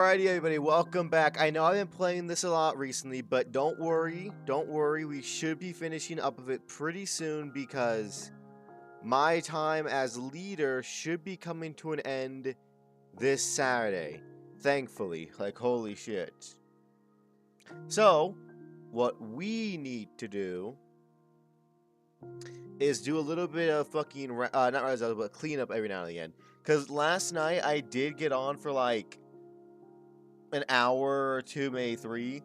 Alrighty, everybody, welcome back. I know I've been playing this a lot recently, but don't worry, we should be finishing up of it pretty soon because my time as leader should be coming to an end this Saturday. Thankfully, like holy shit. So, what we need to do is do a little bit of fucking, not result, but cleanup every now and again. Because last night I did get on for like an hour or two, maybe 3,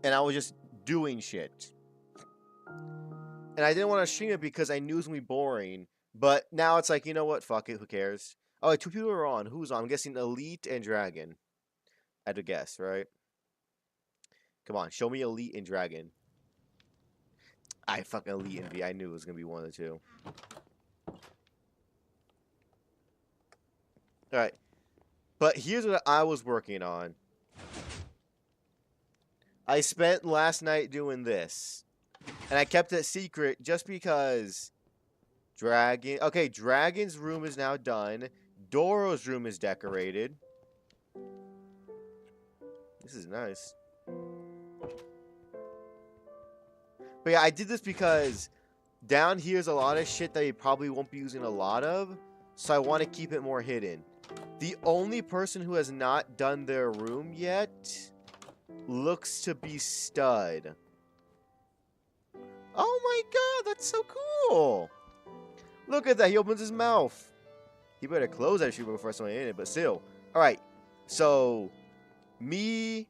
and I was just doing shit. And I didn't want to stream it because I knew it was going to be boring. But now it's like, you know what? Fuck it. Who cares? Oh, 2 people are on. Who's on? I'm guessing Elite and Dragon. I had to guess, right? Come on. Show me Elite and Dragon. I fucking Elite and V. I knew it was going to be one of the two. Alright. But here's what I was working on. I spent last night doing this. And I kept it secret just because Dragon's room is now done. Doro's room is decorated. This is nice. But yeah, I did this because down here's a lot of shit that you probably won't be using a lot of. So I want to keep it more hidden. The only person who has not done their room yet looks to be Stud. Oh my god, that's so cool! Look at that, he opens his mouth. He better close that shit before someone in it, but still. Alright, so me,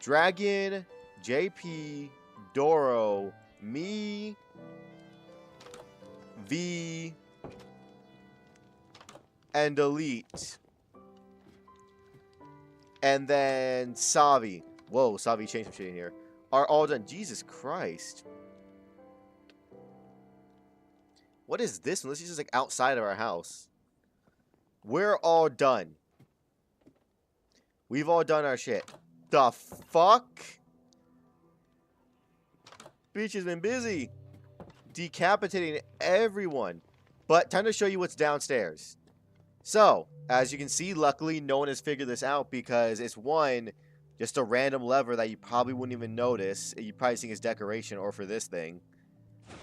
Dragon, JP, Doro, me, V, and Elite. And then Savi. Whoa, Savi changed some shit in here. Are all done. Jesus Christ. What is this one? This is just like outside of our house. We're all done. We've all done our shit. The fuck? Bitch has been busy. Decapitating everyone. But time to show you what's downstairs. So, as you can see, luckily no one has figured this out because it's just a random lever that you probably wouldn't even notice. You probably think it's decoration or for this thing.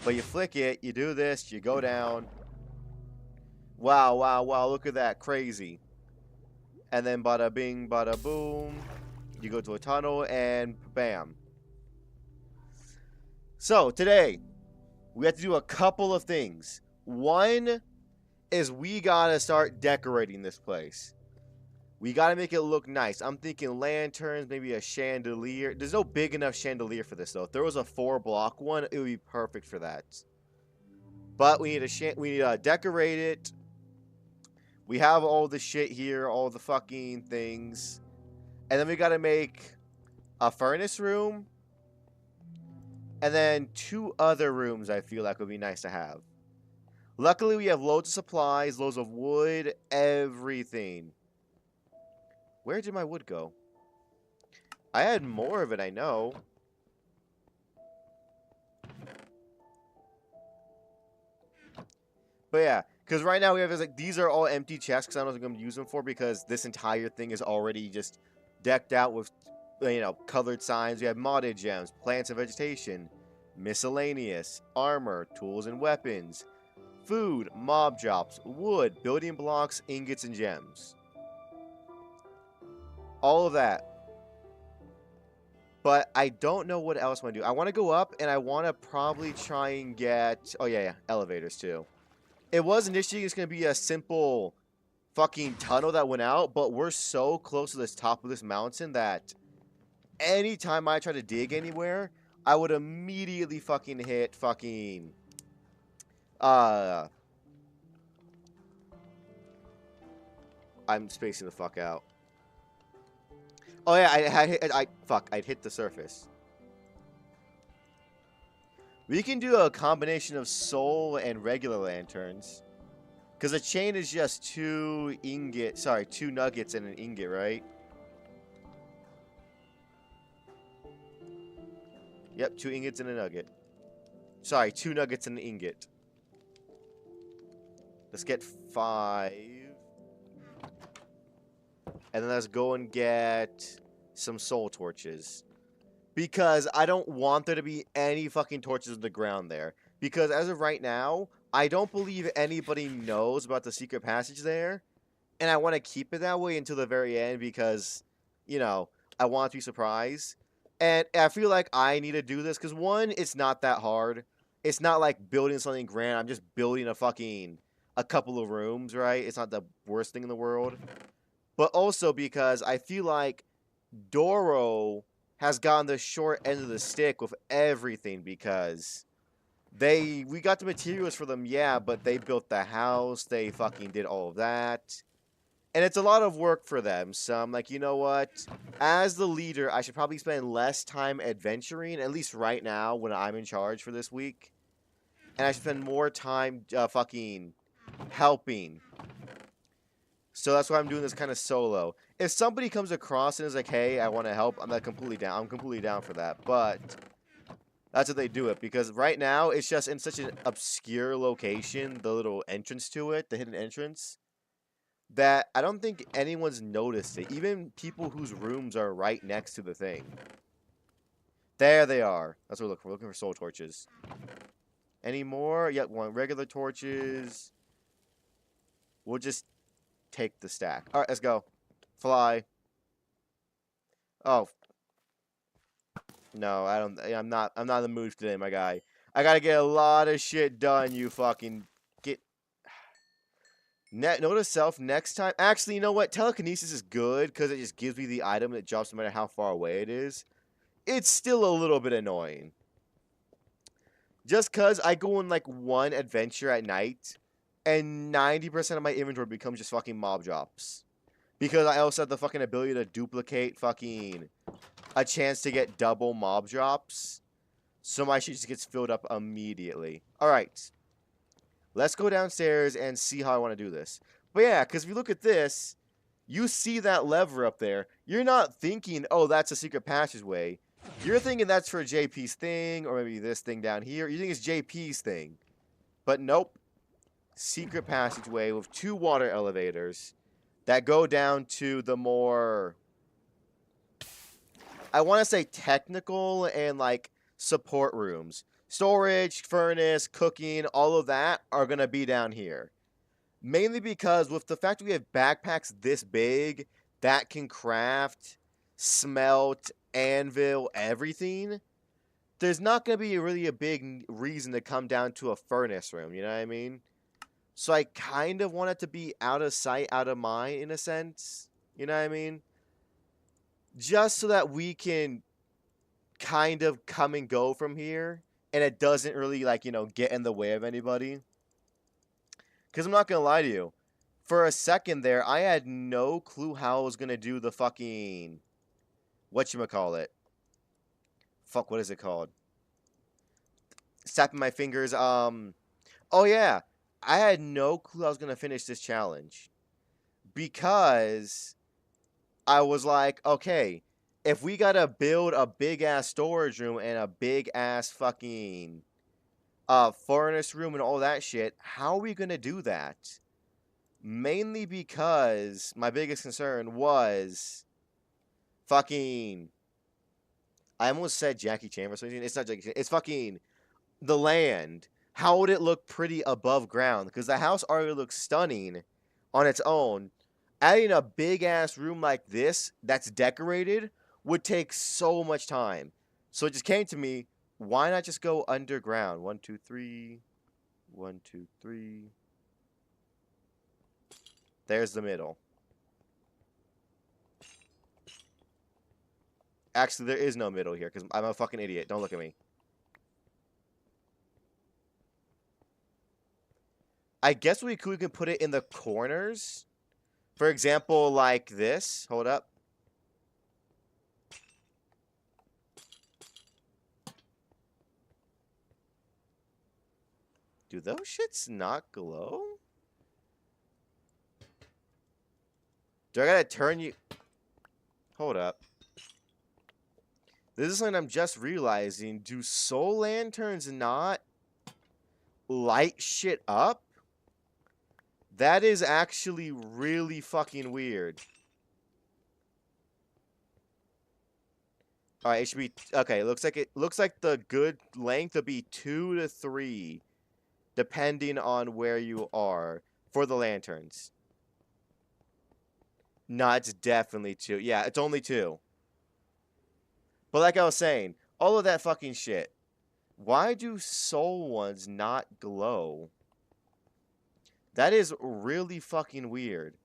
But you flick it, you do this, you go down. Wow, wow, wow, look at that. Crazy. And then bada bing, bada boom. You go to a tunnel and bam. So, today, we have to do a couple of things. One is we gotta start decorating this place. We gotta make it look nice. I'm thinking lanterns, maybe a chandelier. There's no big enough chandelier for this though. If there was a 4-block one, it would be perfect for that. But we need to decorate it. We have all the shit here, all the fucking things, and then we gotta make a furnace room, and then 2 other rooms. I feel like would be nice to have. Luckily, we have loads of supplies, loads of wood, everything. Where did my wood go? I had more of it, I know. But yeah, because right now we have like these are all empty chests because I don't know what I'm going to use them for because this entire thing is already just decked out with, you know, colored signs. We have modded gems, plants and vegetation, miscellaneous, armor, tools and weapons, food, mob drops, wood, building blocks, ingots, and gems. All of that. But I don't know what else I want to do. I want to go up, and I want to probably try and get... Oh, yeah, elevators, too. It was initially just going to be a simple fucking tunnel that went out, but we're so close to this top of this mountain that anytime I try to dig anywhere, I would immediately fucking hit fucking... I'm spacing the fuck out. Oh yeah, I'd hit the surface. We can do a combination of soul and regular lanterns. Because a chain is just 2 nuggets and an ingot, right? Yep, 2 ingots and a nugget. Sorry, 2 nuggets and an ingot. Let's get 5. And then let's go and get some soul torches. Because I don't want there to be any fucking torches on the ground there. Because as of right now, I don't believe anybody knows about the secret passage there. And I want to keep it that way until the very end because, you know, I want to be surprised. And I feel like I need to do this because, one, it's not that hard. It's not like building something grand. I'm just building a couple of rooms, right? It's not the worst thing in the world. But also because I feel like Doro has gotten the short end of the stick with everything because we got the materials for them, yeah, but they built the house, they fucking did all of that. And it's a lot of work for them. So I'm like, you know what? As the leader, I should probably spend less time adventuring, at least right now when I'm in charge for this week. And I should spend more time fucking helping. So that's why I'm doing this kind of solo. If somebody comes across and is like, hey, I want to help, I'm completely down. I'm completely down for that. But that's how they do it. Because right now, it's just in such an obscure location, the little entrance to it, the hidden entrance, that I don't think anyone's noticed it. Even people whose rooms are right next to the thing. There they are. That's what we're looking for. We're looking for soul torches. Any more? Yep, one. Regular torches. We'll just take the stack. Alright, let's go. Fly. Oh. No, I'm not in the mood today, my guy. I gotta get a lot of shit done, you fucking get. Note to self next time. Actually, you know what? Telekinesis is good because it just gives me the item that drops no matter how far away it is. It's still a little bit annoying. Just because I go on like one adventure at night and 90% of my inventory becomes just fucking mob drops. Because I also have the fucking ability to duplicate fucking a chance to get double mob drops. So my shit just gets filled up immediately. Alright. Let's go downstairs and see how I want to do this. But yeah, because if you look at this, you see that lever up there. You're not thinking, oh, that's a secret passageway. You're thinking that's for JP's thing, or maybe this thing down here. You think it's JP's thing. But nope. Secret passageway with 2 water elevators that go down to the more, I want to say technical and like support rooms. Storage, furnace, cooking, all of that are going to be down here. Mainly because with the fact that we have backpacks this big that can craft, smelt, anvil, everything, there's not going to be really a big reason to come down to a furnace room, you know what I mean? So I kind of want it to be out of sight, out of mind in a sense, you know what I mean? Just so that we can kind of come and go from here and it doesn't really, like, you know, get in the way of anybody. Because I'm not going to lie to you. For a second there, I had no clue how I was going to do the fucking, whatchamacallit. Fuck, what is it called? Snapping my fingers. Oh, yeah. I had no clue I was going to finish this challenge. Because I was like, okay, if we got to build a big-ass storage room and a big-ass fucking furnace room and all that shit, how are we going to do that? Mainly because my biggest concern was fucking, I almost said Jackie Chan or something. It's not Jackie Chan. It's fucking the land. How would it look pretty above ground? Because the house already looks stunning on its own. Adding a big-ass room like this that's decorated would take so much time. So it just came to me, why not just go underground? 1, 2, 3. 1, 2, 3. There's the middle. Actually, there is no middle here because I'm a fucking idiot. Don't look at me. I guess we can put it in the corners. For example, like this. Hold up. Do those shits not glow? Do I gotta turn you? Hold up. This is something I'm just realizing. Do soul lanterns not light shit up? That is actually really fucking weird. All right, it should be okay. Looks like the good length would be 2 to 3, depending on where you are for the lanterns. No, it's definitely 2. Yeah, it's only 2. But like I was saying, all of that fucking shit. Why do soul ones not glow? That is really fucking weird.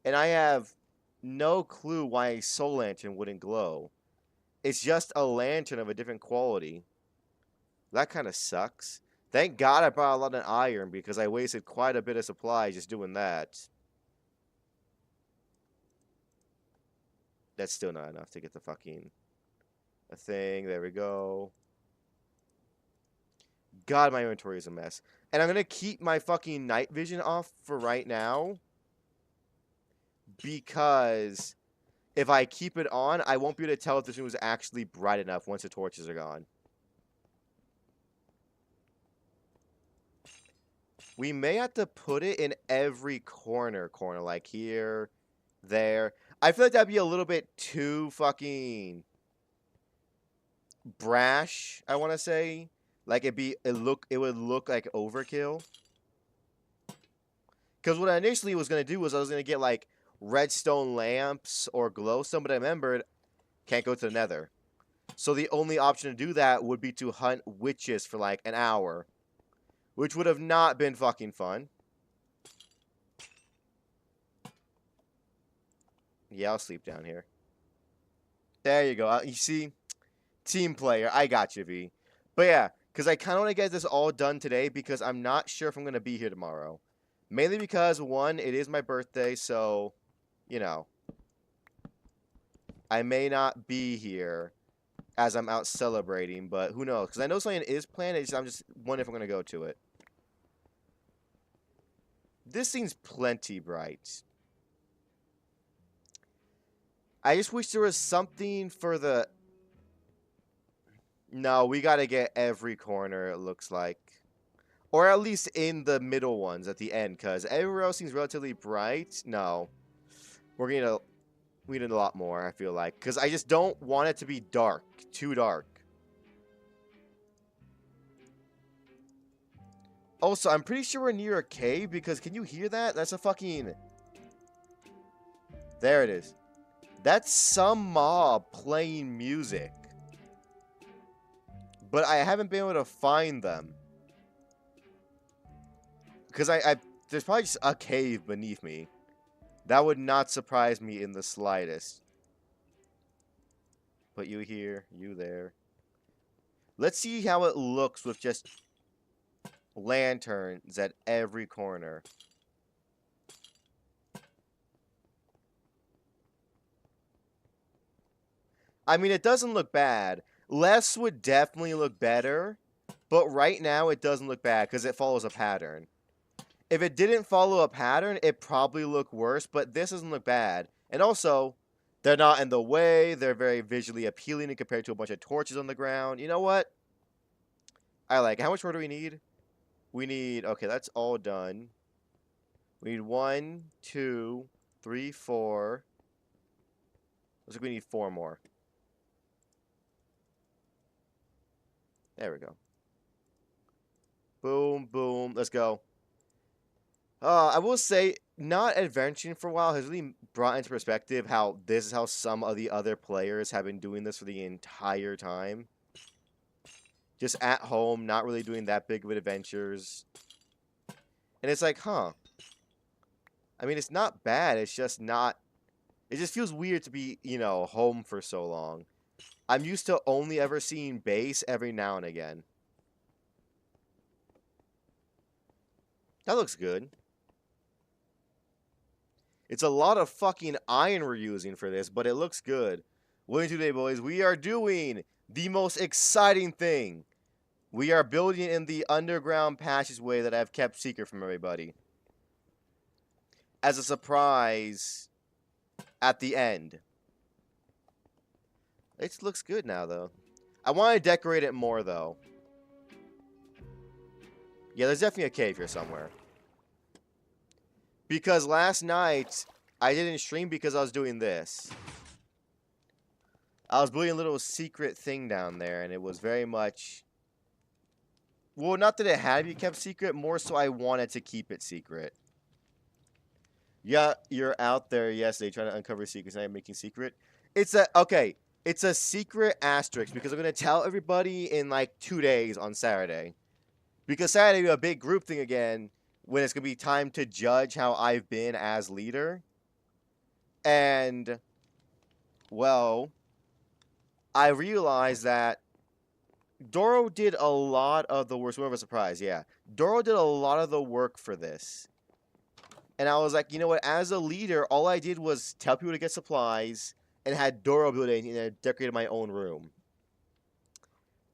And I have no clue why a soul lantern wouldn't glow. It's just a lantern of a different quality. That kind of sucks. Thank God I brought a lot of iron because I wasted quite a bit of supply just doing that. That's still not enough to get the fucking thing. There we go. God, my inventory is a mess. And I'm going to keep my fucking night vision off for right now. Because if I keep it on, I won't be able to tell if this room is actually bright enough once the torches are gone. We may have to put it in every corner, like here, there. I feel like that'd be a little bit too fucking brash, I want to say. Like it would look like overkill. Because what I initially was going to do was I was going to get like redstone lamps or glowstone, but I remembered can't go to the nether. So the only option to do that would be to hunt witches for like an hour. Which would have not been fucking fun. Yeah, I'll sleep down here. There you go. You see? Team player. I got you, V. But yeah, because I kind of want to get this all done today because I'm not sure if I'm going to be here tomorrow. Mainly because, one, it is my birthday, so, you know. I may not be here as I'm out celebrating, but who knows? Because I know something is planned, I'm just wondering if I'm going to go to it. This seems plenty bright. I just wish there was something for the... No, we gotta get every corner, it looks like. Or at least in the middle ones at the end, because everywhere else seems relatively bright. No. We need a lot more, I feel like. Because I just don't want it to be dark. Too dark. Also, I'm pretty sure we're near a cave, because can you hear that? That's a fucking... There it is. That's some mob playing music. But I haven't been able to find them. Because there's probably just a cave beneath me. That would not surprise me in the slightest. Put you here, you there. Let's see how it looks with just lanterns at every corner. I mean, it doesn't look bad. Less would definitely look better, but right now it doesn't look bad because it follows a pattern. If it didn't follow a pattern, it'd probably look worse, but this doesn't look bad. And also, they're not in the way. They're very visually appealing compared to a bunch of torches on the ground. You know what? I like it. How much more do we need? We need... Okay, that's all done. We need 1, 2, 3, 4. Looks like we need 4 more. There we go. Boom, boom. Let's go. I will say, not adventuring for a while has really brought into perspective how this is how some of the other players have been doing this for the entire time. Just at home, not really doing that big of adventures. And it's like, huh. I mean, it's not bad. It's just not... It just feels weird to be, you know, home for so long. I'm used to only ever seeing base every now and again. That looks good. It's a lot of fucking iron we're using for this, but it looks good. What today, boys? We are doing the most exciting thing. We are building in the underground passageway that I've kept secret from everybody. As a surprise at the end. It looks good now, though. I want to decorate it more, though. Yeah, there's definitely a cave here somewhere. Because last night, I didn't stream because I was doing this. I was building a little secret thing down there, and it was very much... Well, not that it had to be kept secret, more so I wanted to keep it secret. Yeah, you're out there yesterday trying to uncover secrets, and I'm making secret. It's a... Okay, it's a secret asterisk, because I'm going to tell everybody in, like, 2 days on Saturday. Because Saturday we have a big group thing again, when it's going to be time to judge how I've been as leader. And, well, I realized that Doro did a lot of the work. Sort of a surprise, yeah. Doro did a lot of the work for this. And I was like, you know what? As a leader, all I did was tell people to get supplies and had Doro build it and I decorated my own room.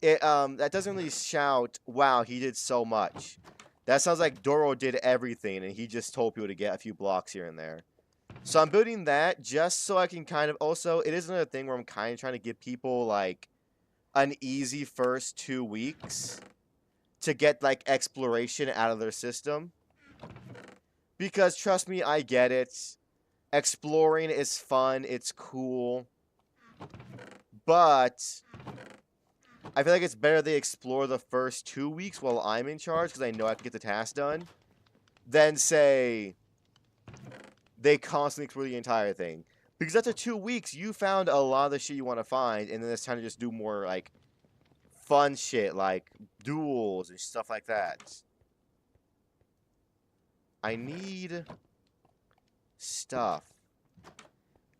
That doesn't really shout, wow, he did so much. That sounds like Doro did everything and he just told people to get a few blocks here and there. So I'm building that just so I can kind of... Also, it is another thing where I'm kind of trying to give people, like, an easy first 2 weeks to get, like, exploration out of their system. Because, trust me, I get it. Exploring is fun. It's cool. But I feel like it's better they explore the first 2 weeks while I'm in charge, because I know I can get the task done, than, say, they constantly explore the entire thing. Because after 2 weeks, you found a lot of the shit you want to find, and then it's time to just do more, like, fun shit, like duels and stuff like that. I need stuff.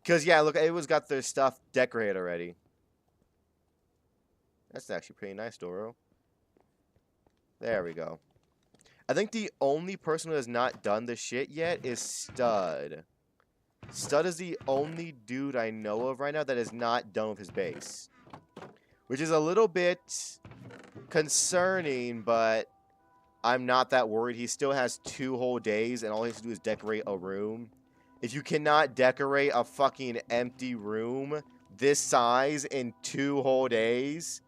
Because, yeah, look, everyone's got their stuff decorated already. That's actually pretty nice, Doro. There we go. I think the only person who has not done this shit yet is Stud. Stud is the only dude I know of right now that is not done with his base. Which is a little bit concerning, but I'm not that worried. He still has 2 whole days, and all he has to do is decorate a room. If you cannot decorate a fucking empty room this size in 2 whole days,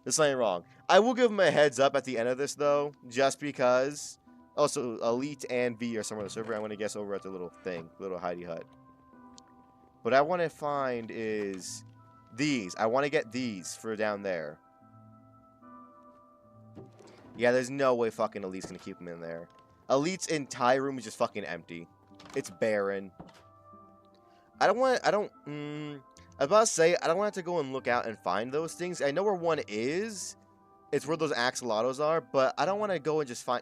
there's something wrong. I will give him a heads up at the end of this, though, just because. Also, Elite and V are somewhere on the server. I'm going to guess over at the little thing, little hidey hut. What I want to find is these. I want to get these for down there. Yeah, there's no way fucking Elite's going to keep them in there. Elite's entire room is just fucking empty. It's barren. I was about to say, I don't want to go and look out and find those things. I know where one is. It's where those axolotls are, but I don't want to go and just find...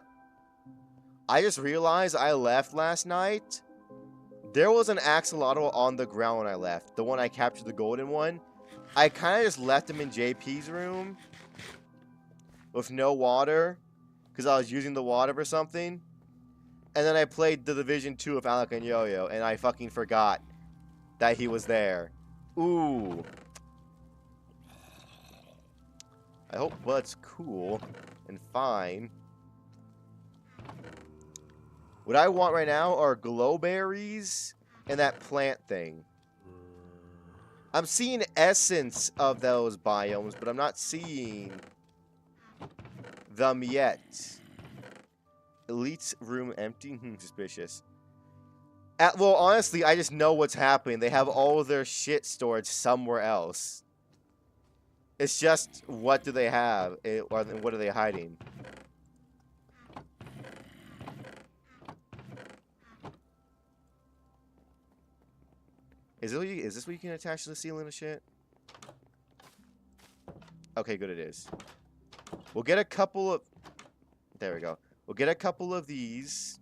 I just realized I left last night. There was an axolotl on the ground when I left. The one I captured, the golden one. I kind of just left him in JP's room with no water because I was using the water for something. And then I played The Division 2 with Alec and Yo-Yo, and I fucking forgot that he was there. Ooh. I hope Bud's cool and fine. What I want right now are glowberries and that plant thing. I'm seeing essence of those biomes, but I'm not seeing them yet. Elite's room empty? Suspicious. Well, honestly, I just know what's happening. They have all of their shit stored somewhere else. It's just, what do they have? Or what are they hiding? Is this what you can attach to the ceiling and shit? Okay, good it is. We'll get a couple of... There we go. We'll get a couple of these.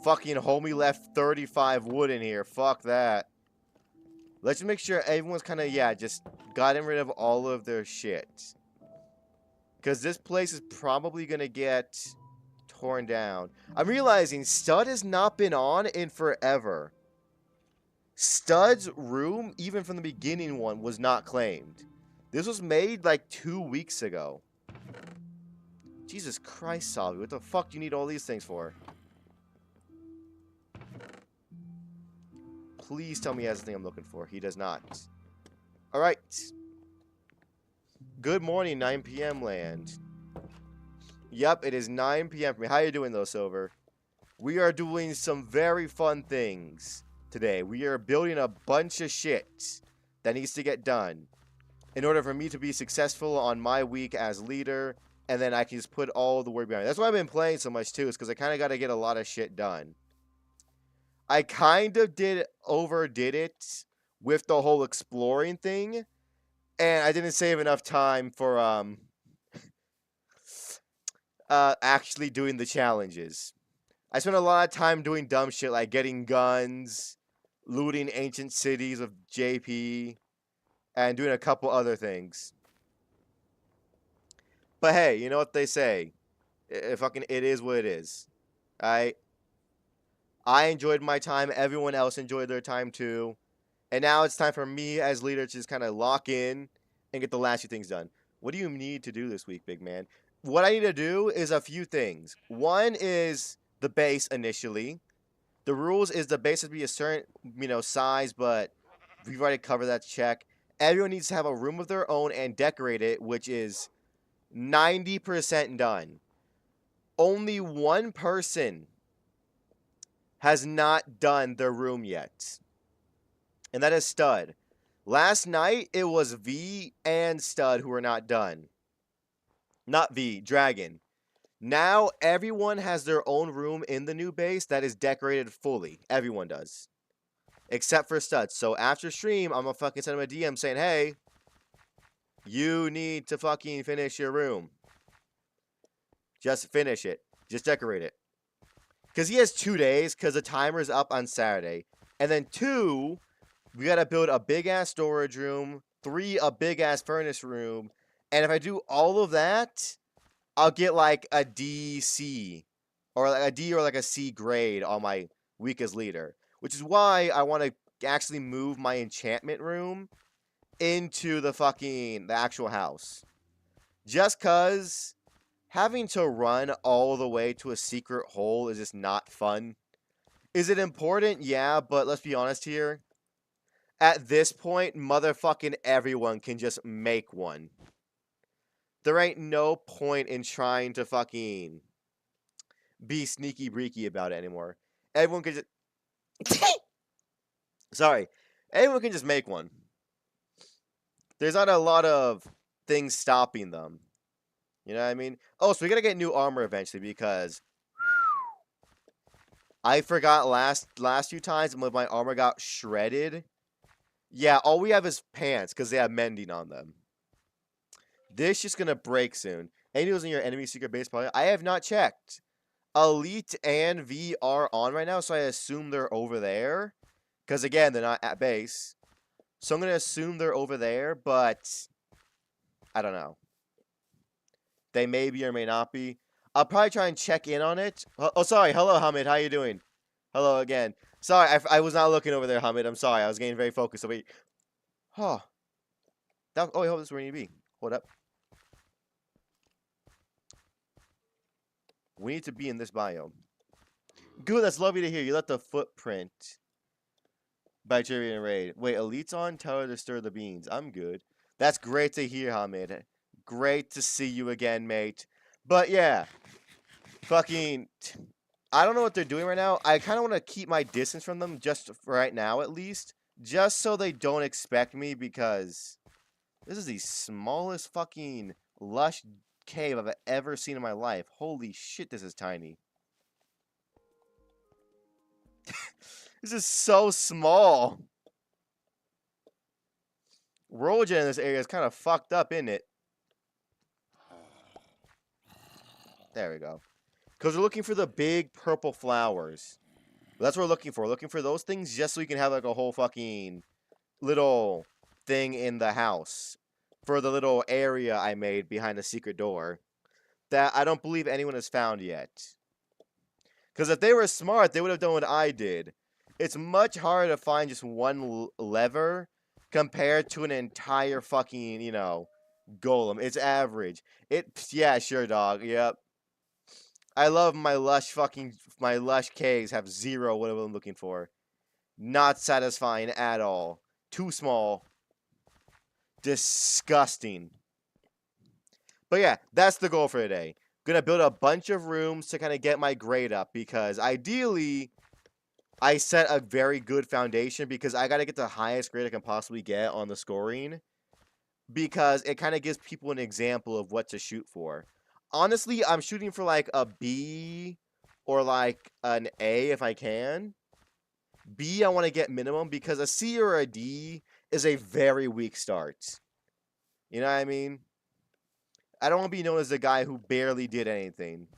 Fucking homie left 35 wood in here. Fuck that. Let's just make sure everyone's kind of, yeah, just gotten rid of all of their shit. Because this place is probably going to get torn down. I'm realizing Stud has not been on in forever. Stud's room, even from the beginning one, was not claimed. This was made like 2 weeks ago. Jesus Christ, Salvi, what the fuck do you need all these things for? Please tell me he has the thing I'm looking for. He does not. Alright. Good morning, 9 p.m. land. Yep, it is 9 p.m. for me. How you doing, though, Silver? we are doing some very fun things today. We are building a bunch of shit that needs to get done in order for me to be successful on my week as leader, and then I can just put all the work behind it. That's why I've been playing so much too, is because I kind of got to get a lot of shit done. I kind of overdid it with the whole exploring thing, and I didn't save enough time for actually doing the challenges. I spent a lot of time doing dumb shit like getting guns, looting ancient cities with JP, and doing a couple other things. But hey, you know what they say? It is what it is. I enjoyed my time. Everyone else enjoyed their time too. And now it's time for me as leader to just kind of lock in and get the last few things done. What do you need to do this week, big man? What I need to do is a few things. One is the base initially. The rules is the base has to be a certain, size, but we've already covered that check. Everyone needs to have a room of their own and decorate it, which is 90% done. Only one person has not done their room yet, and that is Stud. Last night, it was V and Stud who were not done. Not V, Dragon. Now, everyone has their own room in the new base that is decorated fully. Everyone does. Except for Stud. So after stream, I'm gonna fucking send him a DM saying, hey, you need to fucking finish your room. Just finish it. Just decorate it. Because he has 2 days, because the timer's up on Saturday. And then 2, we gotta build a big-ass storage room. 3, a big-ass furnace room. And if I do all of that, I'll get like a DC. Or like a D or like a C grade on my week as leader. Which is why I want to actually move my enchantment room into the actual house. Just because having to run all the way to a secret hole is just not fun. Is it important? Yeah, but let's be honest here. At this point, motherfucking everyone can just make one. There ain't no point in trying to fucking be sneaky breaky about it anymore. Everyone can just... Sorry. Everyone can just make one. There's not a lot of things stopping them. You know what I mean? Oh, so we gotta get new armor eventually because I forgot last few times when my armor got shredded. Yeah, all we have is pants because they have mending on them. This just gonna break soon. Any news in your enemy secret base? Probably. I have not checked. Elite and V are on right now, so I assume they're over there. Because again, they're not at base. So I'm gonna assume they're over there, but I don't know. They may be or may not be. I'll probably try and check in on it. Oh, sorry. Hello, Hamid. How you doing? Hello again. Sorry, I was not looking over there, Hamid. I'm sorry. I was getting very focused. So wait. Oh. Oh, wait, hold this is where you need to be. Hold up. We need to be in this biome. Good, that's lovely to hear. You left the footprint. Bacterian raid. Wait, Elite's on? Tell her to stir the beans. I'm good. That's great to hear, Hamid. Great to see you again, mate. But yeah. Fucking... I don't know what they're doing right now. I kind of want to keep my distance from them just for right now, at least. Just so they don't expect me, because... This is the smallest fucking lush cave I've ever seen in my life. Holy shit, this is tiny. This is so small. Rollgen in this area is kind of fucked up, isn't it? There we go. Because we're looking for the big purple flowers. That's what we're looking for. We're looking for those things just so we can have like a whole fucking little thing in the house. For the little area I made behind the secret door. That I don't believe anyone has found yet. Because if they were smart, they would have done what I did. It's much harder to find just one lever compared to an entire fucking, golem. It's average. Yeah, sure, dog. Yep. I love my lush caves have 0 whatever I'm looking for. Not satisfying at all. Too small. Disgusting. But yeah, that's the goal for today. gonna build a bunch of rooms to kind of get my grade up, because ideally I set a very good foundation, because I gotta get the highest grade I can possibly get on the scoring, because it kind of gives people an example of what to shoot for. Honestly, I'm shooting for like a B or like an A if I can. B, I want to get minimum, because a C or a D is a very weak start. You know what I mean? I don't want to be known as the guy who barely did anything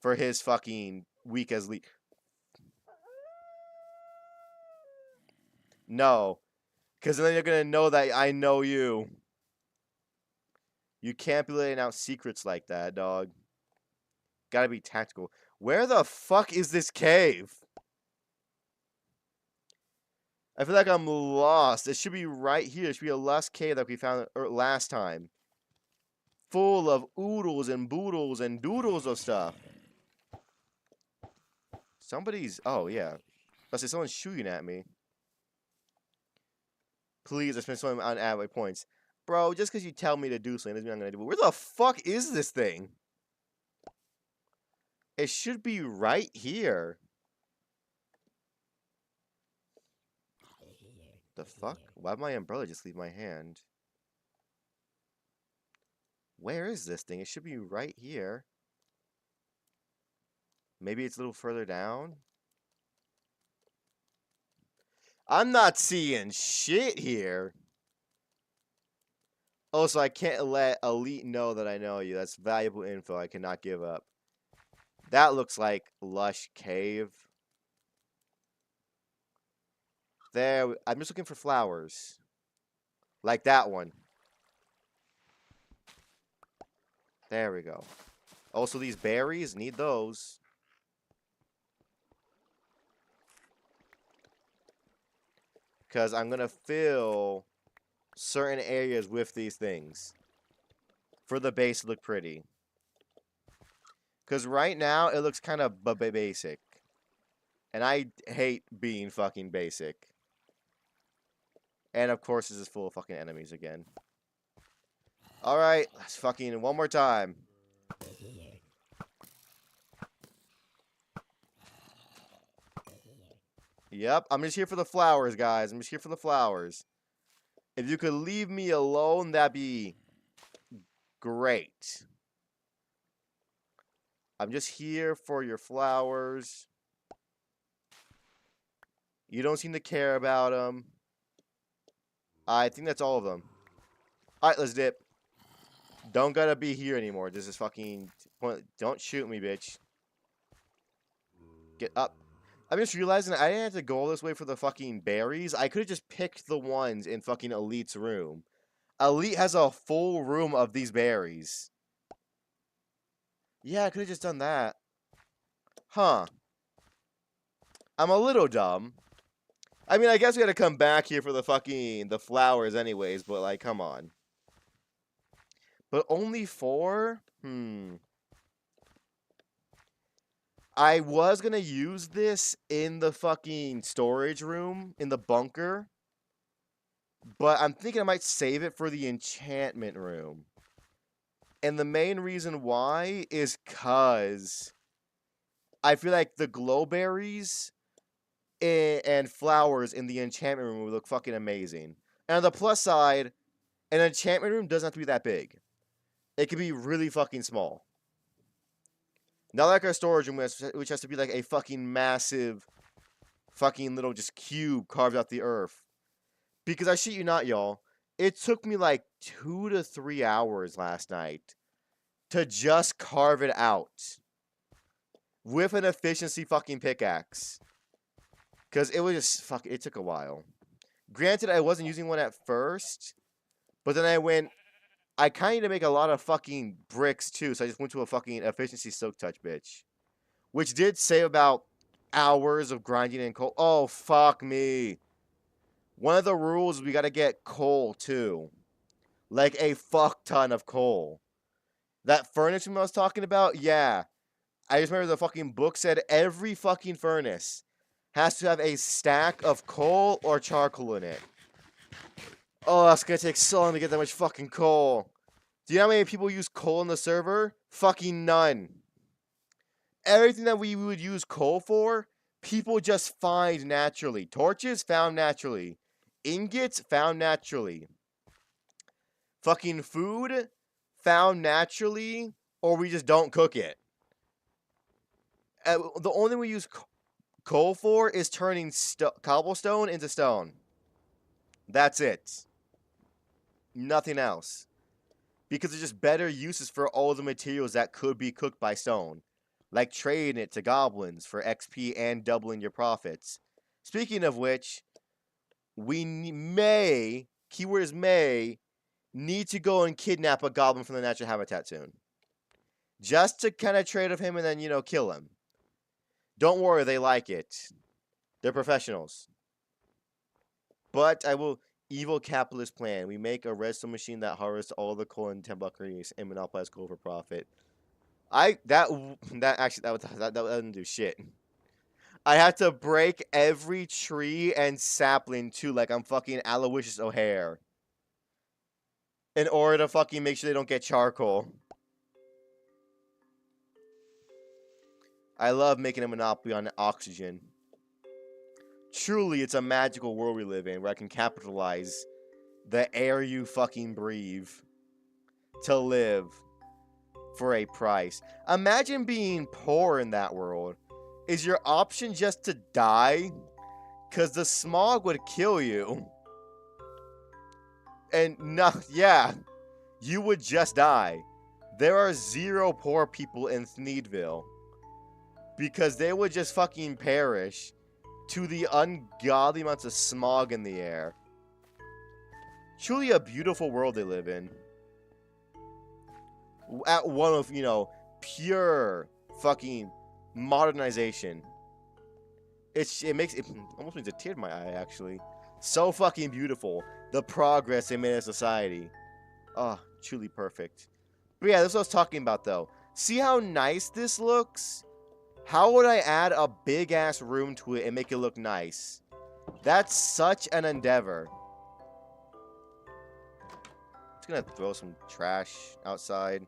for his fucking weak as lead. No. Because then you're going to know that I know you. You can't be letting out secrets like that, dog. Gotta be tactical. Where the fuck is this cave? I feel like I'm lost. It should be right here. It should be a lost cave that we found last time. Full of oodles and boodles and doodles of stuff. Somebody's... Oh, yeah. I say someone's shooting at me. Please, I spent so many on average points. Bro, just because you tell me to do something doesn't mean I'm going to do it. Where the fuck is this thing? It should be right here. The fuck? Why did my umbrella just leave my hand? Where is this thing? It should be right here. Maybe it's a little further down. I'm not seeing shit here. Oh, so I can't let Elite know that I know you. That's valuable info I cannot give up. That looks like lush cave. There, I'm just looking for flowers. Like that one. There we go. Also, these berries, need those. Because I'm going to fill certain areas with these things. For the base to look pretty. Because right now, it looks kind of basic. And I hate being fucking basic. And of course, this is full of fucking enemies again. Alright, let's fucking one more time. Yep, I'm just here for the flowers, guys. I'm just here for the flowers. If you could leave me alone, that'd be great. I'm just here for your flowers. You don't seem to care about them. I think that's all of them. Alright, let's dip. Don't gotta be here anymore. This is fucking... Don't shoot me, bitch. Get up. I'm just realizing I didn't have to go all this way for the fucking berries. I could have just picked the ones in fucking Elite's room. Elite has a full room of these berries. Yeah, I could have just done that. Huh. I'm a little dumb. I mean, I guess we gotta come back here for the fucking... the flowers anyways, but like, come on. But only 4? I was gonna use this in the fucking storage room, in the bunker. But I'm thinking I might save it for the enchantment room. And the main reason why is because I feel like the glowberries and flowers in the enchantment room would look fucking amazing. And on the plus side, an enchantment room doesn't have to be that big. It can be really fucking small. Not like our storage room, which has to be like a fucking massive, fucking little just cube carved out the earth. Because I shit you not, y'all, it took me like 2 to 3 hours last night to just carve it out. With an efficiency fucking pickaxe. Because it was just, it took a while. Granted, I wasn't using one at first, but then I kind of need to make a lot of fucking bricks too, so I just went to a fucking efficiency silk touch, bitch. Which did save about hours of grinding and coal. Oh, fuck me. One of the rules, we gotta get coal too. Like a fuck ton of coal. That furnace room I was talking about, yeah. I just remember the fucking book said every fucking furnace has to have a stack of coal or charcoal in it. Oh, that's gonna take so long to get that much fucking coal. Do you know how many people use coal in the server? Fucking none. Everything that we would use coal for, people just find naturally. Torches found naturally. Ingots found naturally. Fucking food found naturally, or we just don't cook it. The only thing we use coal for is turning cobblestone into stone. That's it. Nothing else. Because there's just better uses for all the materials that could be cooked by stone. Like trading it to goblins for XP and doubling your profits. Speaking of which, we may, keyword is may, need to go and kidnap a goblin from the natural habitat soon. Just to kind of trade with him and then, you know, kill him. Don't worry, they like it. They're professionals. But I will... Evil capitalist plan. We make a redstone machine that harvests all the coal in 10 block radius and monopolize coal for profit. That doesn't do shit. I had to break every tree and sapling too, like I'm fucking Aloysius O'Hare. In order to fucking make sure they don't get charcoal. I love making a monopoly on oxygen. Truly, it's a magical world we live in where I can capitalize the air you fucking breathe to live for a price. Imagine being poor in that world. Is your option just to die? Because the smog would kill you. And no, yeah, you would just die. There are 0 poor people in Thneedville. Because they would just fucking perish to the ungodly amounts of smog in the air. Truly a beautiful world they live in. At one of, you know, pure fucking modernization. It almost brings a tear to my eye, actually. So fucking beautiful. The progress they made in society. Oh, truly perfect. But yeah, this is what I was talking about, though. See how nice this looks? How would I add a big-ass room to it and make it look nice? That's such an endeavor. Just gonna throw some trash outside.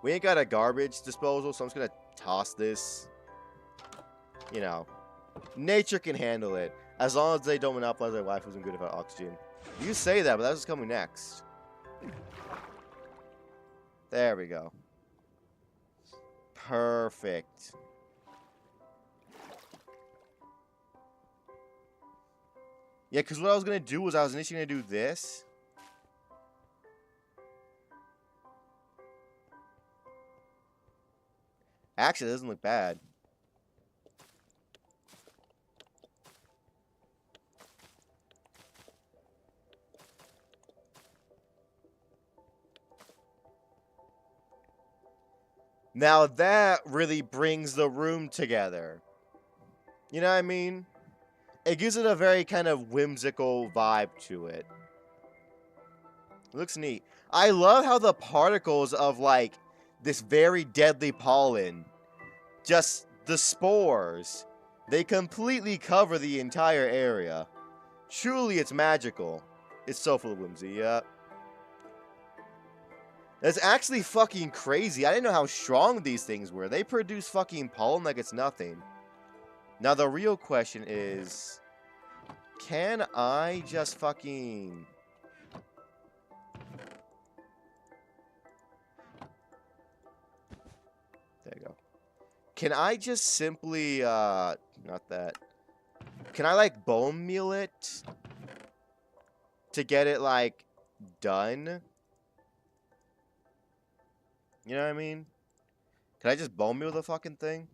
We ain't got a garbage disposal, so I'm just gonna toss this. You know, nature can handle it. As long as they don't monopolize their life isn't good without oxygen. You say that, but that's what's coming next. There we go. Perfect. Yeah, because what I was going to do was I was initially going to do this. Actually, it doesn't look bad. Now that really brings the room together. You know what I mean? It gives it a very kind of whimsical vibe to it. It looks neat. I love how the particles of, like, this very deadly pollen, just the spores, they completely cover the entire area. Truly, it's magical. It's so full of whimsy, yeah. That's actually fucking crazy. I didn't know how strong these things were. They produce fucking pollen like it's nothing. Now, the real question is... Can I just fucking... There you go. Can I just simply, not that. Can I, like, bone meal it? To get it, like, done? You know what I mean? Can I just bone meal the fucking thing?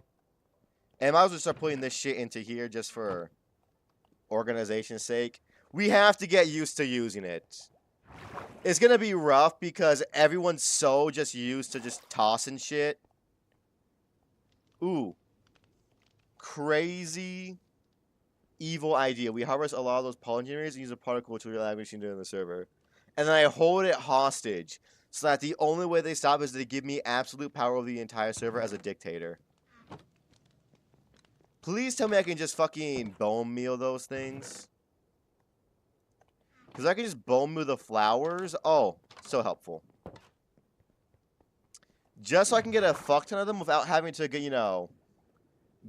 And I might as well start putting this shit into here just for organization's sake. We have to get used to using it. It's gonna be rough because everyone's so just used to just tossing shit. Ooh. Crazy evil idea. We harvest a lot of those pollen generators and use a particle to reliable machine in the server. And then I hold it hostage. So that the only way they stop is they give me absolute power over the entire server as a dictator. Please tell me I can just fucking bone meal those things. Because I can just bone meal the flowers. Oh, so helpful. Just so I can get a fuck ton of them without having to get, you know,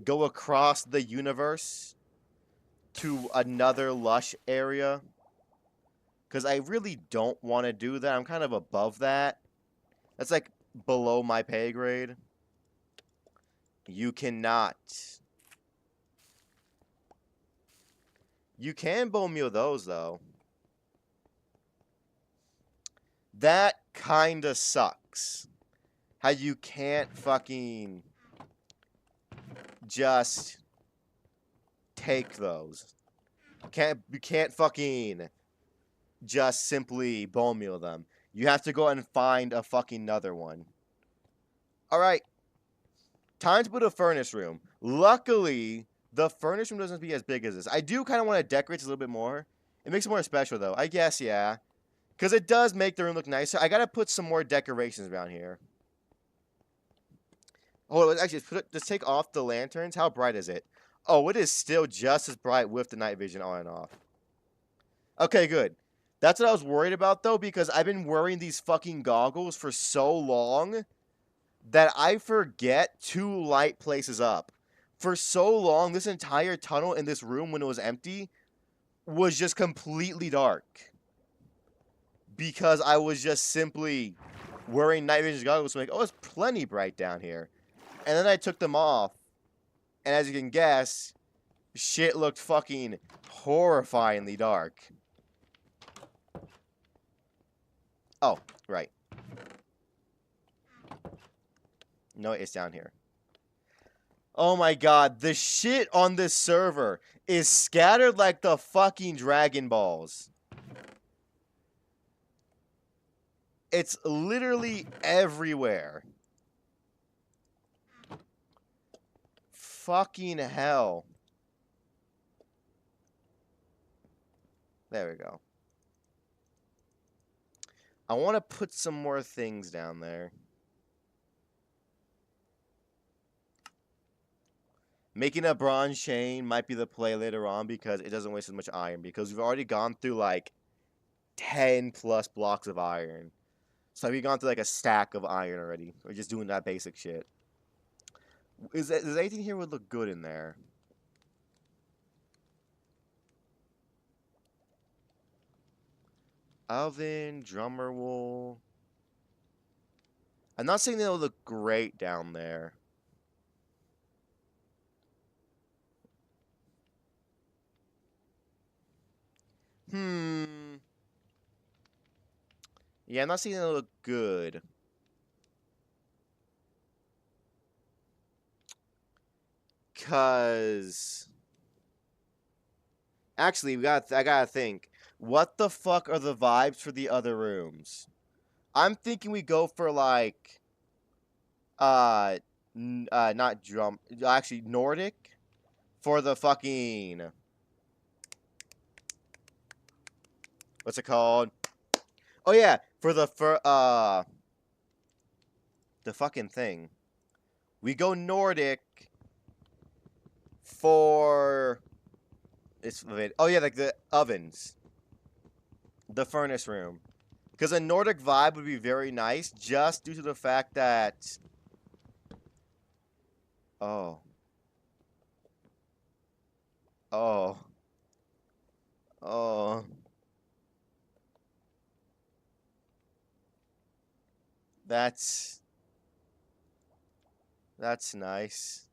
go across the universe to another lush area. Because I really don't want to do that. I'm kind of above that. That's like below my pay grade. You cannot. You can bone meal those, though. That kinda sucks. How you can't fucking just take those. You can't fucking just simply bone meal them. You have to go and find a fucking another one. Alright. Time to put a furnace room. Luckily, the furnace room doesn't be as big as this. I do kind of want to decorate this a little bit more. It makes it more special, though. I guess, yeah. Because it does make the room look nicer. I gotta put some more decorations around here. Oh, actually, just take off the lanterns. How bright is it? Oh, it is still just as bright with the night vision on and off. Okay, good. That's what I was worried about, though, because I've been wearing these fucking goggles for so long that I forget to light places up. For so long, this entire tunnel in this room, when it was empty, was just completely dark. Because I was just simply wearing night vision goggles. So I'm like, oh, it's plenty bright down here. And then I took them off. And as you can guess, shit looked fucking horrifyingly dark. Oh, right. No, it's down here. Oh my god, the shit on this server is scattered like the fucking Dragon Balls. It's literally everywhere. Fucking hell. There we go. I want to put some more things down there. Making a bronze chain might be the play later on because it doesn't waste as much iron. Because we've already gone through like 10 plus blocks of iron. So we've gone through like a stack of iron already. We're just doing that basic shit. Does anything here would look good in there? Oven, drummer wool. I'm not saying they'll look great down there. Yeah, I'm not saying they'll look good. Cause actually, I gotta think. What the fuck are the vibes for the other rooms? I'm thinking we go for like, not actually Nordic, for the fucking, what's it called? Oh yeah, for the fucking thing. We go Nordic for oh yeah, like the ovens. The furnace room. Because a Nordic vibe would be very nice just due to the fact that oh. Oh. Oh. That's nice.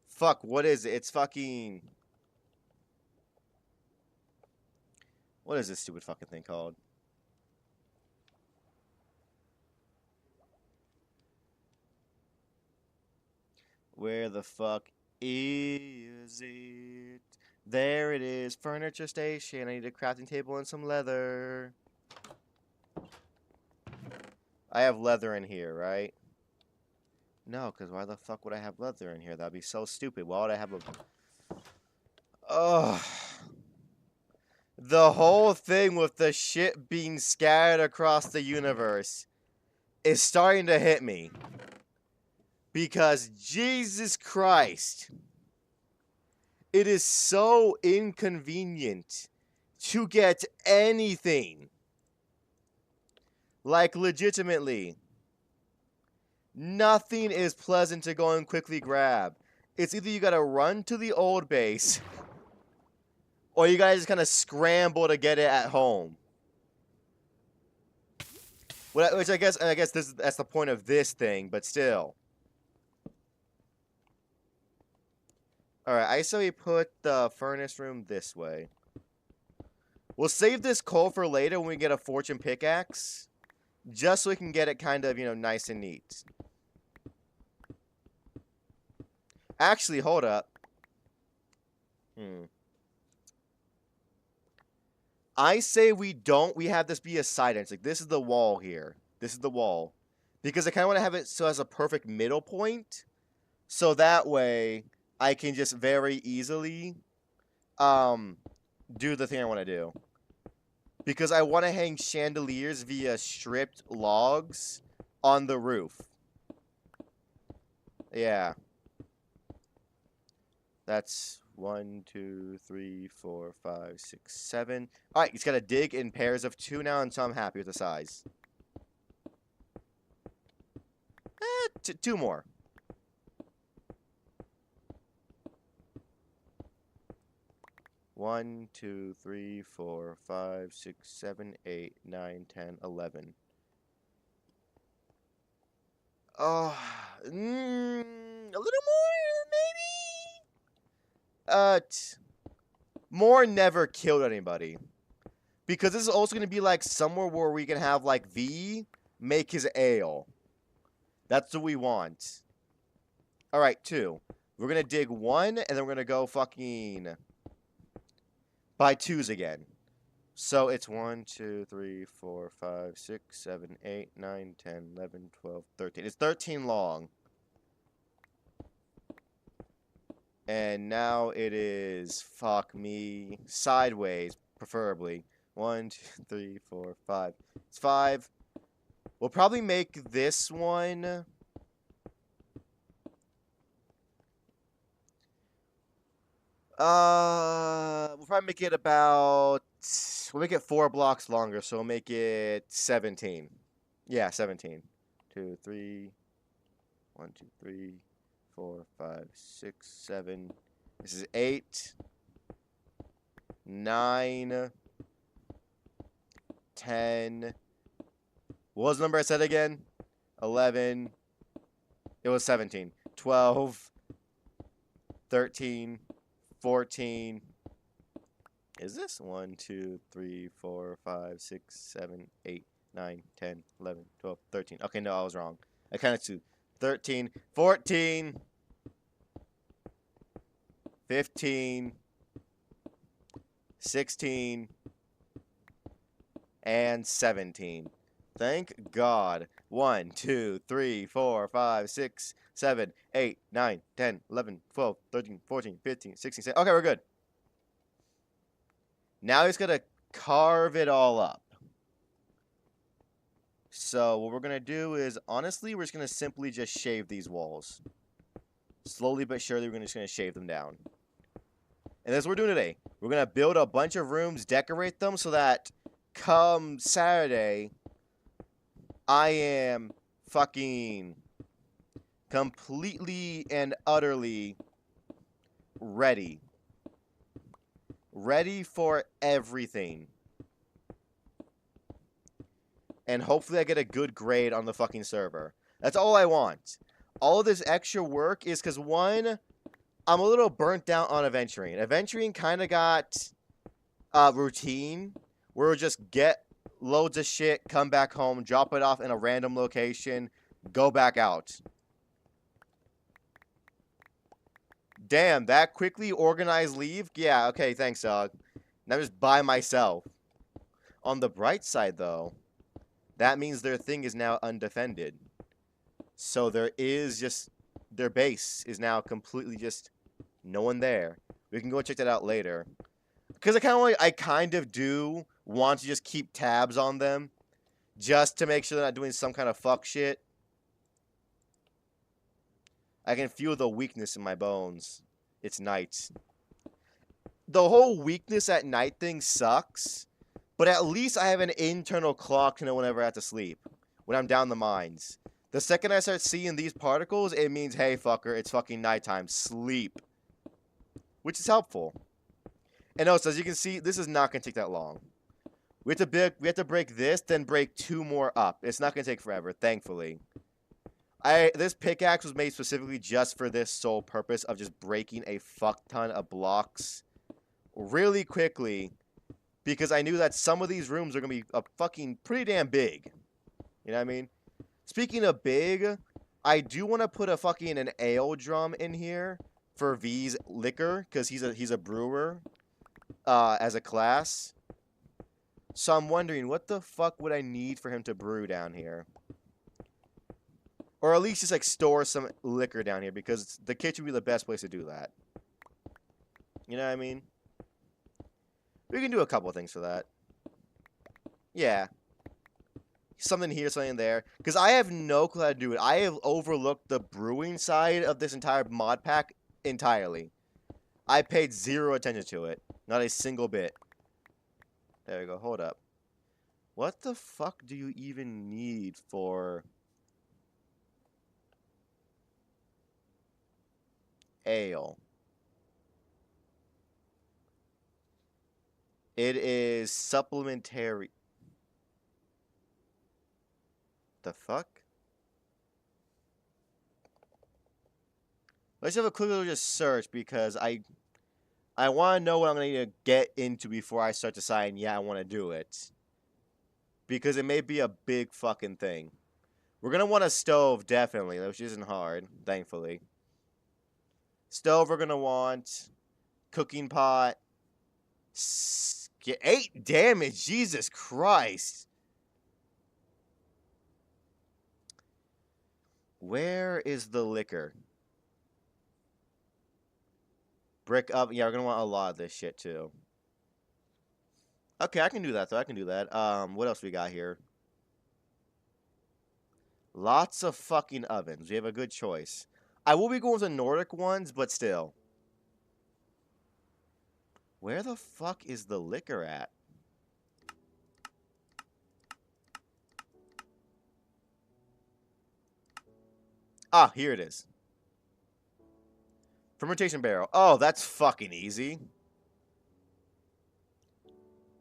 Fuck, what is it? It's fucking... What is this stupid fucking thing called? Where the fuck is it? There it is. Furniture station. I need a crafting table and some leather. I have leather in here, right? No, because why the fuck would I have leather in here? That'd be so stupid. Why would I have a... Ugh. The whole thing with the shit being scattered across the universe is starting to hit me. Because, Jesus Christ. It is so inconvenient to get anything. Like, legitimately. Nothing is pleasant to go and quickly grab. It's either you gotta run to the old base, or you gotta just kind of scramble to get it at home. Which I guess that's the point of this thing, but still. Alright, I say we put the furnace room this way. We'll save this coal for later when we get a fortune pickaxe. Just so we can get it kind of, nice and neat. Actually, hold up. I say we have this be a side entrance. Like, this is the wall here. This is the wall. Because I kind of want to have it so it has a perfect middle point. So that way, I can just very easily do the thing I want to do. Because I want to hang chandeliers via stripped logs on the roof. Yeah. That's 1, 2, 3, 4, 5, 6, 7. Alright, he's got to dig in pairs of 2 now, and so I'm happy with the size. 2 more. One, 2, 3, 4, 5, 6, 7, 8, 9, 10, 11. Oh, a little more, maybe? More never killed anybody. Because this is also going to be, like, somewhere where we can have, like, V make his ale. That's what we want. Alright, 2. We're going to dig 1, and then we're going to go fucking by 2s again. So it's 1, 2, 3, 4, 5, 6, 7, 8, 9, 10, 11, 12, 13. It's 13 long. And now it is, fuck me, sideways, preferably. 1, 2, 3, 4, 5. It's 5. We'll probably make this one... we'll probably make it about... We'll make it 4 blocks longer, so we'll make it 17. Yeah, 17. 2, 3... 1, 2, 3, 4, 5, 6, 7. This is 8. 9. 10. What was the number I said again? 11. It was 17. 12. 13. 14. Is this 1, 2, 3, 4, 5, 6, 7, 8, 9, 10, 11, 12, 13. Okay, no, I was wrong. I counted 2. 13, 14, 15, 16, and 17. Thank God. 1, 2, 3, 4, 5, 6, 7, 8, 9, 10, 11, 12, 13, 14, 15, 16, 17. Okay, we're good. Now he's going to carve it all up. So what we're going to do is, honestly, we're just going to simply just shave these walls. Slowly but surely, we're just going to shave them down. And that's what we're doing today. We're going to build a bunch of rooms, decorate them, so that come Saturday, I am fucking completely and utterly ready. Ready for everything. And hopefully I get a good grade on the fucking server. That's all I want. All of this extra work is because, one, I'm a little burnt out on adventuring. Adventuring kind of got routine, where we'll just get loads of shit, come back home, drop it off in a random location, go back out. Damn, that quickly organized leave? Yeah, okay, thanks, dog. Now I'm just by myself. On the bright side, though, that means their thing is now undefended. So there is just... Their base is now completely just... No one there. We can go check that out later. Because I kind of do want to just keep tabs on them. Just to make sure they're not doing some kind of fuck shit. I can feel the weakness in my bones. It's night. the whole weakness at night thing sucks, but at least I have an internal clock to know whenever I have to sleep, when I'm down the mines. The second I start seeing these particles, it means, hey, fucker, it's fucking nighttime. Sleep. Which is helpful. And also, as you can see, this is not going to take that long. We have to break this, then break 2 more up. It's not going to take forever, thankfully. This pickaxe was made specifically just for this sole purpose of just breaking a fuck ton of blocks really quickly, because I knew that some of these rooms are going to be fucking pretty damn big. You know what I mean? Speaking of big, I do want to put an ale drum in here for V's liquor, because he's a brewer as a class. So I'm wondering, what the fuck would I need for him to brew down here? Or at least just, like, store some liquor down here, because the kitchen would be the best place to do that. You know what I mean? We can do a couple of things for that. Yeah. Something here, something there. Because I have no clue how to do it. I have overlooked the brewing side of this entire mod pack entirely. I paid 0 attention to it. Not a single bit. There we go. Hold up. What the fuck do you even need for ale? It is supplementary. The fuck? Let's have a quick little just search, because I want to know what I'm going to need to get into before I start deciding, yeah, I want to do it. Because it may be a big fucking thing. We're going to want a stove, definitely, which isn't hard, thankfully. Stove we're going to want. Cooking pot. 8 damage, Jesus Christ. Where is the liquor? Brick up. Yeah, we're going to want a lot of this shit, too. Okay, I can do that, though. I can do that. What else we got here? Lots of fucking ovens. We have a good choice. I will be going with the Nordic ones, but still. Where the fuck is the liquor at? Ah, here it is. Fermentation barrel. Oh, that's fucking easy.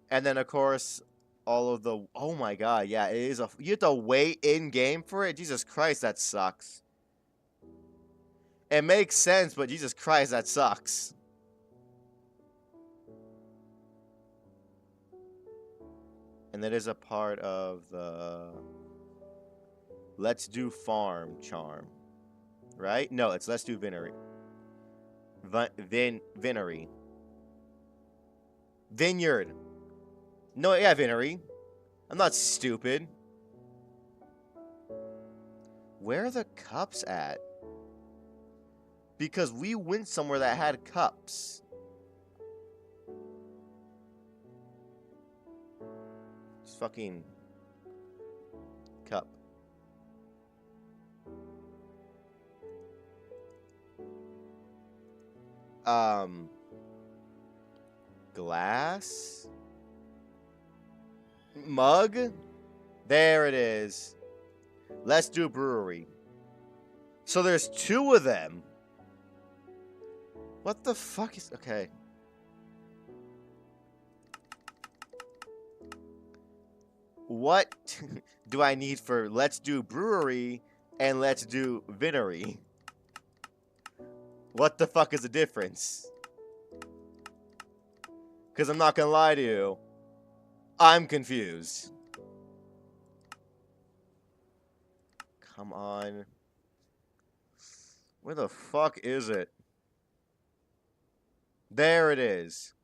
And then, of course, all of the... Oh, my God. Yeah, it is a... You have to wait in-game for it? Jesus Christ, that sucks. It makes sense, but Jesus Christ, that sucks. And that is a part of the... Let's do farm charm. Right? No, it's let's do vinery. Vinery. Vineyard. No, yeah, vinery. I'm not stupid. Where are the cups at? Because we went somewhere that had cups. Just fucking cup. Glass? Mug? There it is. Let's do brewery. So there's 2 of them. What the fuck is... Okay. What do I need for let's do brewery and let's do vinery? What the fuck is the difference? Because I'm not going to lie to you. I'm confused. Come on. Where the fuck is it? There it is.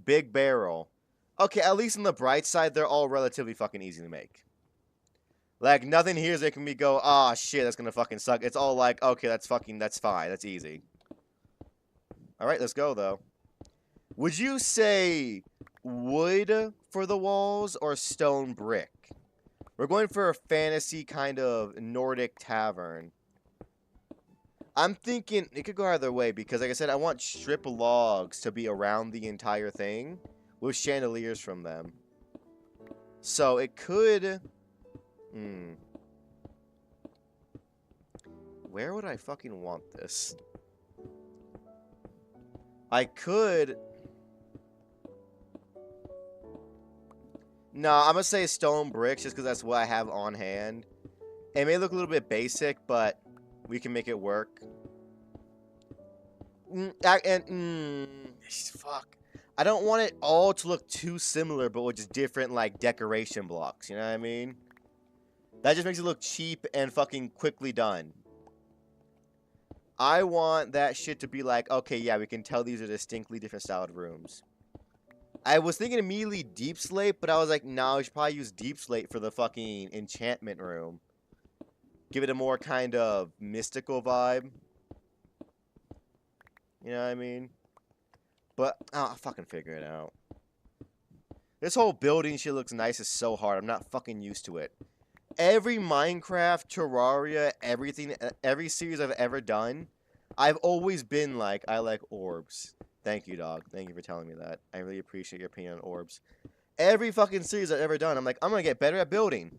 Big barrel. Okay, at least on the bright side, they're all relatively fucking easy to make. Like, nothing here is making me go, ah, shit, that's gonna fucking suck. It's all like, okay, that's fine, that's easy. Alright, let's go, though. Would you say wood for the walls or stone brick? We're going for a fantasy kind of Nordic tavern. I'm thinking it could go either way because, like I said, I want strip logs to be around the entire thing with chandeliers from them. So it could... Where would I fucking want this? I could... No, I'm gonna say stone bricks just because that's what I have on hand. It may look a little bit basic, but we can make it work. Fuck. I don't want it all to look too similar, but with just different, like, decoration blocks. You know what I mean? That just makes it look cheap and fucking quickly done. I want that shit to be like, okay, yeah, we can tell these are distinctly different styled rooms. I was thinking immediately deep slate, but I was like, no, we should probably use deep slate for the fucking enchantment room. Give it a more kind of mystical vibe. You know what I mean? But, I'll fucking figure it out. This whole building shit looks nice is so hard. I'm not fucking used to it. Every Minecraft, Terraria, everything, every series I've ever done, I've always been like, I like orbs. Thank you, dog. Thank you for telling me that. I really appreciate your opinion on orbs. Every fucking series I've ever done, I'm like, I'm gonna get better at building.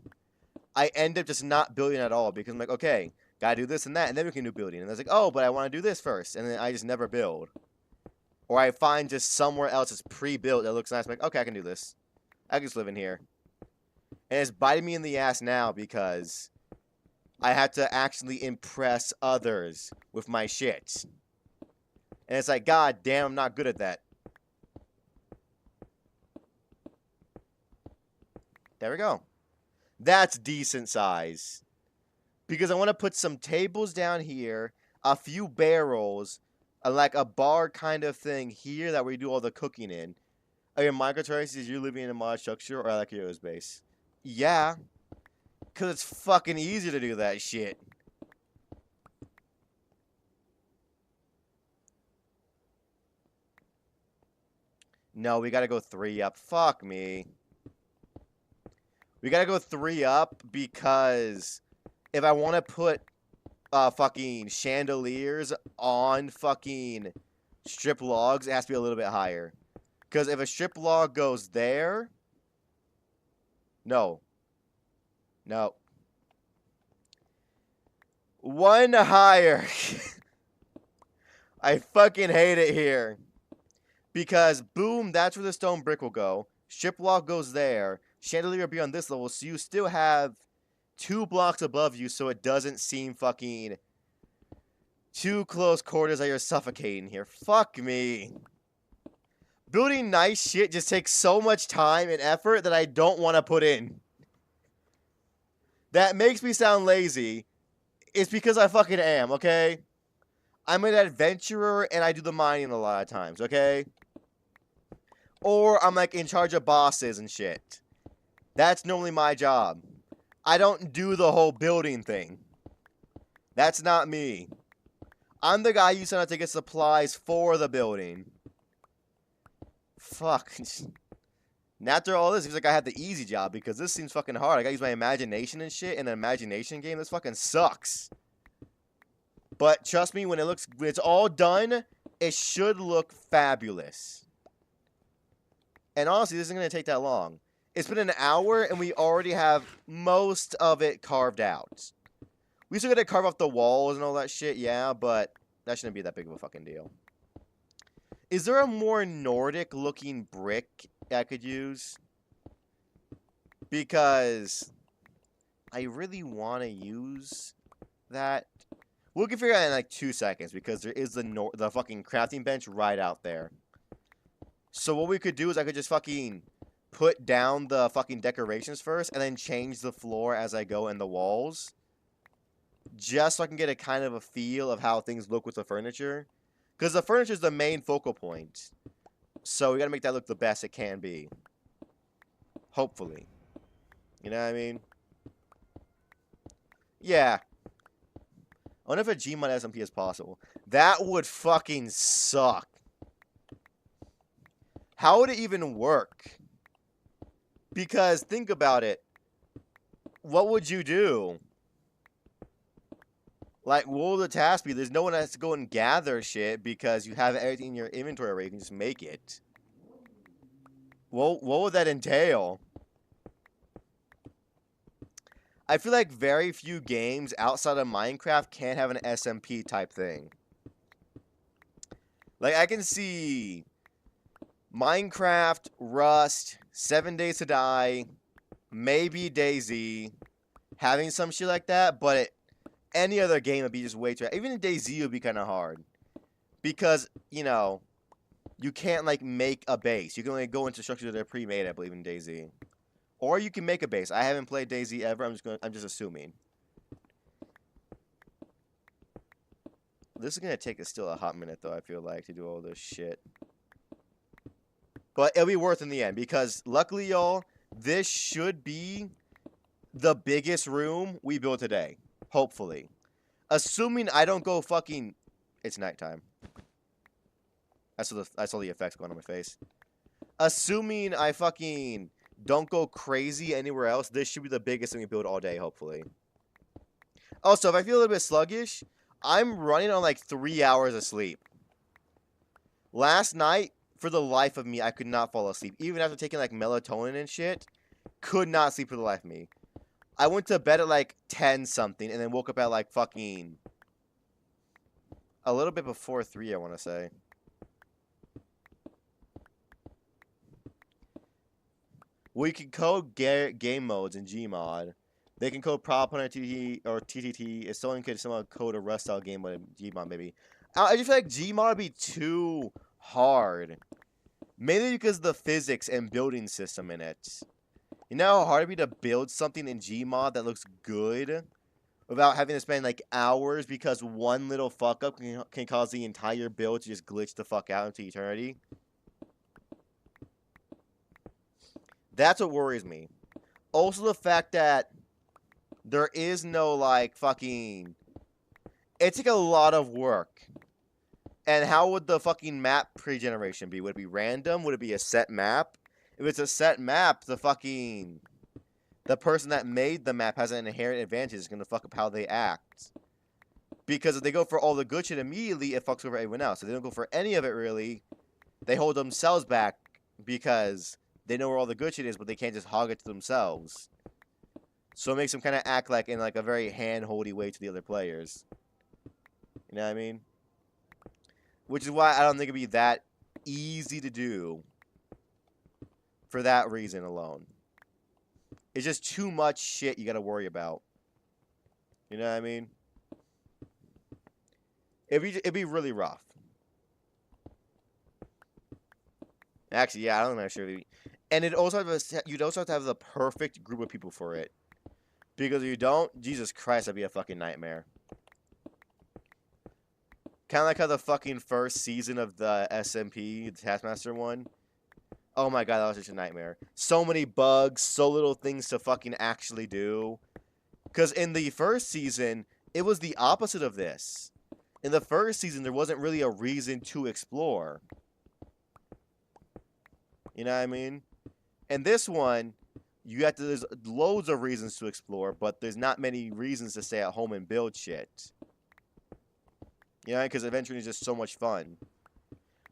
I end up just not building at all because I'm like, okay, gotta do this and that, and then we can do building. And I was like, oh, but I want to do this first, and then I just never build. Or I find just somewhere else that's pre-built that looks nice. I'm like, okay, I can do this. I can just live in here. And it's biting me in the ass now because I have to actually impress others with my shit. And it's like, god damn, I'm not good at that. There we go. That's decent size. Because I want to put some tables down here, a few barrels, like a bar kind of thing here that we do all the cooking in. Are your microtraces, you're living in a mod structure or like your base? Yeah. Because it's fucking easy to do that shit. No, we gotta go 3 up. Fuck me. We gotta go 3 up because if I want to put fucking chandeliers on fucking strip logs, it has to be a little bit higher. Because if a strip log goes there... No. No. 1 higher. I fucking hate it here. Because, boom, that's where the stone brick will go. Strip log goes there. Chandelier will be on this level, so you still have 2 blocks above you, so it doesn't seem fucking too close quarters that you're suffocating here. Fuck me. Building nice shit just takes so much time and effort that I don't want to put in. That makes me sound lazy. It's because I fucking am, okay? I'm an adventurer and I do the mining a lot of times, okay? Or I'm like in charge of bosses and shit. That's normally my job. I don't do the whole building thing. That's not me. I'm the guy you send out to get supplies for the building. Fuck. And after all this, it seems like I have the easy job because this seems fucking hard. I gotta use my imagination and shit in an imagination game. This fucking sucks. But trust me, when it's all done, it should look fabulous. And honestly, this isn't gonna take that long. It's been an hour and we already have most of it carved out. We still gotta carve off the walls and all that shit, yeah, but that shouldn't be that big of a fucking deal. Is there a more Nordic looking brick I could use? Because I really want to use that. We can figure it out in like 2 seconds because there is the fucking crafting bench right out there. So what we could do is I could just fucking put down the fucking decorations first and then change the floor as I go and the walls. Just so I can get a kind of a feel of how things look with the furniture. Because the furniture is the main focal point. So we gotta make that look the best it can be. Hopefully. You know what I mean? Yeah. I wonder if a Gmod SMP is possible. That would fucking suck. How would it even work? Because think about it. What would you do? Like, what will the task be? There's no one that has to go and gather shit because you have everything in your inventory where you can just make it. What would that entail? I feel like very few games outside of Minecraft can have an SMP type thing. Like, I can see Minecraft, Rust, 7 Days to Die, maybe DayZ, having some shit like that, but any other game would be just way too... Even in DayZ would be kind of hard. Because, you know, you can't, like, make a base. You can only go into structures that are pre-made, I believe, in DayZ. Or you can make a base. I haven't played DayZ ever. I'm just assuming. This is gonna take us still a hot minute, though, I feel like, to do all this shit. But it'll be worth in the end, because luckily, y'all, this should be the biggest room we build today. Hopefully. Assuming I don't go fucking... It's nighttime. I saw the effects going on my face. Assuming I fucking don't go crazy anywhere else, this should be the biggest thing we build all day, hopefully. Also, if I feel a little bit sluggish, I'm running on like 3 hours of sleep. Last night, for the life of me, I could not fall asleep. Even after taking like melatonin and shit, could not sleep for the life of me. I went to bed at like 10 something and then woke up at like fucking a little bit before 3, I want to say. We can code game modes in Gmod. They can code prop hunter TTT or TTT. If someone could somehow code a Rust style game mode in Gmod, maybe. I just feel like Gmod would be too hard. Mainly because of the physics and building system in it. You know how hard it'd be to build something in Gmod that looks good without having to spend like hours because one little fuck up can cause the entire build to just glitch the fuck out into eternity? That's what worries me. Also the fact that there is no like fucking... It's like a lot of work. And how would the fucking map pre-generation be? Would it be random? Would it be a set map? If it's a set map, the person that made the map has an inherent advantage. It's gonna fuck up how they act. Because if they go for all the good shit immediately, it fucks over everyone else. If they don't go for any of it really, they hold themselves back because they know where all the good shit is, but they can't just hog it to themselves. So it makes them kind of act like in like a very hand-holdy way to the other players. You know what I mean? Which is why I don't think it'd be that easy to do. For that reason alone. It's just too much shit you gotta worry about. You know what I mean? It'd be really rough. Actually, yeah, I don't know sure. And you'd also have to have the perfect group of people for it. Because if you don't, Jesus Christ, that'd be a fucking nightmare. Kind of like how the fucking first season of the SMP, the Taskmaster one. Oh my god, that was such a nightmare. So many bugs, so little things to fucking actually do. Because in the first season, it was the opposite of this. In the first season, there wasn't really a reason to explore. You know what I mean? And this one, there's loads of reasons to explore, but there's not many reasons to stay at home and build shit. You know, because eventually it's just so much fun.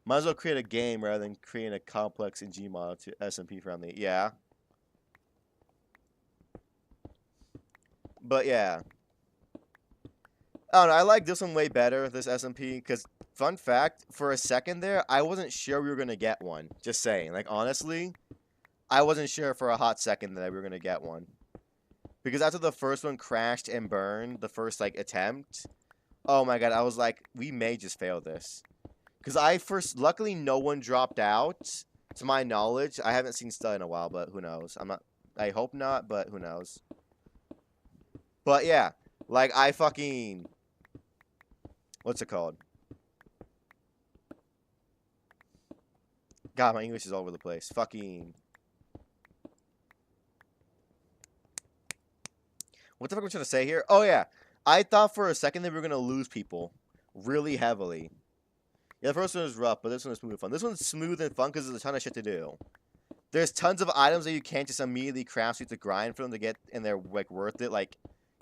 Might as well create a game rather than creating a complex in Gmod to SMP friendly. Yeah. But yeah. I don't know, I like this one way better, this SMP, because, fun fact, for a second there, I wasn't sure we were going to get one. Just saying. Like, honestly, I wasn't sure for a hot second that we were going to get one. Because after the first one crashed and burned, the first, like, attempt, oh my god, I was like, we may just fail this. Because luckily no one dropped out, to my knowledge. I haven't seen Stud in a while, but who knows. I hope not, but who knows. But yeah, like, I fucking... What's it called? God, my English is all over the place. Fucking... What the fuck am I trying to say here? Oh, yeah. I thought for a second that we were going to lose people really heavily. Yeah, the first one was rough, but this one is smooth and fun. This one's smooth and fun because there's a ton of shit to do. There's tons of items that you can't just immediately craft. So you have to grind for them to get, and they're, like, worth it. Like,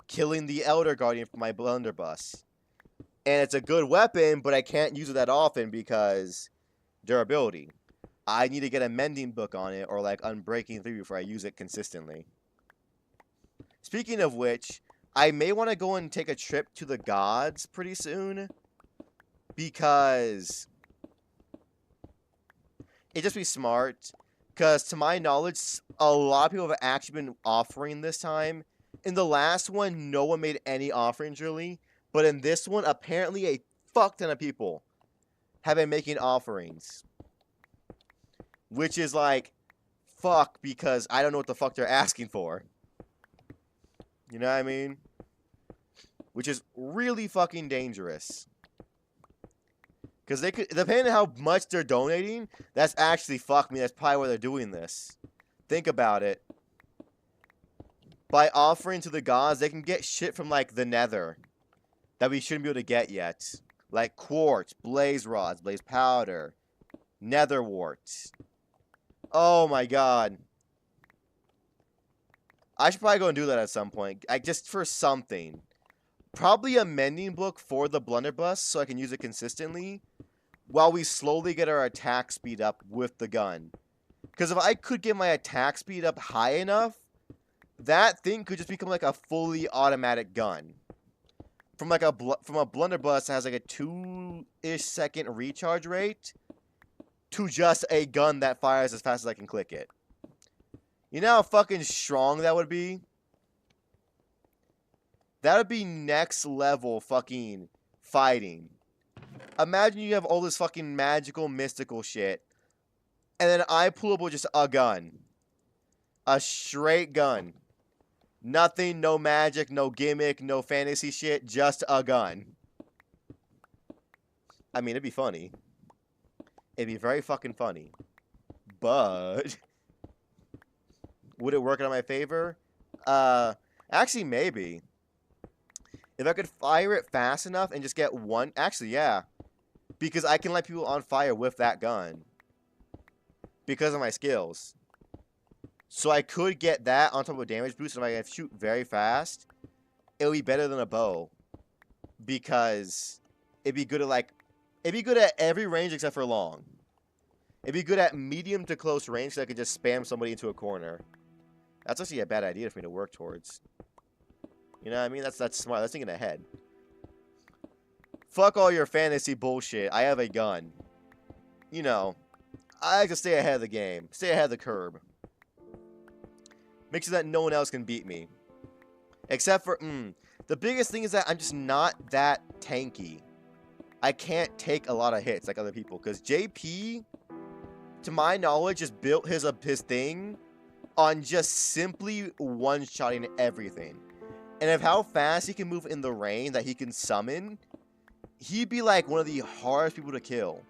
killing the Elder Guardian from my blunderbuss. And it's a good weapon, but I can't use it that often because durability. I need to get a mending book on it or like Unbreaking 3 before I use it consistently. Speaking of which, I may want to go and take a trip to the gods pretty soon because it'd just be smart. Because to my knowledge, a lot of people have actually been offering this time. In the last one, no one made any offerings really. But in this one, apparently a fuck ton of people have been making offerings. Which is like, fuck, because I don't know what the fuck they're asking for. You know what I mean? Which is really fucking dangerous. Because they could, depending on how much they're donating, that's actually, fuck me, that's probably why they're doing this. Think about it. By offering to the gods, they can get shit from, like, the nether that we shouldn't be able to get yet. Like quartz, blaze rods, blaze powder, nether warts. Oh my god. I should probably go and do that at some point. Just for something. Probably a mending book for the blunderbuss so I can use it consistently while we slowly get our attack speed up with the gun. Because if I could get my attack speed up high enough, that thing could just become like a fully automatic gun. From like a blunderbuss that has like a 2-ish second recharge rate to just a gun that fires as fast as I can click it. You know how fucking strong that would be? That would be next level fucking fighting. Imagine you have all this fucking magical, mystical shit. And then I pull up with just a gun. A straight gun. Nothing, no magic, no gimmick, no fantasy shit. Just a gun. I mean, it'd be funny. It'd be very fucking funny. But would it work in my favor? Actually, maybe. If I could fire it fast enough and just get one... Actually, yeah. Because I can light people on fire with that gun. Because of my skills. So I could get that on top of a damage boost. And if I shoot very fast, it would be better than a bow. Because it'd be good at, like... It'd be good at every range except for long. It'd be good at medium to close range so I could just spam somebody into a corner. That's actually a bad idea for me to work towards. You know what I mean? That's smart. That's thinking ahead. Fuck all your fantasy bullshit. I have a gun. You know, I like to stay ahead of the game. Stay ahead of the curb. Make sure that no one else can beat me. Except for, the biggest thing is that I'm just not that tanky. I can't take a lot of hits like other people. Because JP, to my knowledge, just built his thing on just simply one-shotting everything. And of how fast he can move in the rain that he can summon, he'd be like one of the hardest people to kill.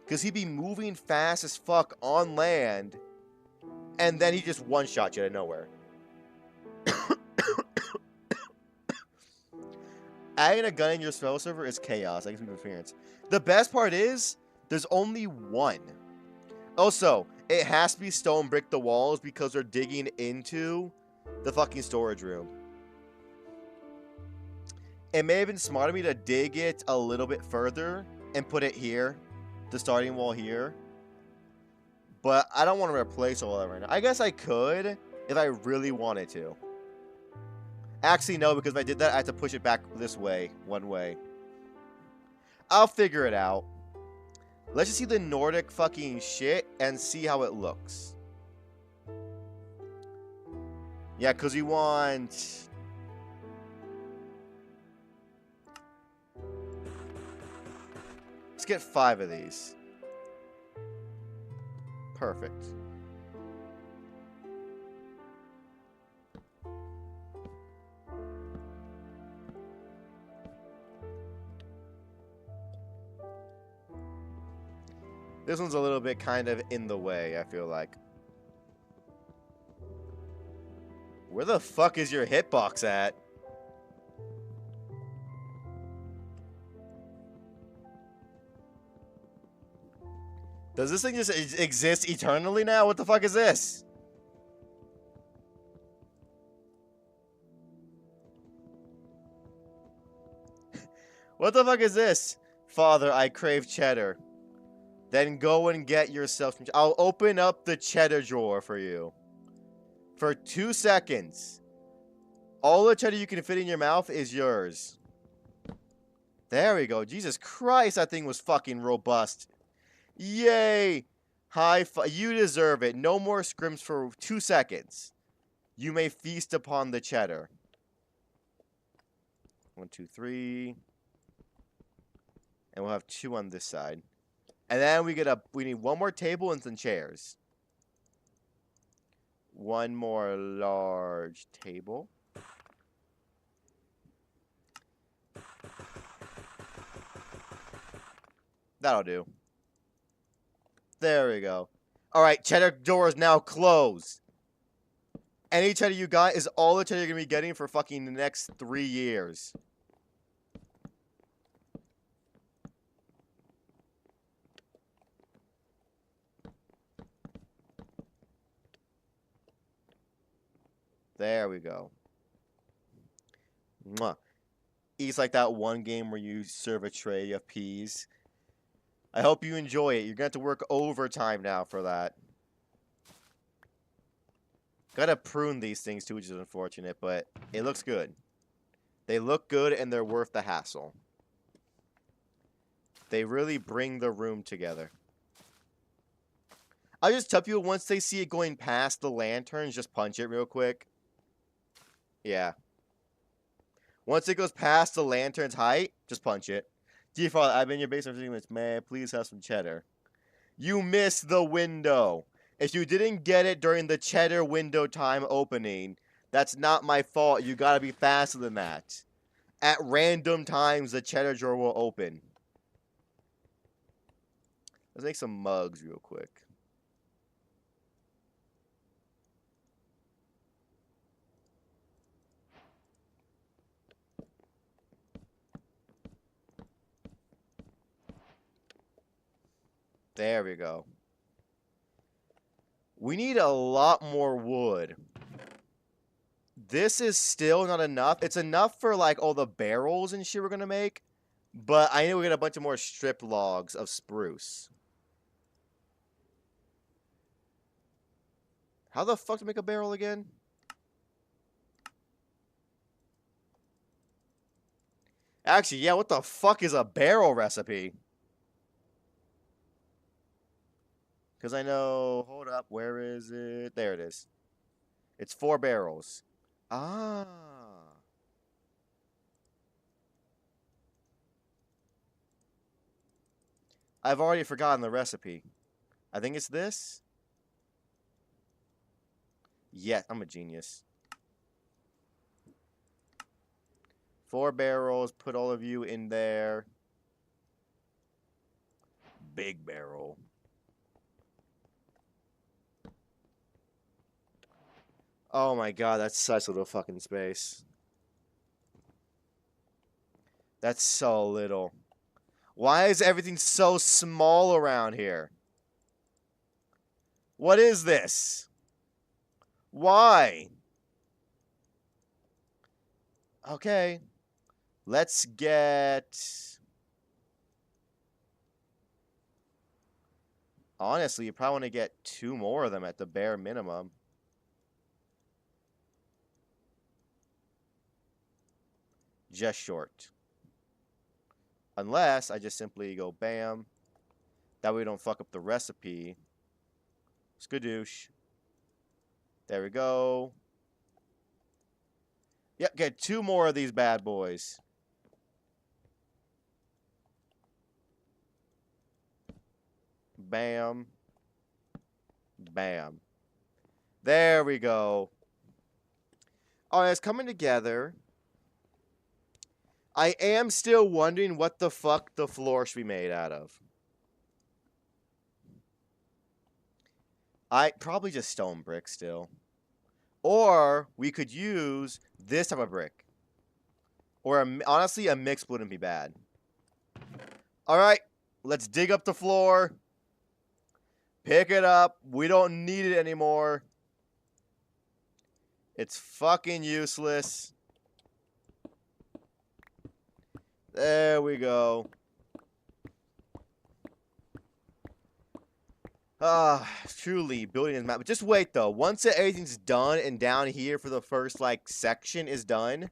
Because he'd be moving fast as fuck on land, and then he just one-shot you out of nowhere. Adding a gun in your spell server is chaos. I guess interference. The best part is, there's only one. Also, it has to be stone brick the walls because they're digging into the fucking storage room. It may have been smart of me to dig it a little bit further and put it here, the starting wall here. But I don't want to replace all of it right now. I guess I could if I really wanted to. Actually, no, because if I did that, I have to push it back this way, one way. I'll figure it out. Let's just see the Nordic fucking shit and see how it looks. Yeah, because we want... Let's get 5 of these. Perfect. This one's a little bit kind of in the way, I feel like. Where the fuck is your hitbox at? Does this thing just exist eternally now? What the fuck is this? What the fuck is this? Father, I crave cheddar. Then go and get yourself some. I'll open up the cheddar drawer for you. For 2 seconds. All the cheddar you can fit in your mouth is yours. There we go. Jesus Christ, that thing was fucking robust. Yay! High five. You deserve it. No more scrims for 2 seconds. You may feast upon the cheddar. 1, 2, 3. And we'll have 2 on this side. And then we need 1 more table and some chairs. 1 more large table. That'll do. There we go. Alright, cheddar door is now closed. Any cheddar you got is all the cheddar you're going to be getting for fucking the next 3 years. There we go. Mwah. It's like that one game where you serve a tray of peas. I hope you enjoy it. You're going to have to work overtime now for that. Gotta prune these things too, which is unfortunate, but it looks good. They look good and they're worth the hassle. They really bring the room together. I'll just tell people once they see it going past the lanterns, just punch it real quick. Yeah. Once it goes past the lantern's height, just punch it. Dear Father, I've been in your basement for 15 minutes. May I please have some cheddar? You missed the window. If you didn't get it during the cheddar window time opening, that's not my fault. You gotta be faster than that. At random times, the cheddar drawer will open. Let's make some mugs real quick. There we go. We need a lot more wood. This is still not enough. It's enough for like all the barrels and shit we're gonna make. But I know we get a bunch of more strip logs of spruce. How the fuck to make a barrel again? Actually, yeah, what the fuck is a barrel recipe? Because I know... Hold up, where is it? There it is. It's 4 barrels. Ah. I've already forgotten the recipe. I think it's this. Yeah, I'm a genius. 4 barrels, put all of you in there. Big barrel. Oh my god, that's such little fucking space. That's so little. Why is everything so small around here? What is this? Why? Okay. Let's get... Honestly, you probably want to get 2 more of them at the bare minimum. Just short. Unless I just simply go bam. That way we don't fuck up the recipe. Skadoosh. There we go. Yep, get 2 more of these bad boys. Bam. Bam. There we go. Alright, it's coming together. I am still wondering what the fuck the floor should be made out of. Probably just stone brick still. Or we could use this type of brick. Or honestly, a mix wouldn't be bad. Alright, let's dig up the floor. Pick it up. We don't need it anymore. It's fucking useless. There we go. Truly, building is map. But just wait, though. Once everything's done and down here for the first, like, section is done,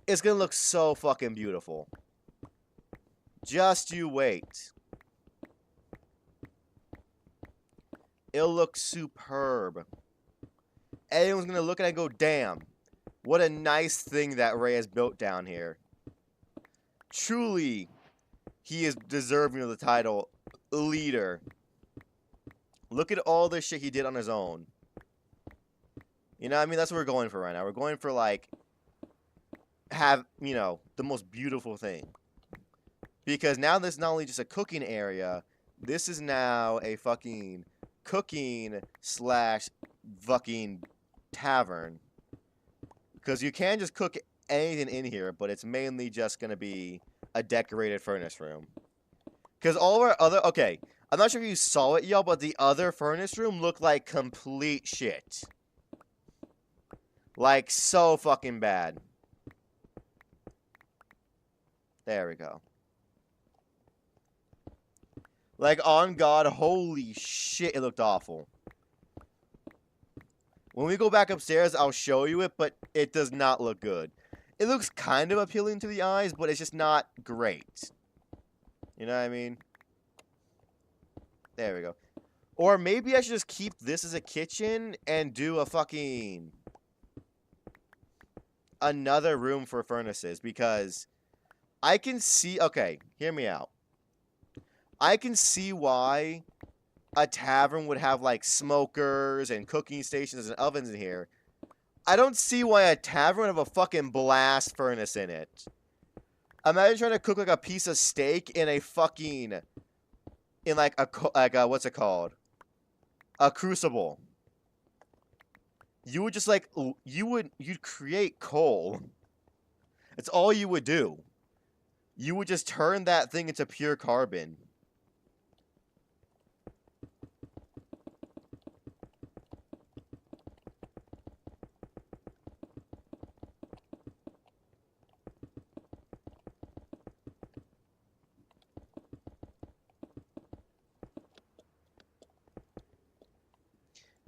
it's gonna look so fucking beautiful. Just you wait. It'll look superb. Everyone's gonna look at it and go, damn, what a nice thing that Ray has built down here. Truly, he is deserving of the title leader. Look at all this shit he did on his own. You know what I mean? That's what we're going for right now. We're going for, like, have, you know, the most beautiful thing. Because now this is not only just a cooking area, this is now a fucking cooking slash fucking tavern. Because you can just cook anything in here, but it's mainly just going to be a decorated furnace room. Because all of our other... Okay, I'm not sure if you saw it, y'all, but the other furnace room looked like complete shit. Like, so fucking bad. There we go. Like, on God, holy shit, it looked awful. When we go back upstairs, I'll show you it, but it does not look good. It looks kind of appealing to the eyes, but it's just not great. You know what I mean? There we go. Or maybe I should just keep this as a kitchen and do a fucking... another room for furnaces, because I can see... Okay, hear me out. I can see why a tavern would have, like, smokers and cooking stations and ovens in here. I don't see why a tavern would have a fucking blast furnace in it. Imagine trying to cook, like, a piece of steak in a fucking... in, like, a what's it called? A crucible. You would just, like... You'd create coal. That's all you would do. You would just turn that thing into pure carbon.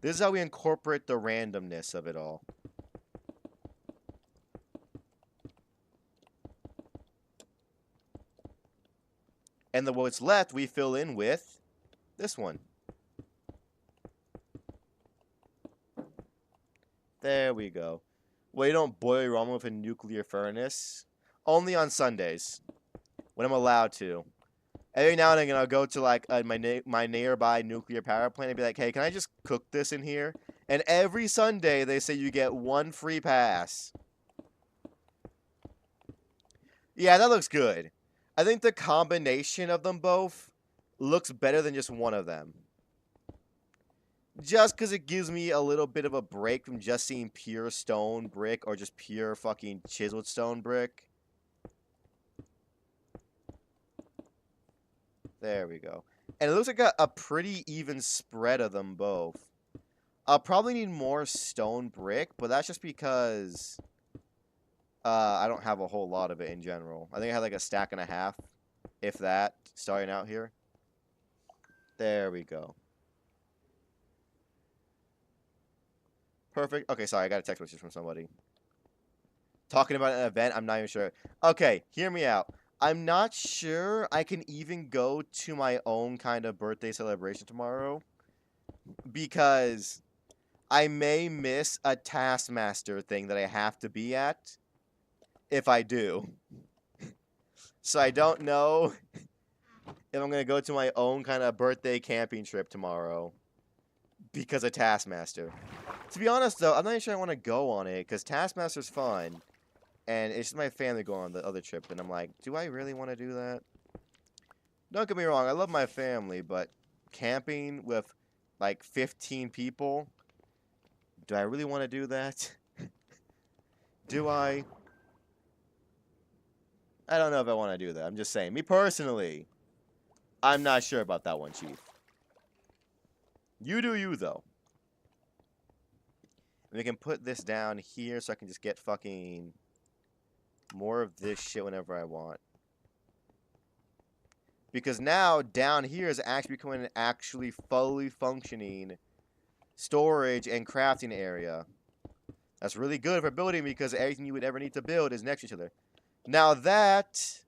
This is how we incorporate the randomness of it all. And what's left, we fill in with this one. There we go. Well, you don't boil your ramen with a nuclear furnace. Only on Sundays. When I'm allowed to. Every now and then I'll go to, like, my nearby nuclear power plant and be like, hey, can I just cook this in here? And every Sunday they say you get 1 free pass. Yeah, that looks good. I think the combination of them both looks better than just one of them. Just because it gives me a little bit of a break from just seeing pure stone brick or just pure fucking chiseled stone brick. There we go. And it looks like a pretty even spread of them both. I'll probably need more stone brick, but that's just because I don't have a whole lot of it in general. I think I had like a stack and a half, if that, starting out here. There we go. Perfect. Okay, sorry, I got a text message from somebody. Talking about an event, I'm not even sure. Okay, hear me out. I'm not sure I can even go to my own kind of birthday celebration tomorrow. Because I may miss a Taskmaster thing that I have to be at. If I do. So I don't know if I'm going to go to my own kind of birthday camping trip tomorrow. Because of Taskmaster. To be honest, though, I'm not even sure I want to go on it. Because Taskmaster's fun. And it's just my family going on the other trip. And I'm like, do I really want to do that? Don't get me wrong. I love my family. But camping with like 15 people. Do I really want to do that? Do I? I don't know if I want to do that. I'm just saying. Me personally, I'm not sure about that one, Chief. You do you, though. And we can put this down here so I can just get fucking more of this shit whenever I want. Because now down here is actually becoming an actually fully functioning storage and crafting area. That's really good for building because everything you would ever need to build is next to each other. Now that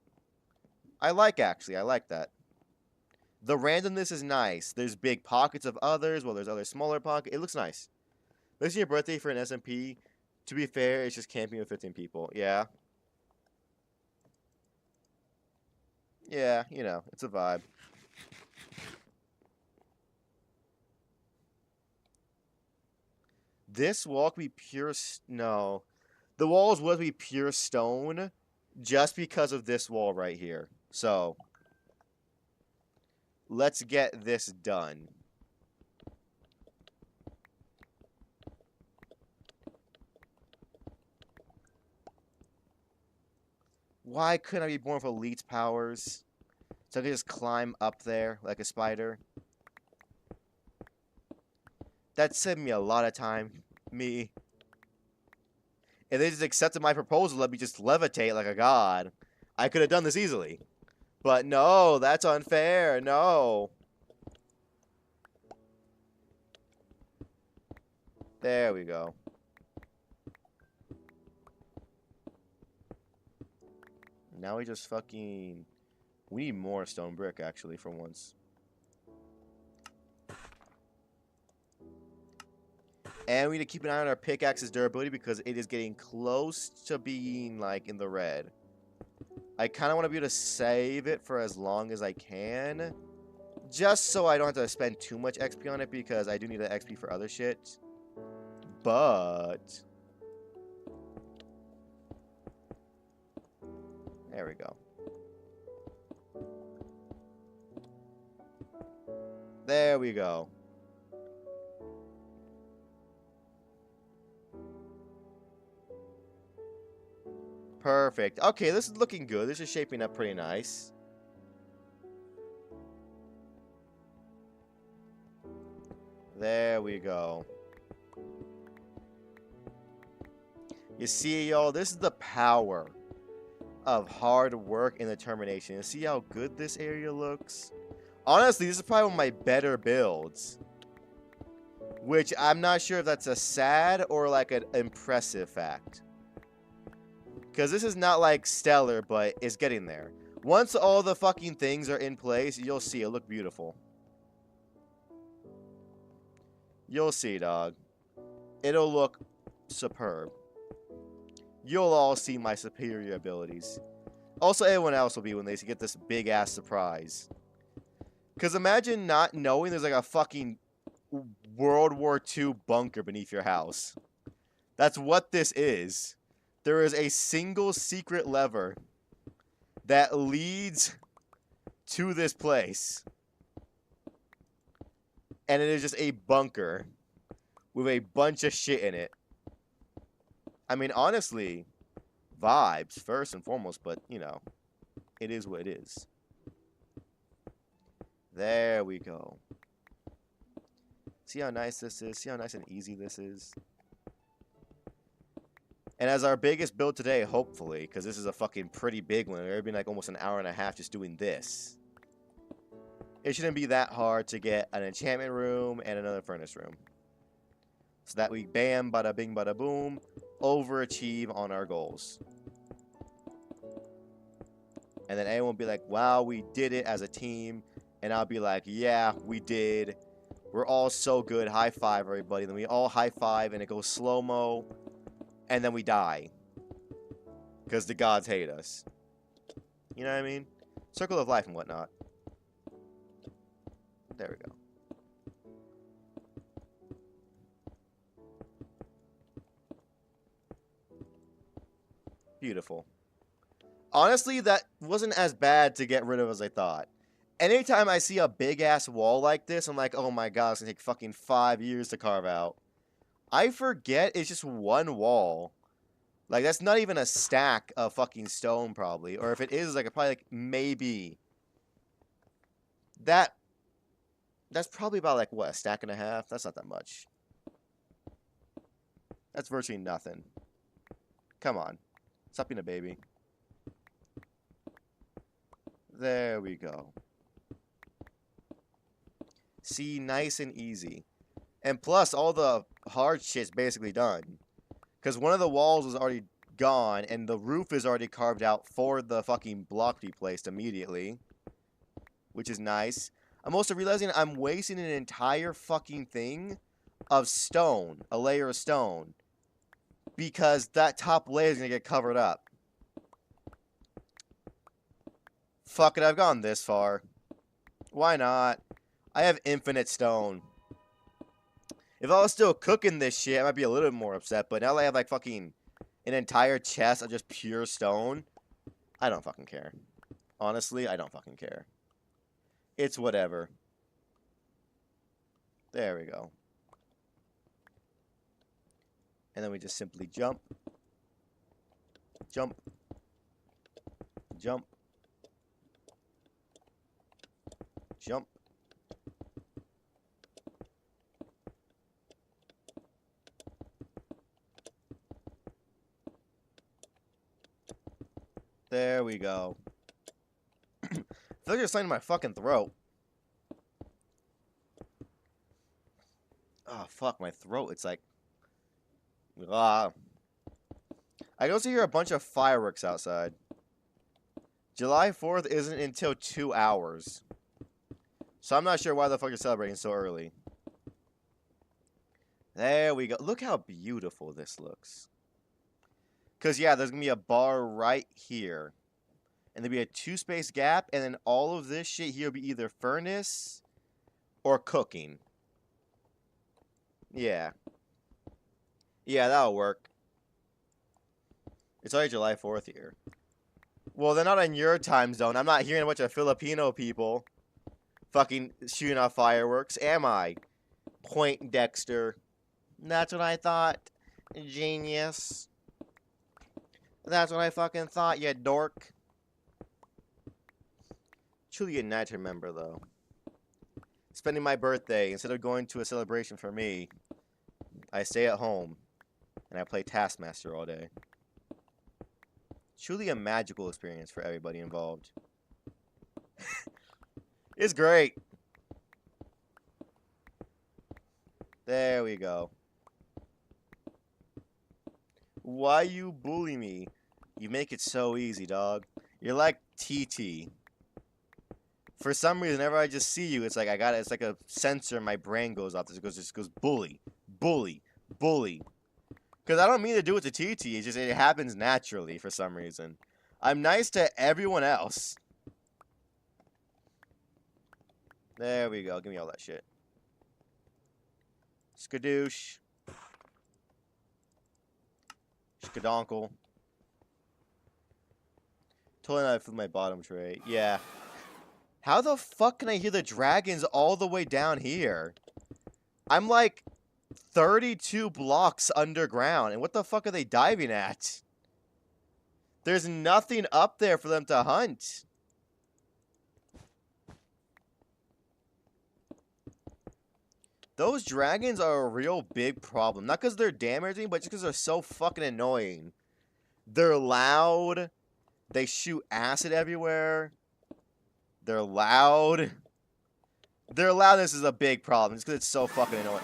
I like, actually. I like that. The randomness is nice. There's big pockets of others, there's other smaller pockets. It looks nice. Missing your birthday for an SMP, to be fair, it's just camping with 15 people. Yeah. Yeah, you know, it's a vibe. This wall could be pure... No. The walls would be pure stone just because of this wall right here. So, let's get this done. Why couldn't I be born with elite powers? So I could just climb up there like a spider. That saved me a lot of time. Me. If they just accepted my proposal, let me just levitate like a god. I could have done this easily. But no, that's unfair. No. There we go. Now we just fucking... We need more stone brick, actually, for once. And we need to keep an eye on our pickaxe's durability because it is getting close to being, like, in the red. I kind of want to be able to save it for as long as I can. Just so I don't have to spend too much XP on it because I do need the XP for other shit. But... There we go. There we go. Perfect. Okay, this is looking good. This is shaping up pretty nice. There we go. You see, y'all, this is the power of hard work and determination. You see how good this area looks? Honestly, this is probably one of my better builds. Which I'm not sure if that's a sad or like an impressive fact. Because this is not like stellar, but it's getting there. Once all the fucking things are in place, you'll see it look beautiful. You'll see, dog. It'll look superb. You'll all see my superior abilities. Also, everyone else will be when they get this big-ass surprise. Because imagine not knowing there's like a fucking World War II bunker beneath your house. That's what this is. There is a single secret lever that leads to this place. And it is just a bunker with a bunch of shit in it. I mean, honestly, vibes first and foremost, but, you know, it is what it is. There we go. See how nice this is? See how nice and easy this is? And as our biggest build today, hopefully, because this is a fucking pretty big one. It's been like almost an hour and a half just doing this. It shouldn't be that hard to get an enchantment room and another furnace room. So that we bam, bada bing, bada boom, overachieve on our goals. And then everyone will be like, wow, we did it as a team. And I'll be like, yeah, we did. We're all so good. High five, everybody. Then we all high five and it goes slow-mo. And then we die. Because the gods hate us. You know what I mean? Circle of life and whatnot. There we go. Beautiful. Honestly, that wasn't as bad to get rid of as I thought. Anytime I see a big-ass wall like this, I'm like, oh my god, it's gonna take fucking 5 years to carve out. I forget it's just one wall. Like, that's not even a stack of fucking stone, probably. Or if it is, like, probably, like, maybe. That's probably about, like, what, a stack and a half? That's not that much. That's virtually nothing. Come on. Stop being a baby. There we go. See, nice and easy. And plus, all the hard shit's basically done. Because one of the walls is already gone, and the roof is already carved out for the fucking block to be placed immediately. Which is nice. I'm also realizing I'm wasting an entire fucking thing of stone. A layer of stone. Because that top layer is going to get covered up. Fuck it, I've gone this far. Why not? I have infinite stone. If I was still cooking this shit, I might be a little bit more upset. But now that I have like fucking an entire chest of just pure stone, I don't fucking care. Honestly, I don't fucking care. It's whatever. There we go. And then we just simply jump. Jump. Jump. Jump. There we go. I feel like you're in my fucking throat. Oh, fuck, my throat. It's like... I can also hear a bunch of fireworks outside. July 4th isn't until 2 hours. So I'm not sure why the fuck you're celebrating so early. There we go. Look how beautiful this looks. Because, yeah, there's going to be a bar right here. And there'll be a 2-space gap. And then all of this shit here will be either furnace or cooking. Yeah. Yeah, that'll work. It's already July 4th here. Well, they're not in your time zone. I'm not hearing a bunch of Filipino people fucking shooting off fireworks, am I? Point Dexter. That's what I thought. Genius. That's what I fucking thought, you dork. Truly a night to remember, though. Spending my birthday, instead of going to a celebration for me, I stay at home, and I play Taskmaster all day. Truly a magical experience for everybody involved. It's great. There we go. Why you bully me? You make it so easy, dog. You're like TT. For some reason, whenever I just see you, it's like it's like a sensor in my brain goes off. It just goes bully, bully, bully. Because I don't mean to do it to TT. It's just it happens naturally for some reason. I'm nice to everyone else. There we go. Give me all that shit. Skadoosh. Skadonkle. Totally not for my bottom tray. Yeah. How the fuck can I hear the dragons all the way down here? I'm like 32 blocks underground. And what the fuck are they diving at? There's nothing up there for them to hunt. Those dragons are a real big problem. Not because they're damaging, but just because they're so fucking annoying. They're loud. They shoot acid everywhere. They're loud. Their loudness is a big problem. Just because it's so fucking annoying.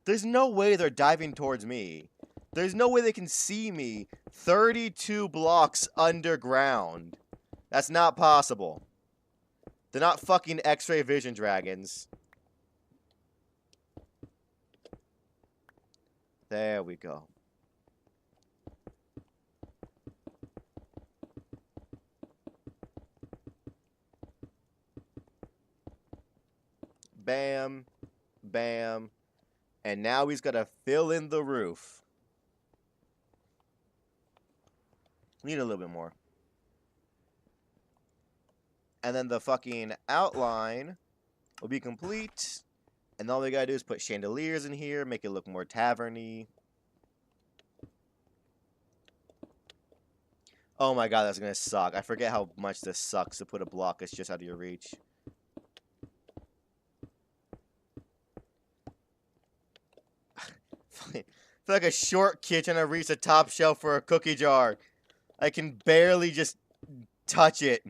There's no way they're diving towards me. There's no way they can see me 32 blocks underground. That's not possible. They're not fucking X-ray vision dragons. There we go. Bam. Bam. And now he's got to fill in the roof. Need a little bit more. And then the fucking outline will be complete. And all we gotta do is put chandeliers in here, make it look more tavern-y. Oh my god, that's gonna suck. I forget how much this sucks to put a block that's just out of your reach. I feel like a short kid trying to reach the top shelf for a cookie jar. I can barely just touch it.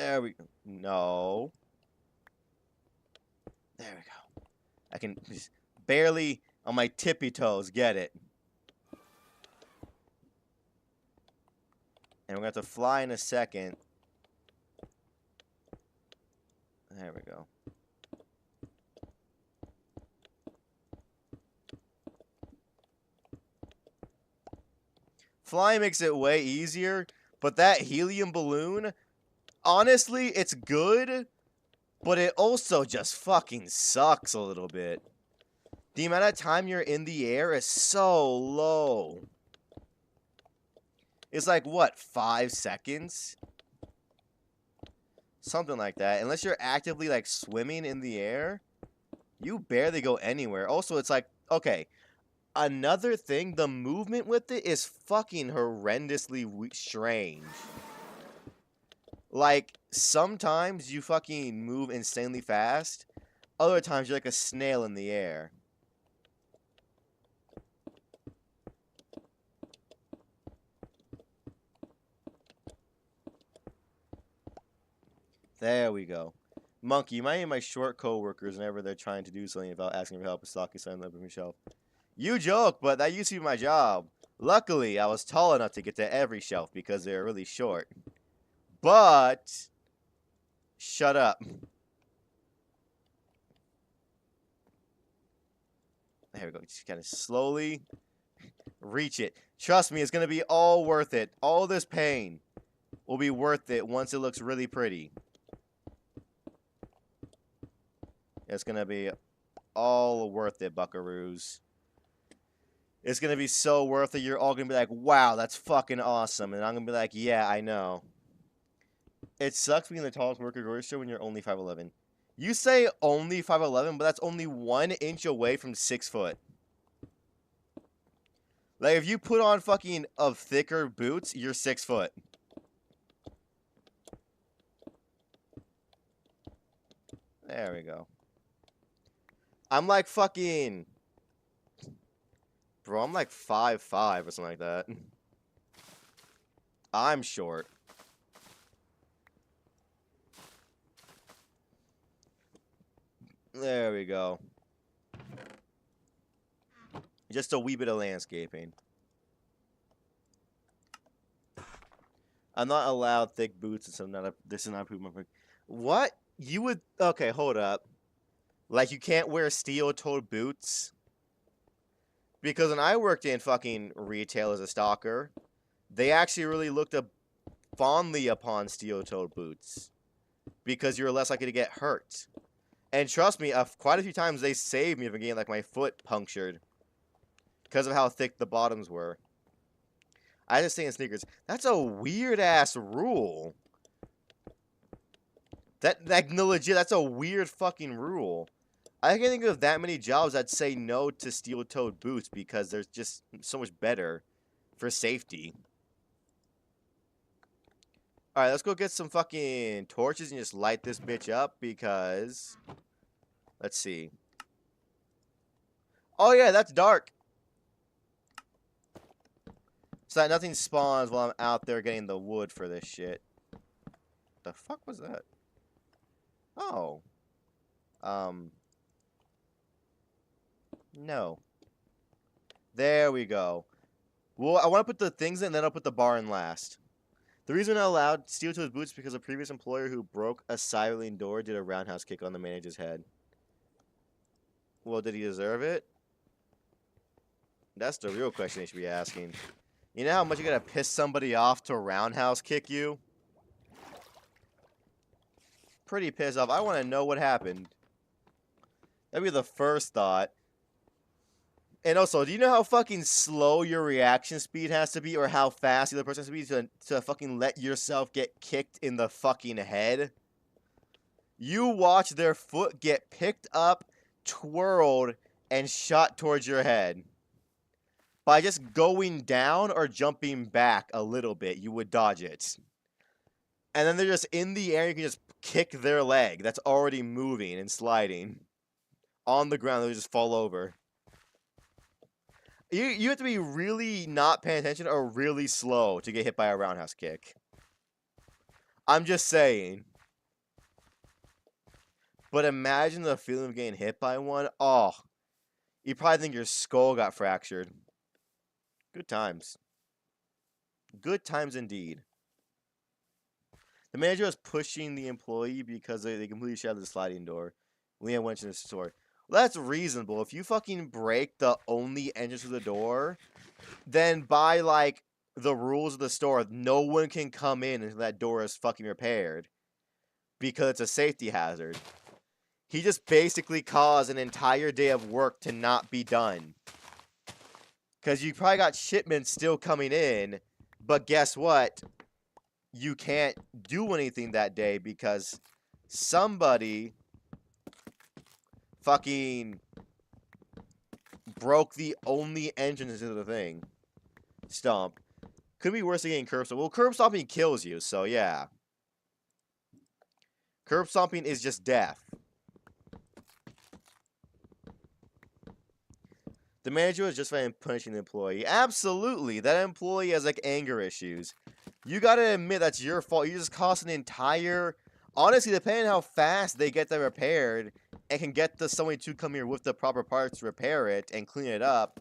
There we go. No. There we go. I can just barely on my tippy toes get it. And we're going to have to fly in a second. There we go. Flying makes it way easier, but that helium balloon, honestly, it's good, but it also just fucking sucks a little bit. The amount of time you're in the air is so low. It's like, what, 5 seconds? Something like that. Unless you're actively, like, swimming in the air, you barely go anywhere. Also, it's like, okay, another thing, the movement with it is fucking horrendously strange. Like, sometimes you fucking move insanely fast. Other times you're like a snail in the air. There we go. Monkey, you might be my short coworkers whenever they're trying to do something about asking for help with stocking something up on your shelf. You joke, but that used to be my job. Luckily, I was tall enough to get to every shelf because they were really short. But shut up. There we go. Just kind of slowly reach it. Trust me, it's going to be all worth it. All this pain will be worth it once it looks really pretty. It's going to be all worth it, buckaroos. It's going to be so worth it. You're all going to be like, wow, that's fucking awesome. And I'm going to be like, yeah, I know. It sucks being the tallest worker grocery store when you're only 5'11". You say only 5'11", but that's only 1 inch away from 6 foot. Like, if you put on fucking of thicker boots, you're 6 foot. There we go. I'm like fucking... Bro, I'm like 5'5" or something like that. I'm short. There we go. Just a wee bit of landscaping. I'm not allowed thick boots, and so this is not a What? You would... Okay, hold up. Like, you can't wear steel-toed boots? Because when I worked in fucking retail as a stalker, they actually really looked fondly upon steel-toed boots. Because you're less likely to get hurt. And trust me, quite a few times they saved me from getting, like, my foot punctured. Because of how thick the bottoms were. I just stay in sneakers. That's a weird-ass rule. No, legit, that's a weird fucking rule. I can't think of that many jobs that say no to steel-toed boots because they're just so much better for safety. Alright, let's go get some fucking torches and just light this bitch up because... Let's see. Oh yeah, that's dark. So that nothing spawns while I'm out there getting the wood for this shit. The fuck was that? Oh. No. There we go. Well, I want to put the things in, then I'll put the bar in last. The reason I allowed steel to his boots is because a previous employer who broke a silent door did a roundhouse kick on the manager's head. Well, did he deserve it? That's the real question they should be asking. You know how much you gotta piss somebody off to roundhouse kick you? Pretty pissed off. I want to know what happened. That'd be the first thought. And also, do you know how fucking slow your reaction speed has to be, or how fast the other person has to be to fucking let yourself get kicked in the fucking head? You watch their foot get picked up, twirled, and shot towards your head. By just going down or jumping back a little bit, you would dodge it. And then they're just in the air, you can just kick their leg that's already moving and sliding. On the ground, they'll just fall over. You have to be really not paying attention or really slow to get hit by a roundhouse kick. I'm just saying. But imagine the feeling of getting hit by one. Oh, you probably think your skull got fractured. Good times. Good times indeed. The manager was pushing the employee because they completely shattered the sliding door. Leanne went to the store. Well, that's reasonable. If you fucking break the only entrance to the door, then by, like, the rules of the store, no one can come in until that door is fucking repaired. Because it's a safety hazard. He just basically caused an entire day of work to not be done. Because you probably got shipments still coming in, but guess what? You can't do anything that day because somebody fucking broke the only entrance into the thing. Stomp. Could be worse than getting curb stomped. Well, curb stomping kills you, so yeah. Curb stomping is just death. The manager was justified punishing the employee. Absolutely. That employee has, like, anger issues. You gotta admit that's your fault. You just cost an entire... Honestly, depending on how fast they get that repaired and can get somebody to come here with the proper parts to repair it and clean it up,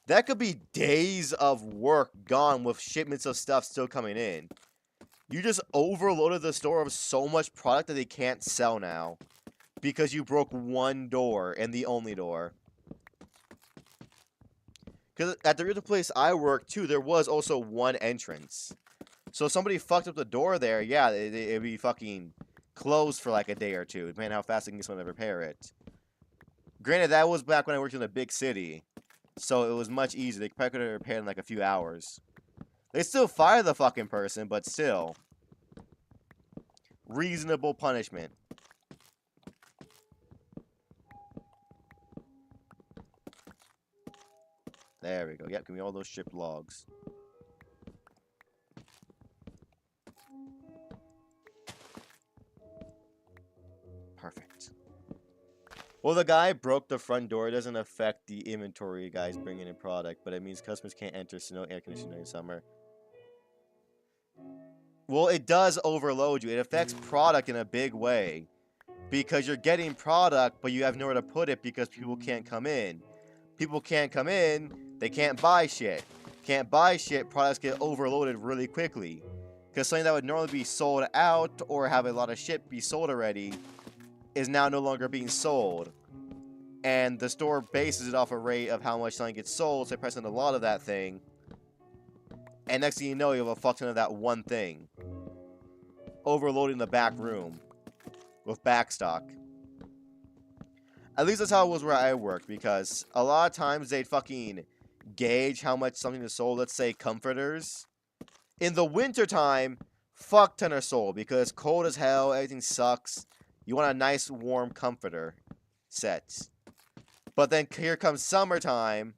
that could be days of work gone with shipments of stuff still coming in. You just overloaded the store of so much product that they can't sell now because you broke one door and the only door. Because at the original place I worked, too, there was also one entrance. So if somebody fucked up the door there, yeah, it'd be fucking closed for like a day or two, depending on how fast they can get someone to repair it. Granted, that was back when I worked in a big city, so it was much easier. They probably could have repaired in like a few hours. They still fire the fucking person, but still. Reasonable punishment. There we go. Yep, give me all those shipped logs. Perfect. Well, the guy broke the front door. It doesn't affect the inventory guys bringing in product, but it means customers can't enter snow air conditioning during summer. Well, it does overload you. It affects product in a big way. Because you're getting product, but you have nowhere to put it because people can't come in. People can't come in, they can't buy shit. Can't buy shit, products get overloaded really quickly. Because something that would normally be sold out or have a lot of shit be sold already is now no longer being sold. And the store bases it off a rate of how much something gets sold, so they press in a lot of that thing. And next thing you know, you have a fuck ton of that one thing. Overloading the back room. With backstock. At least that's how it was where I worked, because a lot of times they'd fucking gauge how much something is sold. Let's say comforters. In the wintertime, fuck ton are sold, because it's cold as hell, everything sucks. You want a nice warm comforter set. But then here comes summertime,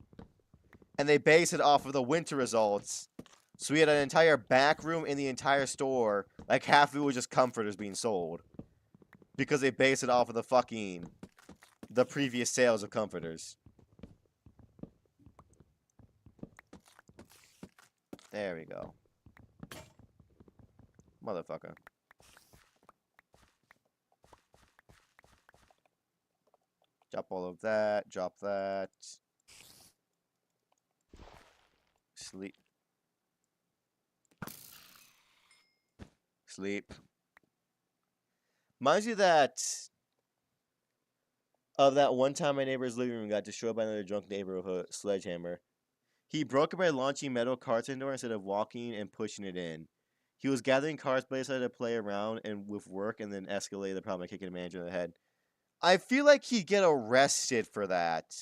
and they base it off of the winter results. So we had an entire back room in the entire store, like half of it was just comforters being sold. Because they base it off of the previous sales of comforters. There we go. Motherfucker. Drop all of that. Drop that. Sleep. Sleep. Reminds you of that one time my neighbor's living room got destroyed by another drunk neighbor with a sledgehammer. He broke it by launching metal carts into it instead of walking and pushing it in. He was gathering carts, but decided to play around and with work and then escalate the problem by kicking the manager in the head. I feel like he'd get arrested for that.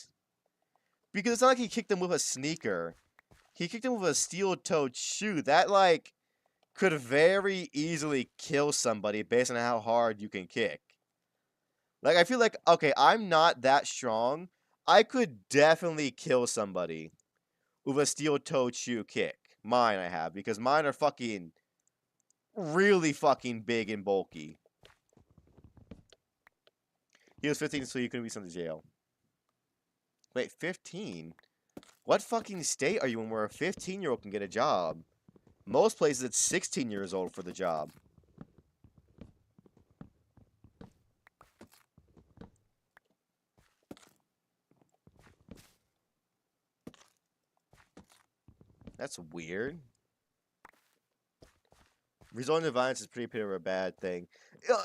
Because it's not like he kicked him with a sneaker. He kicked him with a steel-toed shoe. That, like, could very easily kill somebody based on how hard you can kick. Like, I feel like, okay, I'm not that strong. I could definitely kill somebody with a steel-toed shoe kick. Mine I have, because mine are fucking really fucking big and bulky. He was 15, so he couldn't be sent to jail. Wait, 15? What fucking state are you in where a 15-year-old can get a job? Most places it's 16 years old for the job. That's weird. Resulting to violence is pretty of a bad thing.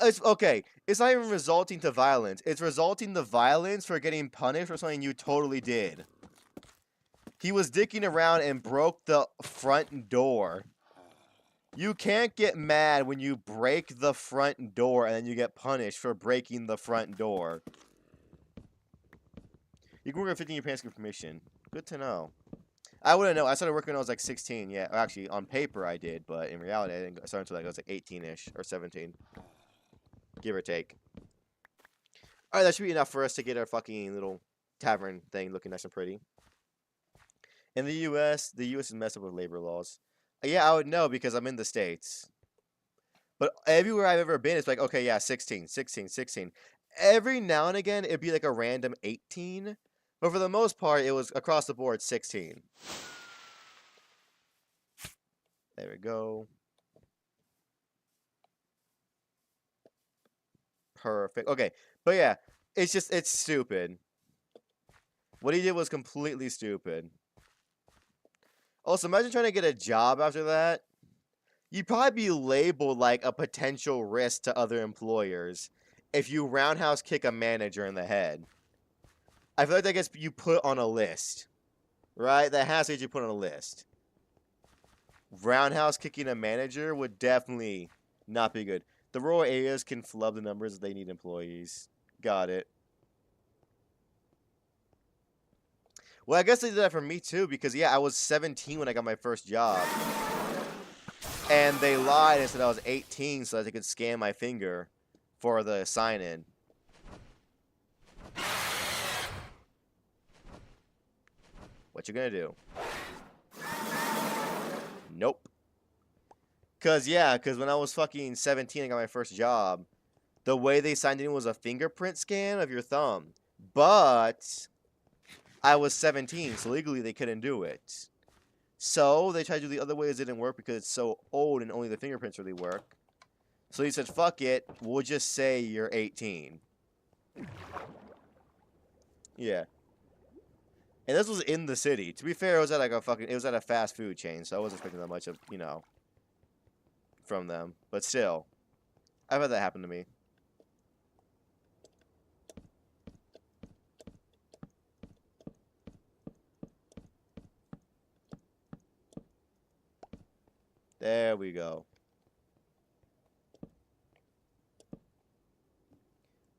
It's okay. It's not even resulting to violence. It's resulting to violence for getting punished for something you totally did. He was dicking around and broke the front door. You can't get mad when you break the front door and then you get punished for breaking the front door. You can work on 15 your parents' permission. Good to know. I wouldn't know. I started working when I was like 16. Yeah, actually, on paper I did, but in reality, I didn't start until like I was like 18-ish or 17, give or take. All right, that should be enough for us to get our fucking little tavern thing looking nice and pretty. In the U.S., is messed up with labor laws. Yeah, I would know because I'm in the States. But everywhere I've ever been, it's like, okay, yeah, 16, 16, 16. Every now and again, it'd be like a random 18. But for the most part, it was across the board 16. There we go. Perfect. Okay, but yeah, it's stupid. What he did was completely stupid. Also, imagine trying to get a job after that. You'd probably be labeled like a potential risk to other employers if you roundhouse kick a manager in the head. I feel like that gets you put on a list, right? That has to get you put on a list. Roundhouse kicking a manager would definitely not be good. The rural areas can flub the numbers if they need employees. Got it. Well, I guess they did that for me too because, yeah, I was 17 when I got my first job. And they lied and said I was 18 so that they could scan my finger for the sign-in. What you gonna do? Nope. Cause when I was fucking 17 and got my first job, the way they signed in was a fingerprint scan of your thumb. But I was 17, so legally they couldn't do it. So they tried to do the other ways, it didn't work because it's so old and only the fingerprints really work. So he said, fuck it, we'll just say you're 18. Yeah. And this was in the city. To be fair, it was at like it was at a fast food chain, so I wasn't expecting that much of, from them. But still, I've had that happen to me. There we go.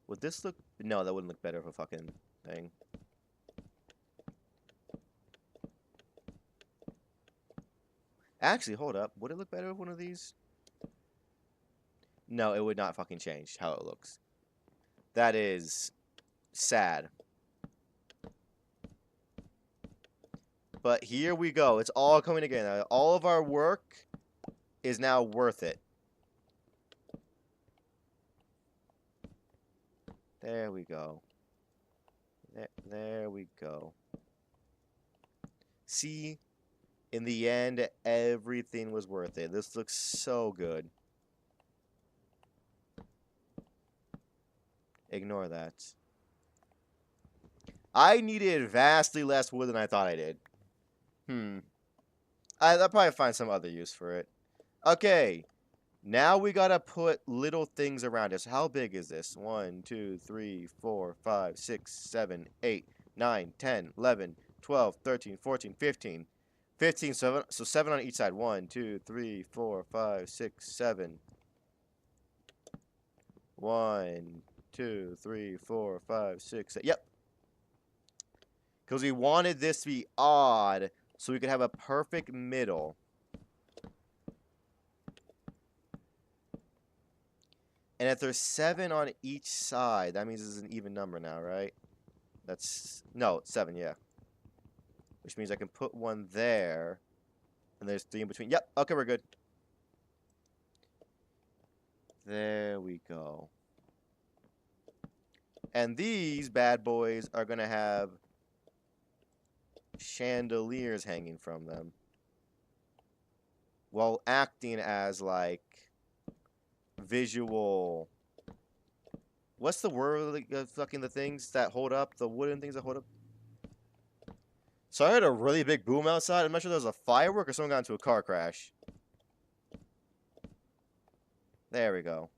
Would this look... No, that wouldn't look better for a fucking thing. Actually, hold up. Would it look better with one of these? No, it would not fucking change how it looks. That is sad. But here we go. It's all coming together. All of our work is now worth it. There we go. There we go. See? In the end, everything was worth it. This looks so good. Ignore that. I needed vastly less wood than I thought I did. I'll probably find some other use for it. Okay. Now we gotta put little things around us. How big is this? 1, 2, 3, 4, 5, 6, 7, 8, 9, 10, 11, 12, 13, 14, 15. 15, so 7 on each side. 1, 2, 3, 4, 5, 6, 7. 1, 2, 3, 4, 5, 6, 7. Yep. Because we wanted this to be odd, so we could have a perfect middle. And if there's 7 on each side, that means it's an even number now, right? No, 7, yeah. Which means I can put one there. And there's 3 in between. Yep, okay, we're good. There we go. And these bad boys are going to have chandeliers hanging from them. While acting as, like, visual... What's the word, fucking the things that hold up? The wooden things that hold up? So I heard a really big boom outside. I'm not sure if there was a firework or someone got into a car crash. There we go.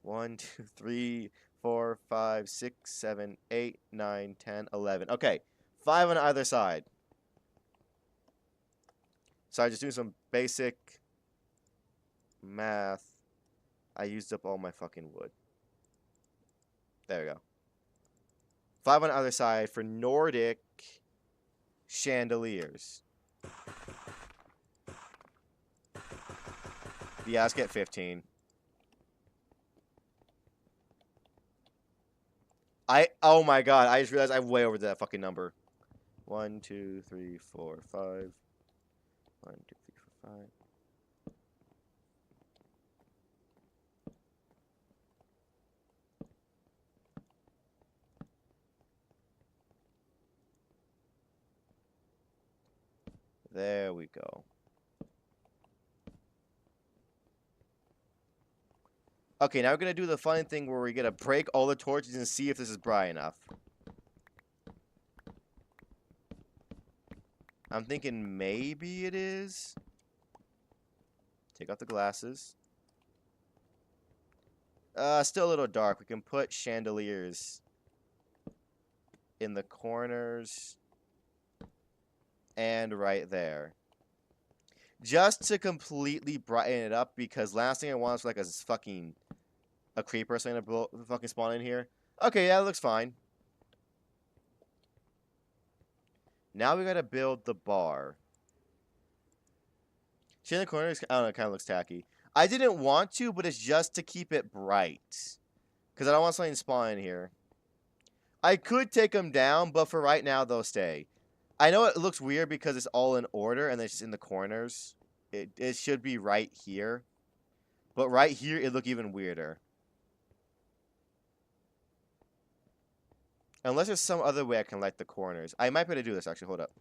1, 2, 3, 4, 5, 6, 7, 8, 9, 10, 11. Okay, 5 on either side. So I just doing some basic math. I used up all my fucking wood. There we go. 5 on either side for Nordic chandeliers. Yeah, let's get 15. Oh my god, I just realized I'm way over that fucking number. 1, 2, 3, 4, 5. 1, 2, 3, 4, 5. There we go. Okay, now we're gonna do the fun thing where we're gonna break all the torches and see if this is bright enough. I'm thinking maybe it is. Take off the glasses. Still a little dark. We can put chandeliers in the corners and right there. Just to completely brighten it up, because last thing I want is like a creeper or something to fucking spawn in here. Okay, yeah, that looks fine. Now we gotta build the bar. See in the corners? I don't know, it kind of looks tacky. I didn't want to, but it's just to keep it bright. Because I don't want something to spawn in here. I could take them down, but for right now, they'll stay. I know it looks weird because it's all in order and it's just in the corners. It should be right here. But right here, it look even weirder. Unless there's some other way I can light the corners. I might be able to do this, actually. Hold up.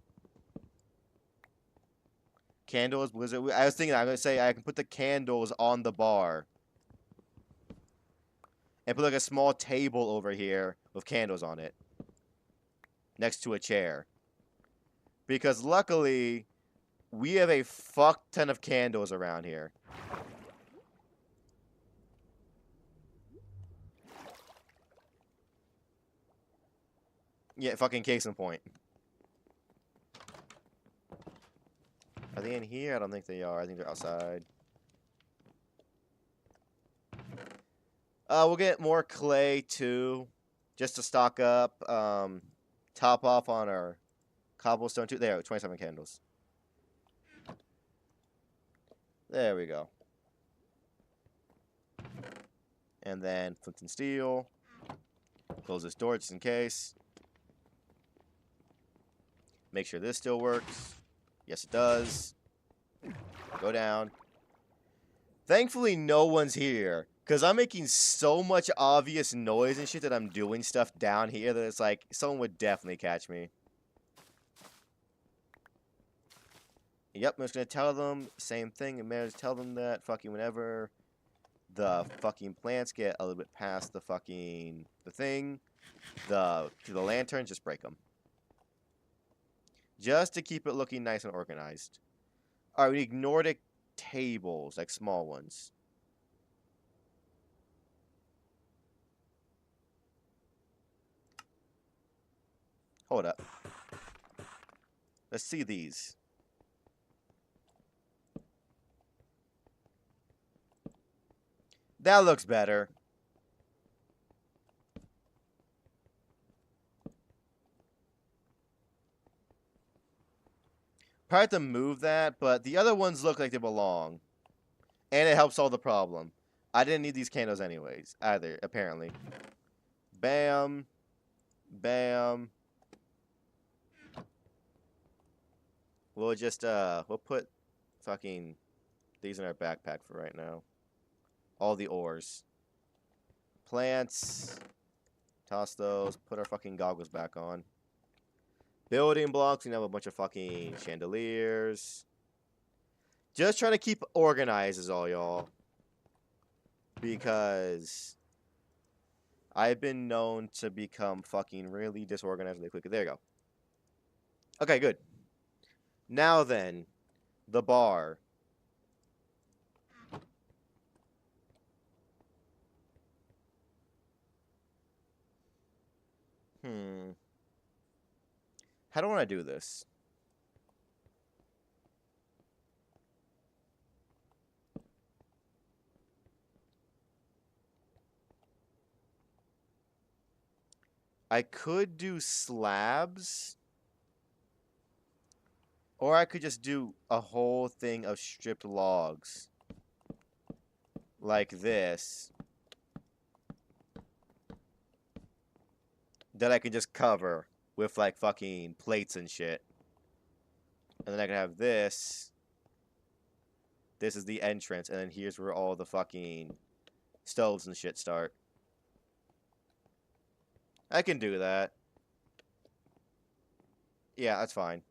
Candles, blizzard. I was thinking, I'm going to say I can put the candles on the bar. And put like a small table over here with candles on it. Next to a chair. Because luckily, we have a fuck ton of candles around here. Yeah, fucking case in point. Are they in here? I don't think they are. I think they're outside. We'll get more clay too. Just to stock up. Top off on our cobblestone too. There, 27 candles. There we go. And then flint and steel. Close this door just in case. Make sure this still works. Yes, it does. Go down. Thankfully, no one's here. Because I'm making so much obvious noise and shit that I'm doing stuff down here that it's like, someone would definitely catch me. Yep, I'm just going to tell them, same thing. I'm going to tell them that fucking whenever the fucking plants get a little bit past the fucking, the lanterns, just break them. Just to keep it looking nice and organized. Alright, we need Nordic tables, like small ones. Hold up. Let's see these. That looks better. Probably have to move that, but the other ones look like they belong. And it helps solve the problem. I didn't need these candles anyways, either, apparently. Bam. Bam. We'll just, we'll put fucking these in our backpack for right now. All the ores. Plants. Toss those. Put our fucking goggles back on. Building blocks. We have a bunch of fucking chandeliers. Just trying to keep organized is all, y'all. Because I've been known to become fucking really disorganized really quickly. There you go. Okay, good. Now then, the bar. How do I want to do this? I could do slabs. Or I could just do a whole thing of stripped logs. Like this. That I can just cover with like fucking plates and shit. And then I can have this. This is the entrance, and then here's where all the fucking stoves and shit start. I can do that. Yeah, that's fine.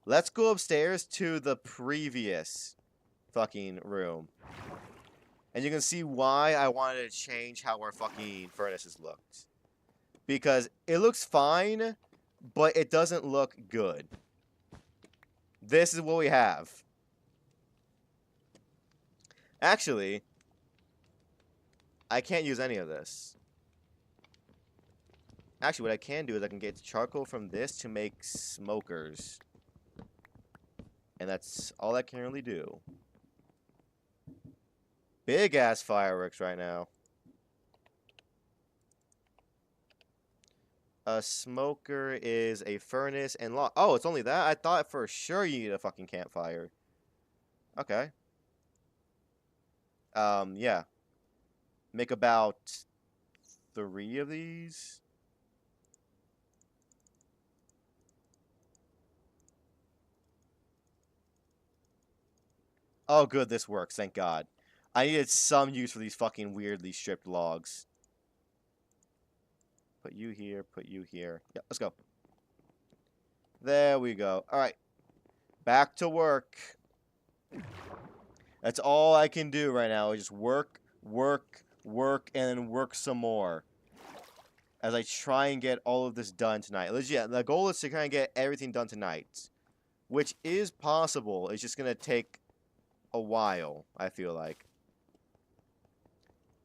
Let's go upstairs to the previous fucking room. And you can see why I wanted to change how our fucking furnaces looked. Because it looks fine, but it doesn't look good. This is what we have. Actually, I can't use any of this. Actually, what I can do is I can get charcoal from this to make smokers. And that's all I can really do. Big ass fireworks right now. A smoker is a furnace and log. Oh, it's only that? I thought for sure you need a fucking campfire. Okay. Yeah. Make about 3 of these. Oh, good, this works. Thank God. I needed some use for these fucking weirdly stripped logs. Put you here, put you here. Yeah, let's go. There we go. Alright. Back to work. That's all I can do right now is just work, work, work, and then work some more. As I try and get all of this done tonight. Legit, the goal is to kind of get everything done tonight. Which is possible. It's just going to take a while, I feel like.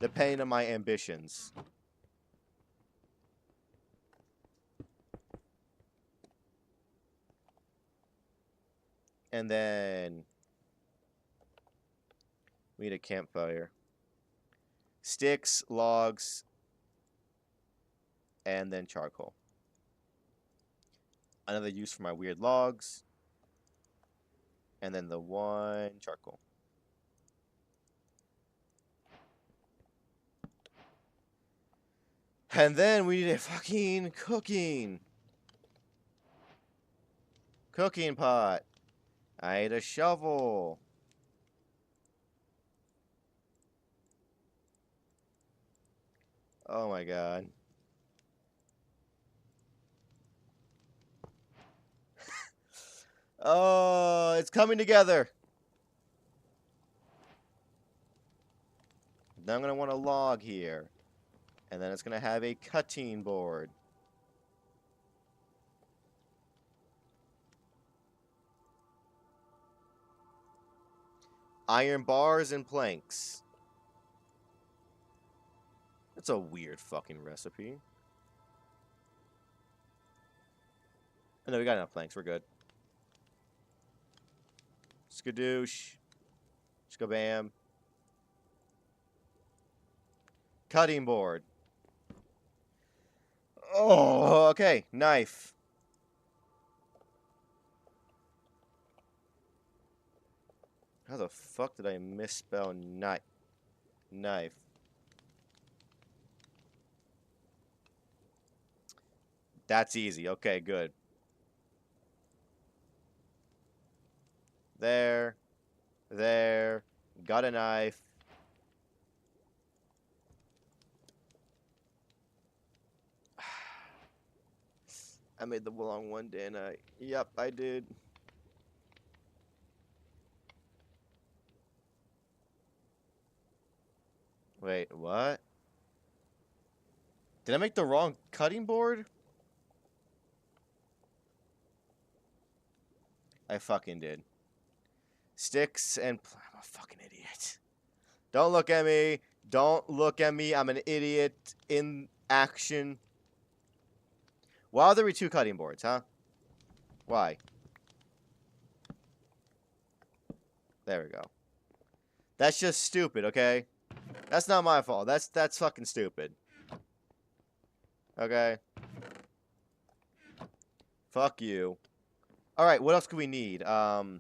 Depending on my ambitions. And then we need a campfire. Sticks, logs, and then charcoal. Another use for my weird logs. And then the one charcoal. And then we need a fucking cooking pot. I need a shovel. Oh my god. Oh, it's coming together. Now I'm going to want a log here. And then it's going to have a cutting board. Iron bars and planks. That's a weird fucking recipe. Oh, no, we got enough planks. We're good. Skadoosh. Skabam. Cutting board. Oh, okay. Knife. How the fuck did I misspell knife? Knife. That's easy. Okay, good. There. There. Got a knife. I made the wrong one, didn't I? Yep, I did. Wait, what? Did I make the wrong cutting board? I fucking did. Sticks and... I'm a fucking idiot. Don't look at me. Don't look at me. I'm an idiot in action. Why are there 2 cutting boards, huh? Why? There we go. That's just stupid, okay? That's not my fault. That's fucking stupid. Okay? Fuck you. Alright, what else do we need? Oh,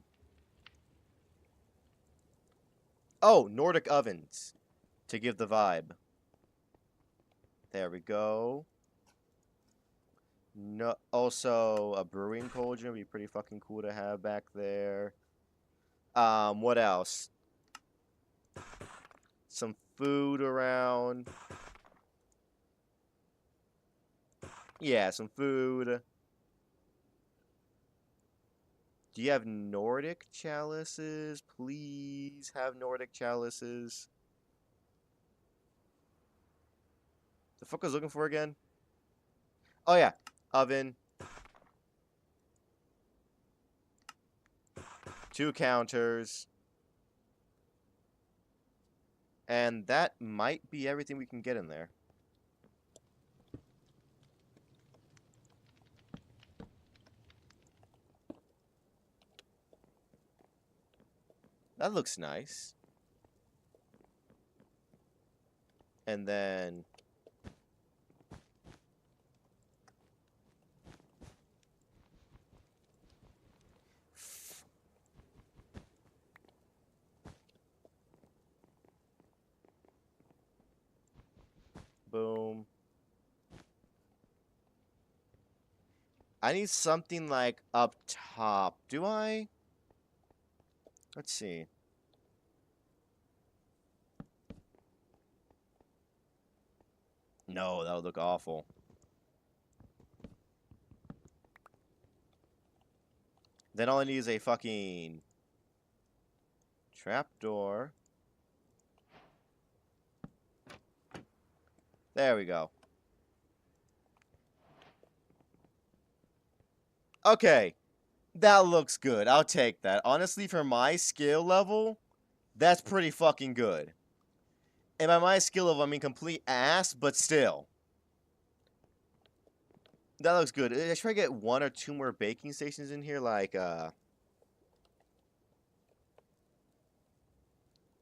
Nordic ovens. To give the vibe. There we go. No, also, a brewing cauldron would be pretty fucking cool to have back there. What else? Some food around. Yeah, some food. Do you have Nordic chalices? Please have Nordic chalices. The fuck was I looking for again? Oh yeah, oven. 2 counters. And that might be everything we can get in there. That looks nice. And then... boom. I need something like up top. Do I? Let's see. No, that would look awful. Then all I need is a fucking trapdoor. There we go. Okay. That looks good. I'll take that. Honestly, for my skill level, that's pretty fucking good. And by my skill level, I mean complete ass, but still. That looks good. I should try to get 1 or 2 more baking stations in here, like,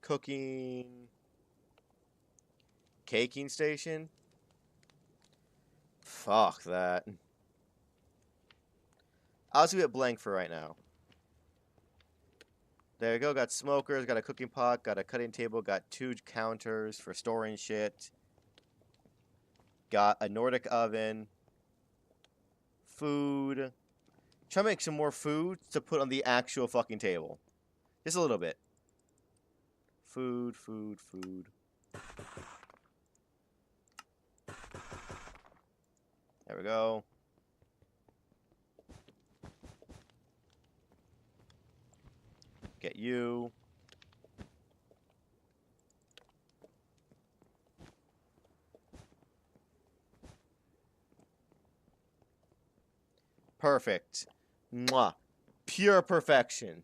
cooking, caking station. Fuck that. I'll just leave it blank for right now. There we go. Got smokers, got a cooking pot, got a cutting table, got 2 counters for storing shit. Got a Nordic oven. Food. Try to make some more food to put on the actual fucking table. Just a little bit. Food, food, food. There we go. Get you. Perfect. Mwah. Pure perfection.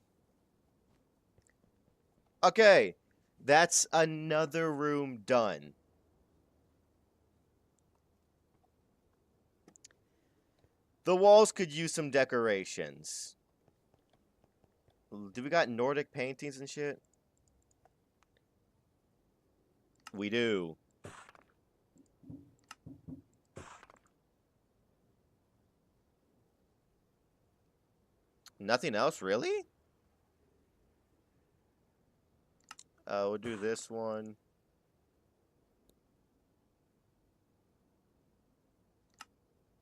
Okay. That's another room done. The walls could use some decorations. Do we got Nordic paintings and shit? We do. Nothing else, really? We'll do this one.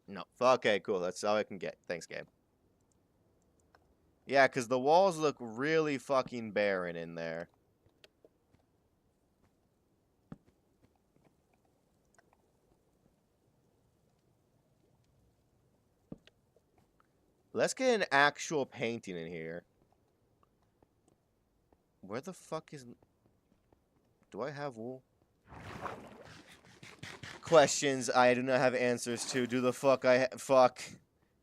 No. Okay, cool. That's all I can get. Thanks, Gabe. Yeah, because the walls look really fucking barren in there. Let's get an actual painting in here. Where the fuck is... Do I have wool? questions I do not have answers to. Do the fuck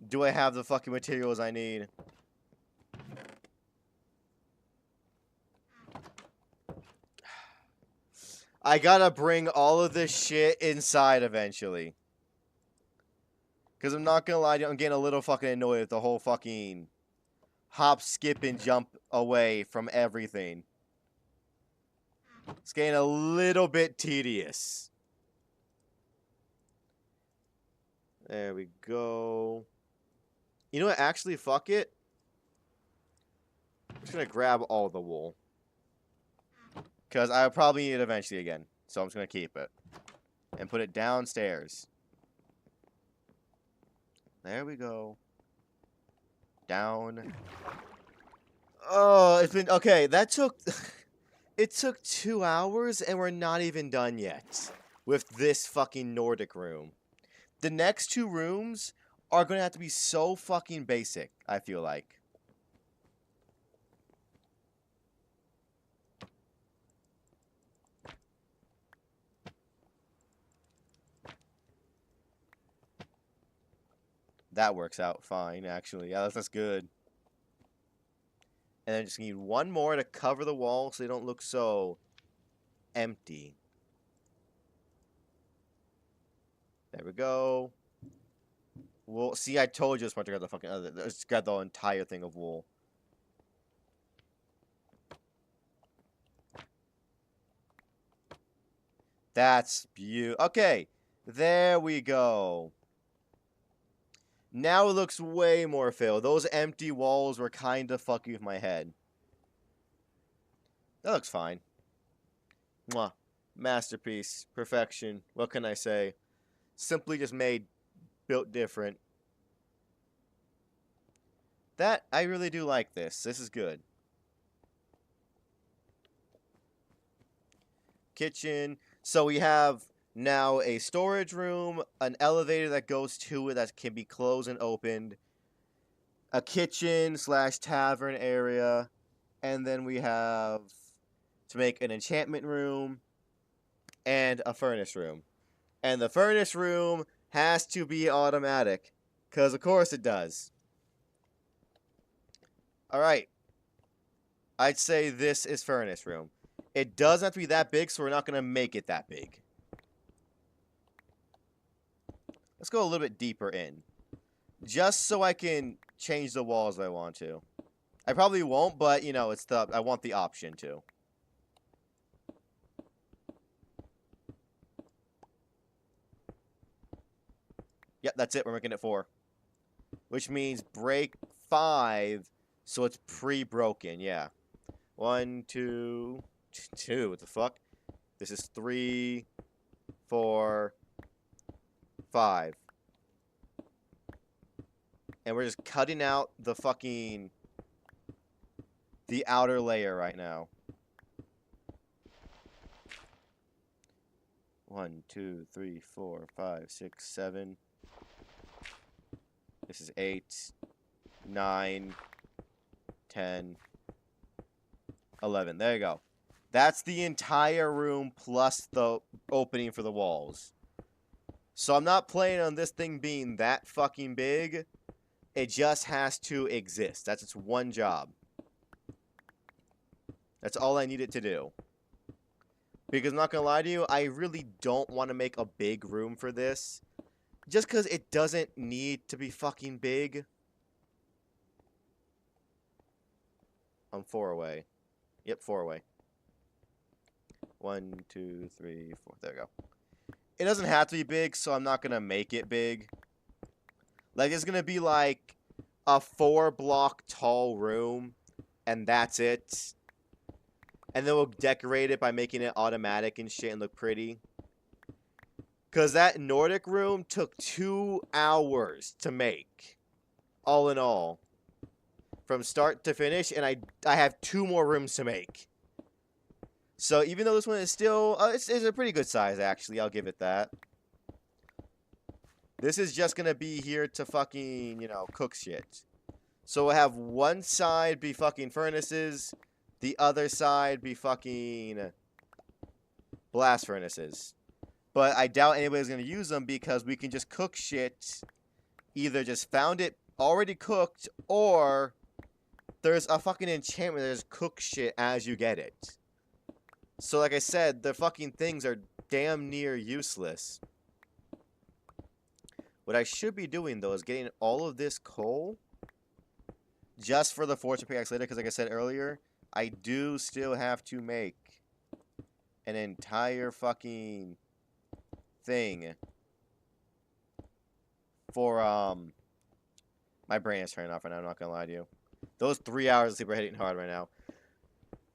do I have the fucking materials I need? I gotta bring all of this shit inside eventually. Because I'm not gonna lie to you, I'm getting a little fucking annoyed with the whole fucking hop, skip, and jump away from everything. It's getting a little bit tedious. There we go. You know what? Actually, fuck it. I'm just gonna grab all the wool. Because I'll probably need it eventually again. So I'm just gonna keep it. And put it downstairs. There we go. Down. Oh, it's been... Okay, that took... It took 2 hours and we're not even done yet. With this fucking Nordic room. The next 2 rooms are going to have to be so fucking basic, I feel like. That works out fine, actually. Yeah, that's good. And then just need one more to cover the wall so they don't look so empty. There we go. Wool. See, I told you it's smart to grab the fucking other. Just grab the entire thing of wool. That's beautiful. Okay, there we go. Now it looks way more filled. Those empty walls were kind of fucking with my head. That looks fine. Mwah. Masterpiece. Perfection. What can I say? Simply just made, built different. That, I really do like this. This is good. Kitchen. So we have now a storage room, an elevator that goes to it that can be closed and opened, a kitchen / tavern area, and then we have to make an enchantment room and a furnace room. And the furnace room has to be automatic, because of course it does. Alright. I'd say this is furnace room. It doesn't have to be that big, so we're not going to make it that big. Let's go a little bit deeper in. Just so I can change the walls if I want to. I probably won't, but, you know, I want the option to. Yep, that's it. We're making it 4. Which means break 5, so it's pre-broken, yeah. 1, 2, 2, what the fuck? This is 3, 4, 5. And we're just cutting out the fucking... the outer layer right now. 1, 2, 3, 4, 5, 6, 7. This is 8, 9, 10, 11. There you go. That's the entire room plus the opening for the walls. So I'm not planning on this thing being that fucking big. It just has to exist. That's its one job. That's all I need it to do. Because I'm not going to lie to you, I really don't want to make a big room for this. Just because it doesn't need to be fucking big. I'm 4 away. Yep, 4 away. 1, 2, 3, 4. There we go. It doesn't have to be big, so I'm not going to make it big. Like, it's going to be like a 4-block tall room, and that's it. And then we'll decorate it by making it automatic and shit and look pretty. Because that Nordic room took 2 hours to make. All in all. From start to finish. And I have 2 more rooms to make. So even though this one is still... it's a pretty good size, actually. I'll give it that. This is just going to be here to fucking, you know, cook shit. So we'll have one side be fucking furnaces. The other side be fucking blast furnaces. But I doubt anybody's going to use them because we can just cook shit. Either just found it already cooked, or there's a fucking enchantment that just cooks shit as you get it. So like I said, the fucking things are damn near useless. What I should be doing, though, is getting all of this coal just for the fortune pickaxe later, because like I said earlier, I do still have to make an entire fucking thing for, my brain is turning off right now, I'm not gonna lie to you. Those 3 hours of sleep are hitting hard right now.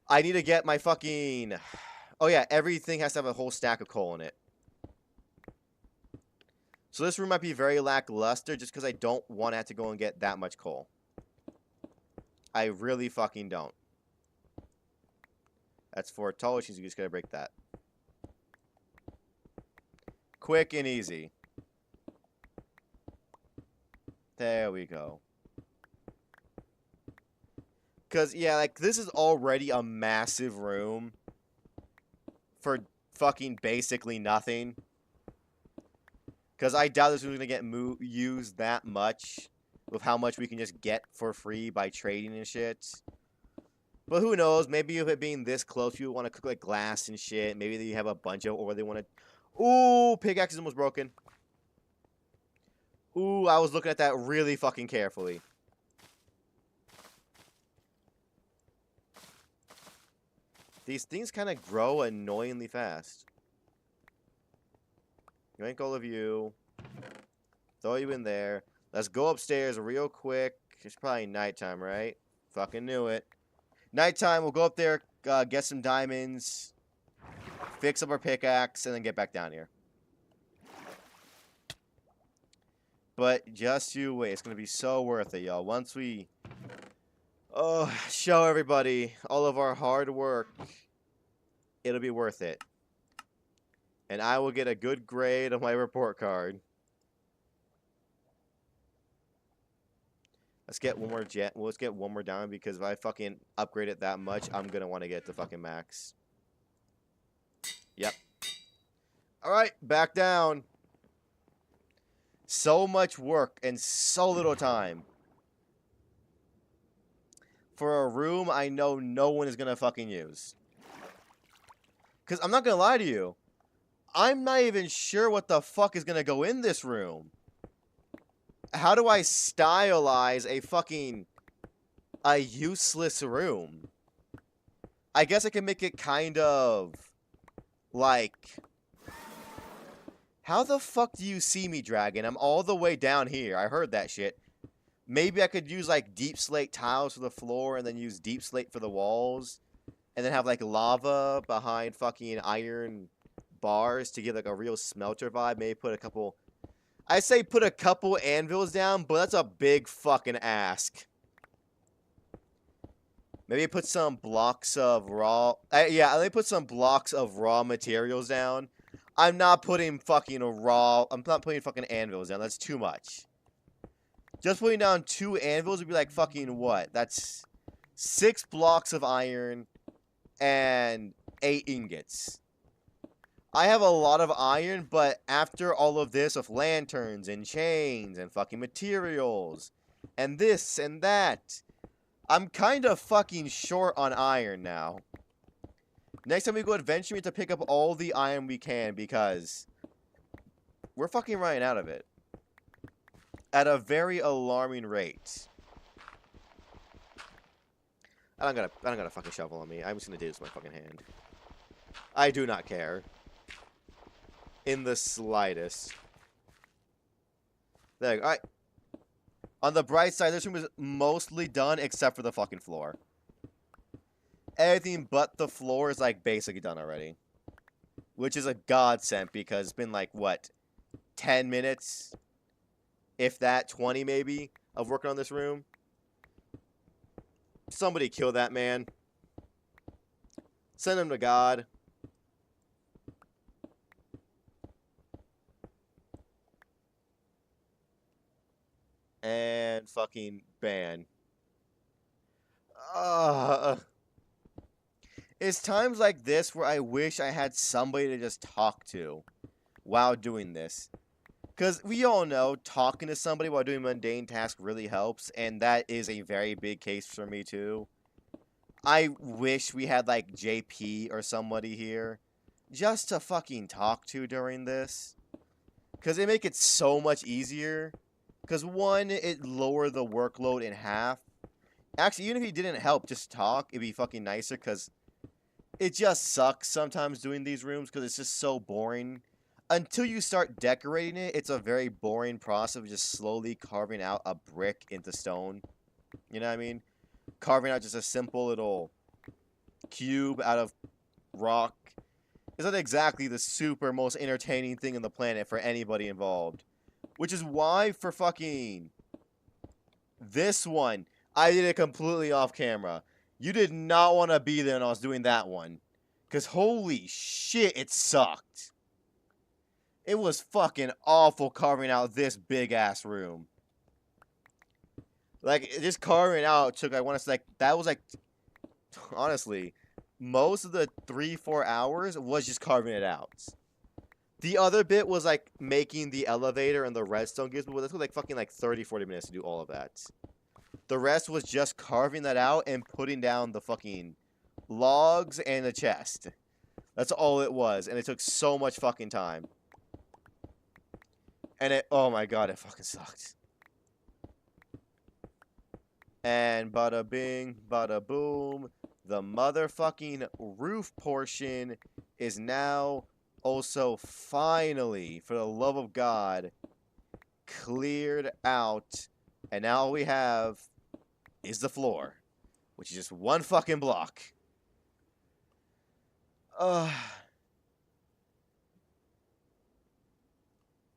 I need to get my fucking... Oh yeah, everything has to have a whole stack of coal in it. So this room might be very lackluster just because I don't want to have to go and get that much coal. I really fucking don't. That's 4 tall, which means you just gotta break that. Quick and easy. There we go. Because, yeah, like, this is already a massive room for fucking basically nothing. Because I doubt this is going to get used that much with how much we can just get for free by trading and shit. But who knows? Maybe if it being this close, you want to cook like glass and shit. Maybe they have a bunch of, or they want to... Ooh, pickaxe is almost broken. Ooh, I was looking at that really fucking carefully. These things kind of grow annoyingly fast. Yank all of you. Throw you in there. Let's go upstairs real quick. It's probably nighttime, right? Fucking knew it. Nighttime, we'll go up there, get some diamonds, fix up our pickaxe, and then get back down here. But just you wait. It's going to be so worth it, y'all. Once we show everybody all of our hard work, it'll be worth it. And I will get a good grade on my report card. Let's get one more jet. Well, let's get one more diamond because if I fucking upgrade it that much, I'm going to want to get to fucking max. Yep. Alright, back down. So much work and so little time. For a room I know no one is going to fucking use. Because I'm not going to lie to you. I'm not even sure what the fuck is going to go in this room. How do I stylize a useless room? I guess I can make it kind of like... How the fuck do you see me, Dragon? I'm all the way down here. I heard that shit. Maybe I could use, like, deep slate tiles for the floor and then use deep slate for the walls. And then have, like, lava behind fucking iron bars to give, like, a real smelter vibe. Maybe put a couple... I say put a couple anvils down, but that's a big fucking ask. Maybe put some blocks of raw... yeah, let me put some blocks of raw materials down. I'm not putting fucking I'm not putting fucking anvils down. That's too much. Just putting down 2 anvils would be like fucking what? That's 6 blocks of iron and 8 ingots. I have a lot of iron, but after all of this with lanterns and chains and fucking materials and this and that, I'm kind of fucking short on iron now. Next time we go adventuring, we have to pick up all the iron we can because we're fucking running out of it. At a very alarming rate. I don't got a fucking shovel on me. I'm just gonna do this with my fucking hand. I do not care. In the slightest. There you go. Alright. On the bright side, this room is mostly done except for the fucking floor. Everything but the floor is, like, basically done already. Which is a godsend because it's been, like, what? 10 minutes? If that, 20 maybe, of working on this room. Somebody kill that man. Send him to God. And fucking ban. It's times like this where I wish I had somebody to just talk to. while doing this. Because we all know talking to somebody while doing mundane tasks really helps, and that is a very big case for me too. I wish we had like JP or somebody here just to fucking talk to during this. Because it make it so much easier. Because one, it lower the workload in half. Actually, even if he didn't help, just talk, it'd be fucking nicer. Because it just sucks sometimes doing these rooms because it's just so boring. Until you start decorating it, it's a very boring process of just slowly carving out a brick into stone. You know what I mean? Carving out just a simple little cube out of rock. It's not exactly the super most entertaining thing on the planet for anybody involved. Which is why for fucking this one, I did it completely off camera. You did not want to be there when I was doing that one. Because holy shit, it sucked. It was fucking awful carving out this big ass room. Like, just carving out took, I want to say, like, that was like, honestly, most of the 3-4 hours was just carving it out. The other bit was like making the elevator and the redstone gears, but that took like fucking like 30-40 minutes to do all of that. The rest was just carving that out and putting down the fucking logs and the chest. That's all it was, and it took so much fucking time. And it, oh my god, it fucking sucked. And bada bing, bada boom, the motherfucking roof portion is now also finally, for the love of God, cleared out. And now all we have is the floor, which is just one fucking block.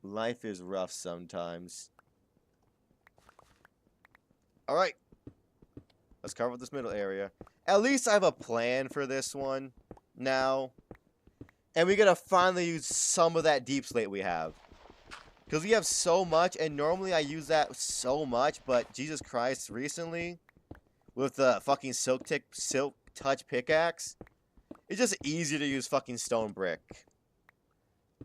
Life is rough sometimes. Alright. Let's cover this middle area. At least I have a plan for this one now. And we gotta finally use some of that deep slate we have. Because we have so much, and normally I use that so much, but Jesus Christ, recently, with the fucking silk touch pickaxe, it's just easier to use fucking stone brick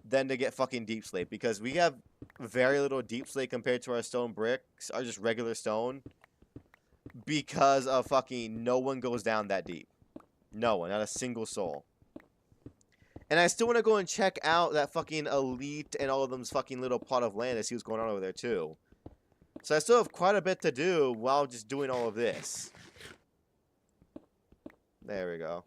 than to get fucking deep slate. Because we have very little deep slate compared to our stone bricks, or just regular stone. Because of fucking no one goes down that deep. No one, not a single soul. And I still want to go and check out that fucking elite and all of them's fucking little plot of land to see what's going on over there too. So I still have quite a bit to do while just doing all of this. There we go.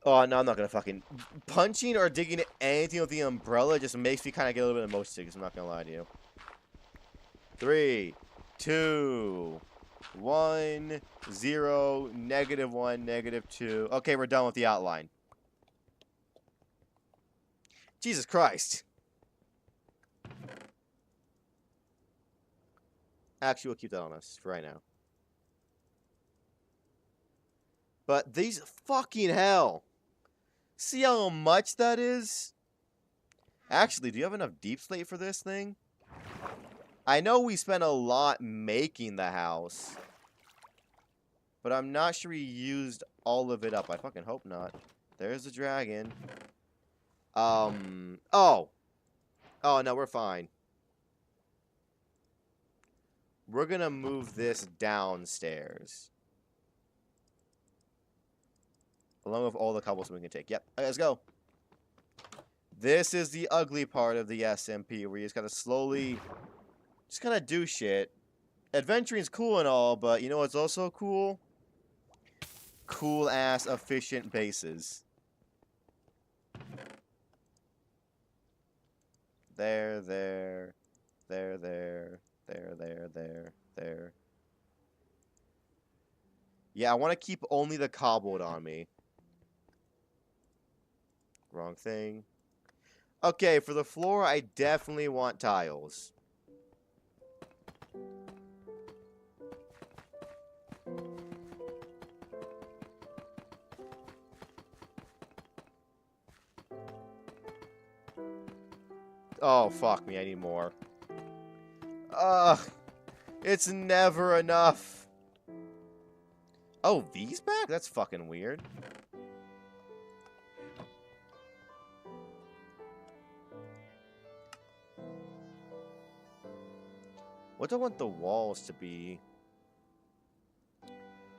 Oh, no, I'm not going to fucking... Punching or digging anything with the umbrella just makes me kind of get a little bit emotional, I'm not going to lie to you. 3, 2... 1, 0, -1, -2. Okay, we're done with the outline. Jesus Christ. Actually, we'll keep that on us for right now. But these fucking hell. See how much that is? Actually, do you have enough deep slate for this thing? I know we spent a lot making the house. But I'm not sure we used all of it up. I fucking hope not. There's the dragon. Oh. Oh, no, we're fine. We're gonna move this downstairs. Along with all the cobblestone we can take. Yep, okay, let's go. This is the ugly part of the SMP, where you just gotta slowly... just kind of do shit. Adventuring's cool and all, but you know what's also cool? Cool-ass, efficient bases. There. Yeah, I want to keep only the cobbled on me. Wrong thing. Okay, for the floor, I definitely want tiles. Oh, fuck me, I need more. Ugh. It's never enough. Oh, V's back? That's fucking weird. What do I want the walls to be?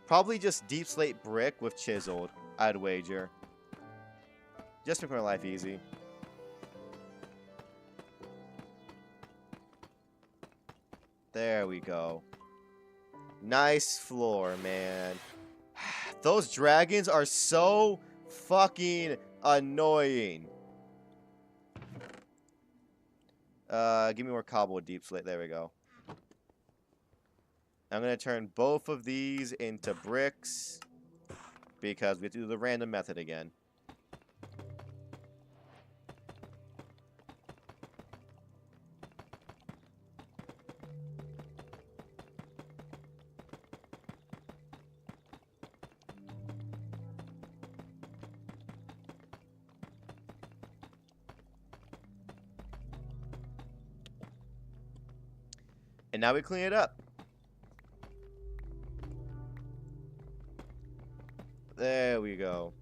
Probably just deep slate brick with chiseled, I'd wager. Just to make my life easy. There we go. Nice floor, man. Those dragons are so fucking annoying. Give me more cobble deep slate. There we go. I'm going to turn both of these into bricks because we have to do the random method again. And now we clean it up. There we go.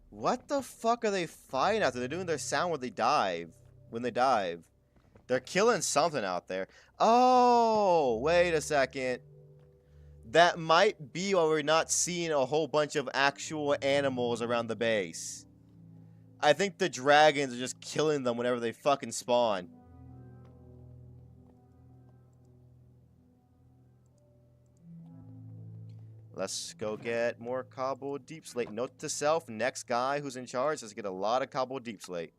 What the fuck are they fighting out there? They're doing their sound when they dive. They're killing something out there. Oh, wait a second. That might be why we're not seeing a whole bunch of actual animals around the base. I think the dragons are just killing them whenever they fucking spawn. Let's go get more cobble deep slate. Note to self, next guy who's in charge, let's get a lot of cobble deep slate.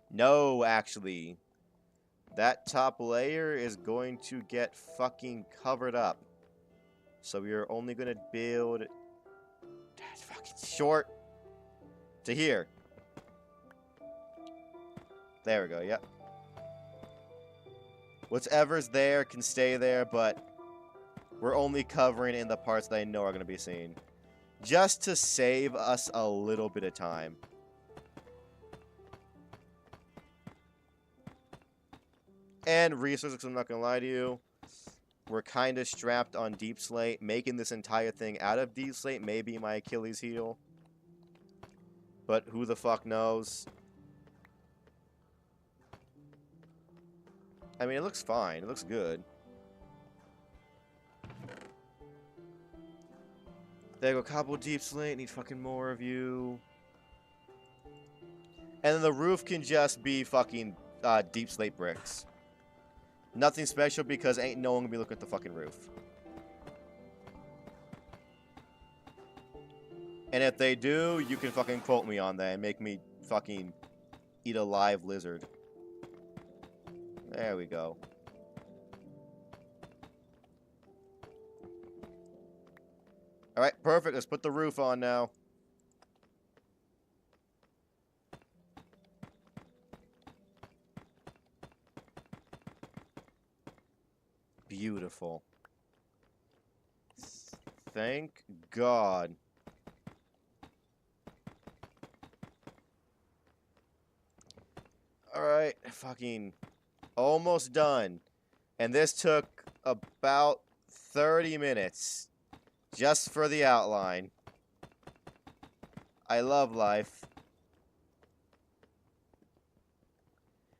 No, actually. That top layer is going to get fucking covered up. So we are only going to build... That's fucking short. To here. There we go, yep. Whatever's there can stay there, but we're only covering in the parts that I know are going to be seen. Just to save us a little bit of time. And resources, I'm not going to lie to you. We're kind of strapped on deep slate. Making this entire thing out of deep slate may be my Achilles heel. But who the fuck knows? I mean, it looks fine. It looks good. There you go, cobble deep slate. Need fucking more of you. And then the roof can just be fucking deep slate bricks. Nothing special because ain't no one gonna be looking at the fucking roof. And if they do, you can fucking quote me on that and make me fucking eat a live lizard. There we go. Alright, perfect. Let's put the roof on now. Beautiful. Thank God. Alright, fucking almost done. And this took about 30 minutes just for the outline. I love life.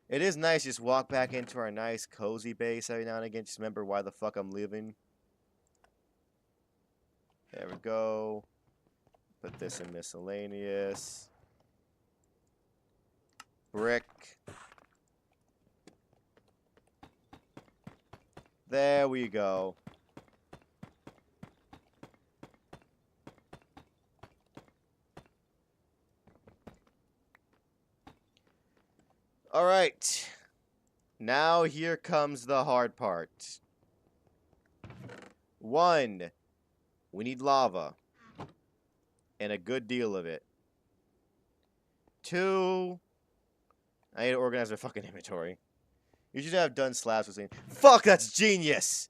It is nice just walk back into our nice cozy base every now and again. Just remember why the fuck I'm living. There we go. Put this in miscellaneous. Brick. There we go. All right. Now here comes the hard part. 1. We need lava. And a good deal of it. 2. I need to organize my fucking inventory. You should have done slabs with saying, fuck, that's genius!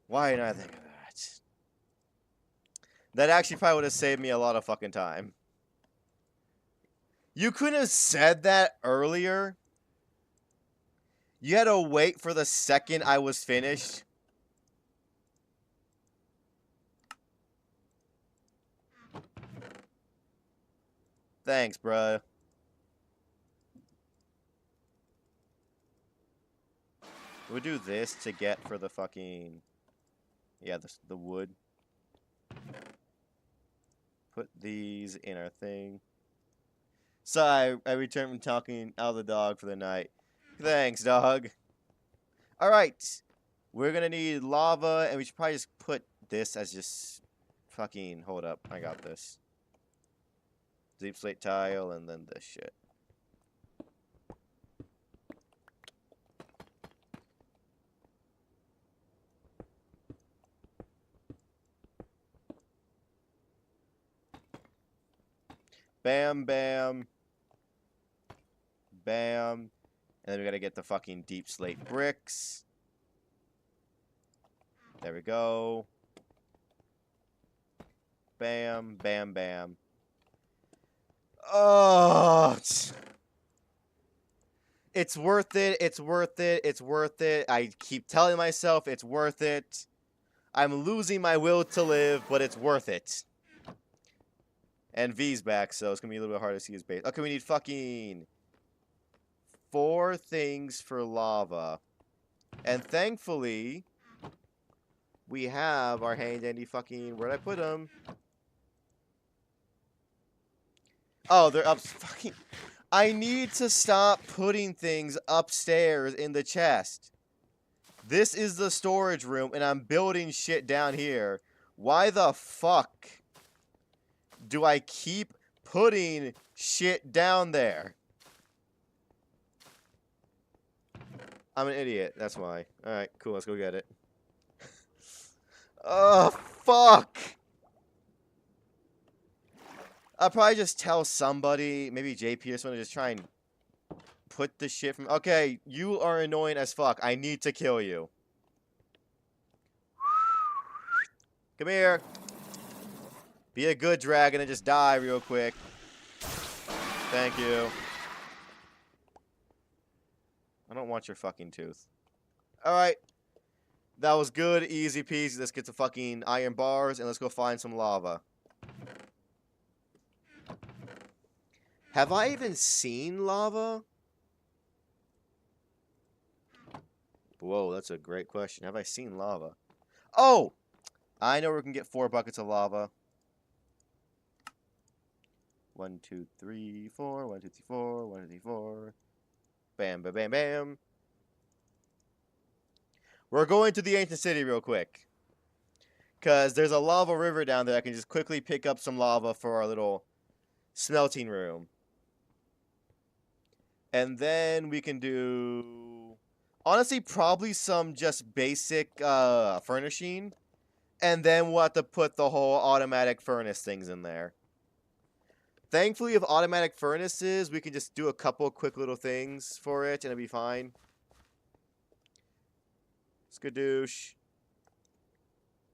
Why didn't I think of that? That actually probably would have saved me a lot of fucking time. You couldn't have said that earlier? You had to wait for the second I was finished. Thanks, bruh. We'll do this to get for the fucking... Yeah, the wood. Put these in our thing. So I returned from talking out of the dog for the night. Thanks, dog. Alright. We're gonna need lava, and we should probably just put this as just... Fucking... Hold up. I got this. Deep slate tile, and then this shit. Bam, bam. Bam. And then we gotta get the fucking deep slate bricks. There we go. Bam, bam, bam. Oh, it's worth it. It's worth it. It's worth it. I keep telling myself it's worth it. I'm losing my will to live, but it's worth it. And V's back, so it's gonna be a little bit hard to see his base. Okay, we need fucking 4 things for lava. And thankfully, we have our handy dandy fucking... Where'd I put them? Oh, they're up... Fucking... I need to stop putting things upstairs in the chest. This is the storage room, and I'm building shit down here. Why the fuck do I keep putting shit down there? I'm an idiot. That's why. Alright, cool. Let's go get it. Oh, fuck! I'll probably just tell somebody, maybe JP or someone, to just try and put the shit from... Okay, you are annoying as fuck. I need to kill you. Come here. Be a good dragon and just die real quick. Thank you. I don't want your fucking tooth. Alright. That was good. Easy peasy. Let's get the fucking iron bars and let's go find some lava. Have I even seen lava? Whoa, that's a great question. Have I seen lava? Oh! I know we can get 4 buckets of lava. 1, 2, 3, 4. 1, 2, 3, 4. 1, 2, 3, 4. Bam, bam, bam, bam. We're going to the ancient city real quick. Because there's a lava river down there. I can just quickly pick up some lava for our little smelting room. And then we can do... Honestly, probably some just basic furnishing. And then we'll have to put the whole automatic furnace things in there. Thankfully, with automatic furnaces, we can just do a couple quick little things for it, and it'll be fine. Skadoosh.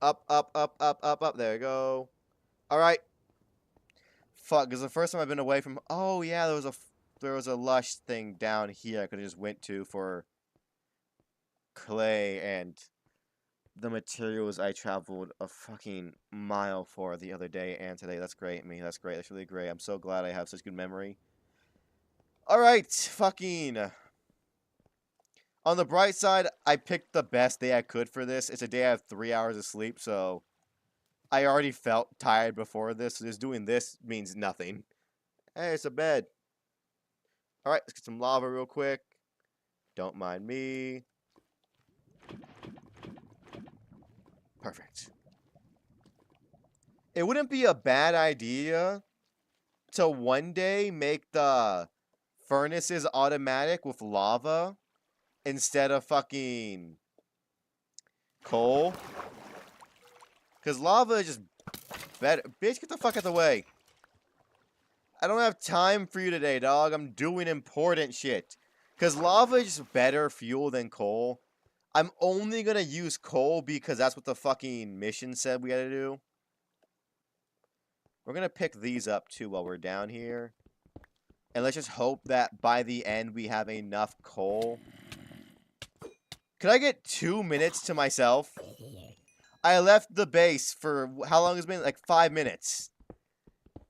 Up, up, up, up, up, up. There we go. Alright. Fuck, because the first time I've been away from... Oh, yeah, there was a lush thing down here I could have just went to for clay and the materials I traveled a fucking mile for the other day and today. That's great, me. That's great. That's really great. I'm so glad I have such good memory. Alright, fucking... On the bright side, I picked the best day I could for this. It's a day I have 3 hours of sleep, so... I already felt tired before this, so just doing this means nothing. Hey, it's a bed. Alright, let's get some lava real quick. Don't mind me. Perfect. It wouldn't be a bad idea to one day make the furnaces automatic with lava instead of fucking coal. Because lava is just better. Bitch, get the fuck out of the way. I don't have time for you today, dog. I'm doing important shit. Because lava is just better fuel than coal. I'm only going to use coal because that's what the fucking mission said we had to do. We're going to pick these up too while we're down here. And let's just hope that by the end we have enough coal Could I get 2 minutes to myself? I left the base for how long has it been? Like 5 minutes.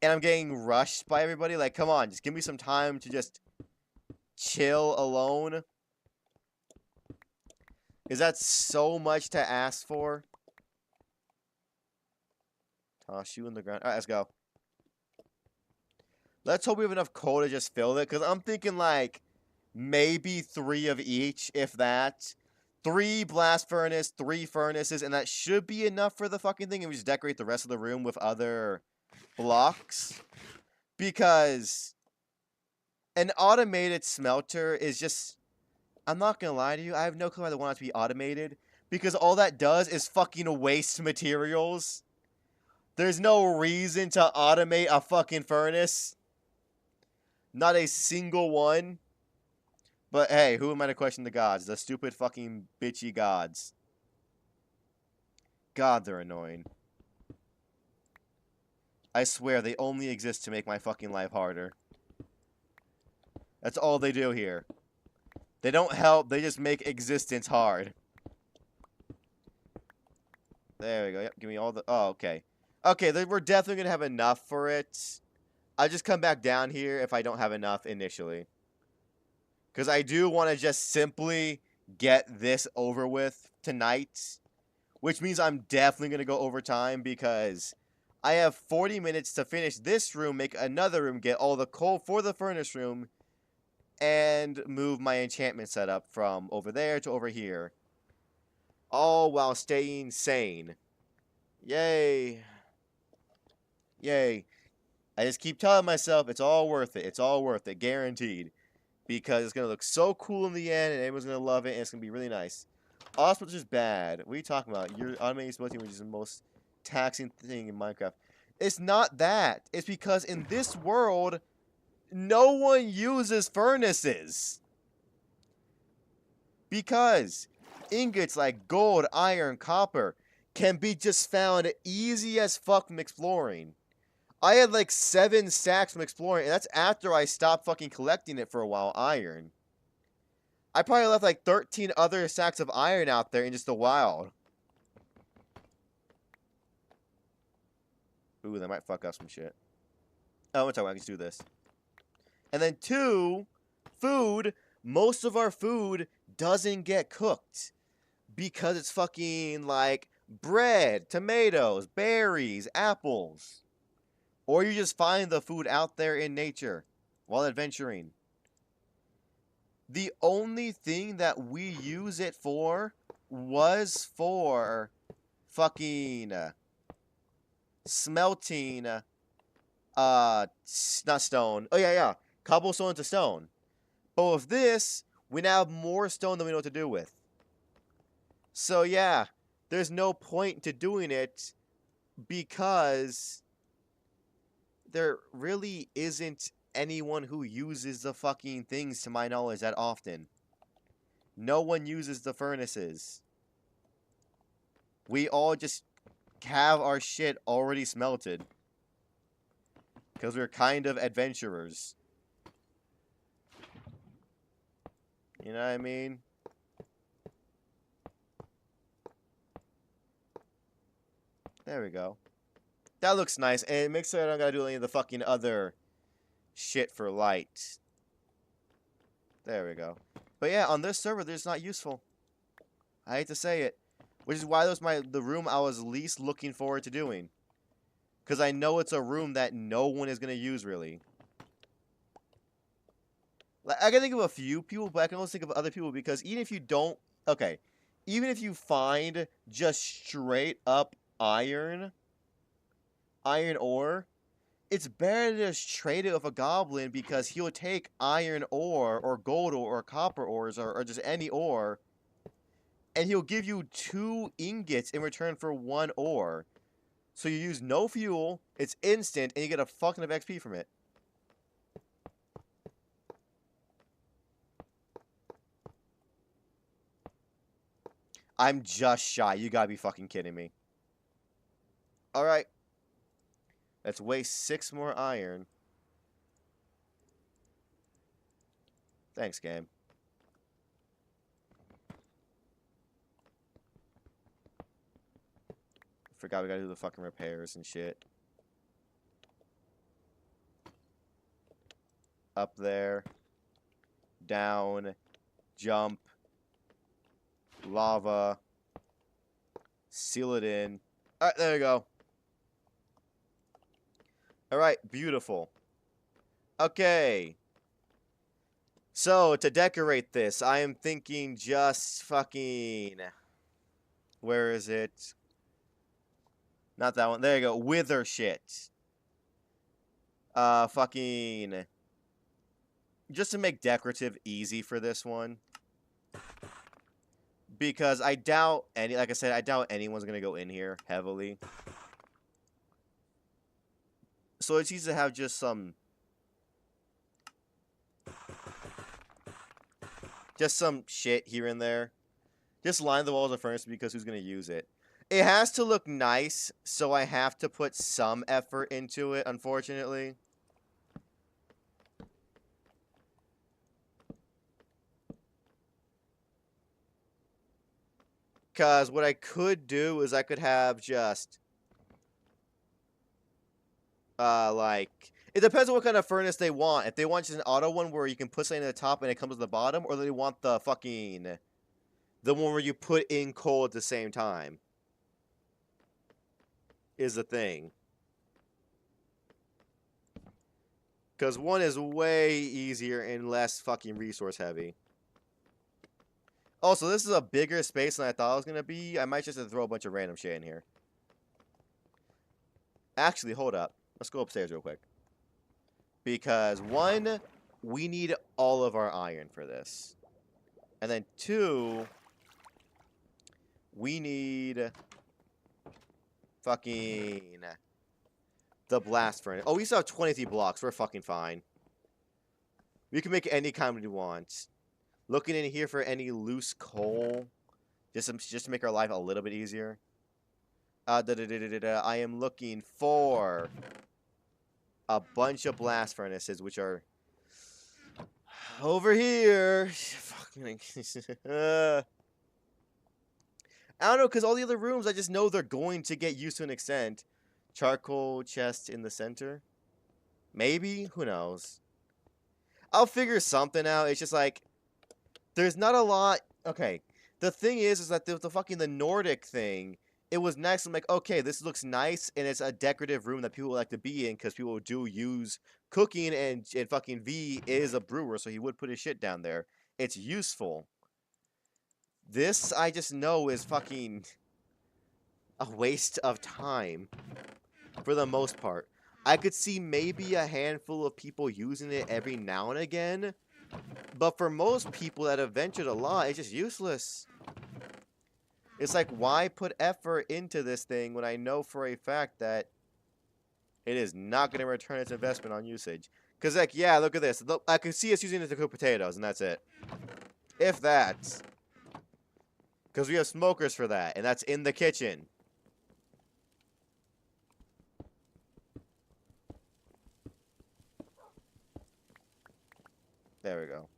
And I'm getting rushed by everybody. Like, come on, just give me some time to just chill alone. Is that so much to ask for? Toss you in the ground. Alright, let's go. Let's hope we have enough coal to just fill it. Because I'm thinking, like, maybe 3 of each, if that. 3 blast furnace, 3 furnaces, and that should be enough for the fucking thing. And we just decorate the rest of the room with other blocks. Because an automated smelter is just... I'm not gonna lie to you. I have no clue why they want it to be automated. Because all that does is fucking waste materials. There's no reason to automate a fucking furnace. Not a single one. But hey, who am I to question the gods? The stupid fucking bitchy gods. God, they're annoying. I swear, they only exist to make my fucking life harder. That's all they do here. They don't help, they just make existence hard. There we go. Yep, give me all the... Oh, okay. Okay, we're definitely going to have enough for it. I'll just come back down here if I don't have enough initially. Because I do want to just simply get this over with tonight. Which means I'm definitely going to go over time because I have 40 minutes to finish this room, make another room, get all the coal for the furnace room, and move my enchantment setup from over there to over here. All while staying sane. Yay. Yay. I just keep telling myself it's all worth it. It's all worth it. Guaranteed. Because it's going to look so cool in the end, and everyone's going to love it, and it's going to be really nice. Auto is bad. What are you talking about? You're automating smelting, which is the most taxing thing in Minecraft. It's not that. It's because in this world, no one uses furnaces. Because ingots like gold, iron, copper can be just found easy as fuck from exploring. I had like 7 stacks from exploring, and that's after I stopped fucking collecting it for a while, iron. I probably left like 13 other stacks of iron out there in just the wild. Ooh, that might fuck up some shit. Oh, I'm gonna talk about, I can do this. And then 2, food. Most of our food doesn't get cooked. Because it's fucking like bread, tomatoes, berries, apples. Or you just find the food out there in nature while adventuring. The only thing that we use it for was for fucking smelting, not stone. Oh, yeah. Cobblestone into stone. But with this, we now have more stone than we know what to do with. So, yeah, there's no point to doing it because there really isn't anyone who uses the fucking things, to my knowledge, that often. No one uses the furnaces. We all just have our shit already smelted. Because we're kind of adventurers. You know what I mean? There we go. That looks nice, and it makes sure I don't gotta do any of the fucking other shit for light. There we go. But yeah, on this server, they're just not useful. I hate to say it. Which is why that was the room I was least looking forward to doing. Because I know it's a room that no one is going to use, really. Like, I can think of a few people, but I can also think of other people, because even if you don't... Okay. Even if you find just straight up iron ore, it's better to just trade it with a goblin, because he'll take iron ore, or gold ore, or copper ores, or just any ore, and he'll give you 2 ingots in return for 1 ore. So you use no fuel, it's instant, and you get a fucking of XP from it. I'm just shy. You gotta be fucking kidding me. Alright. Let's waste 6 more iron. Thanks, game. Forgot we gotta do the fucking repairs and shit. Up there. Down. Jump. Lava. Seal it in. Alright, there you go. Alright, beautiful. Okay. So, to decorate this, I am thinking just fucking... Where is it? Not that one. There you go. Wither shit. Fucking... Just to make decorative easy for this one. Because I doubt like I said, I doubt anyone's gonna go in here heavily. So it's easy to have just some shit here and there. Just line the walls of furnace because who's gonna use it? It has to look nice, so I have to put some effort into it, unfortunately. Because what I could do is I could have just... like... It depends on what kind of furnace they want. If they want just an auto one where you can put something at the top and it comes to the bottom, or they want the fucking... The one where you put in coal at the same time. Is the thing. Because one is way easier and less fucking resource heavy. Also, this is a bigger space than I thought it was going to be. I might just have to throw a bunch of random shit in here. Actually, hold up. Let's go upstairs real quick. Because, one, we need all of our iron for this. And then, two, we need fucking the blast furnace. Oh, we still have 23 blocks. We're fucking fine. We can make any kind we want. Looking in here for any loose coal. Just to make our life a little bit easier. I am looking for a bunch of blast furnaces, which are over here. I don't know, because all the other rooms, I just know they're going to get used to an extent. Charcoal chest in the center. Maybe? Who knows? I'll figure something out. It's just like... There's not a lot... Okay. The thing is that the Nordic thing, it was nice. I'm like, okay, this looks nice, and it's a decorative room that people like to be in, because people do use cooking, and fucking V is a brewer, so he would put his shit down there. It's useful. This, I just know, is fucking a waste of time, for the most part. I could see maybe a handful of people using it every now and again, but for most people that have ventured a lot, it's just useless. It's like, why put effort into this thing when I know for a fact that it is not going to return its investment on usage? Because, like, yeah, look at this. I can see us using it to cook potatoes, and that's it. If that. Because we have smokers for that, and that's in the kitchen. There we go.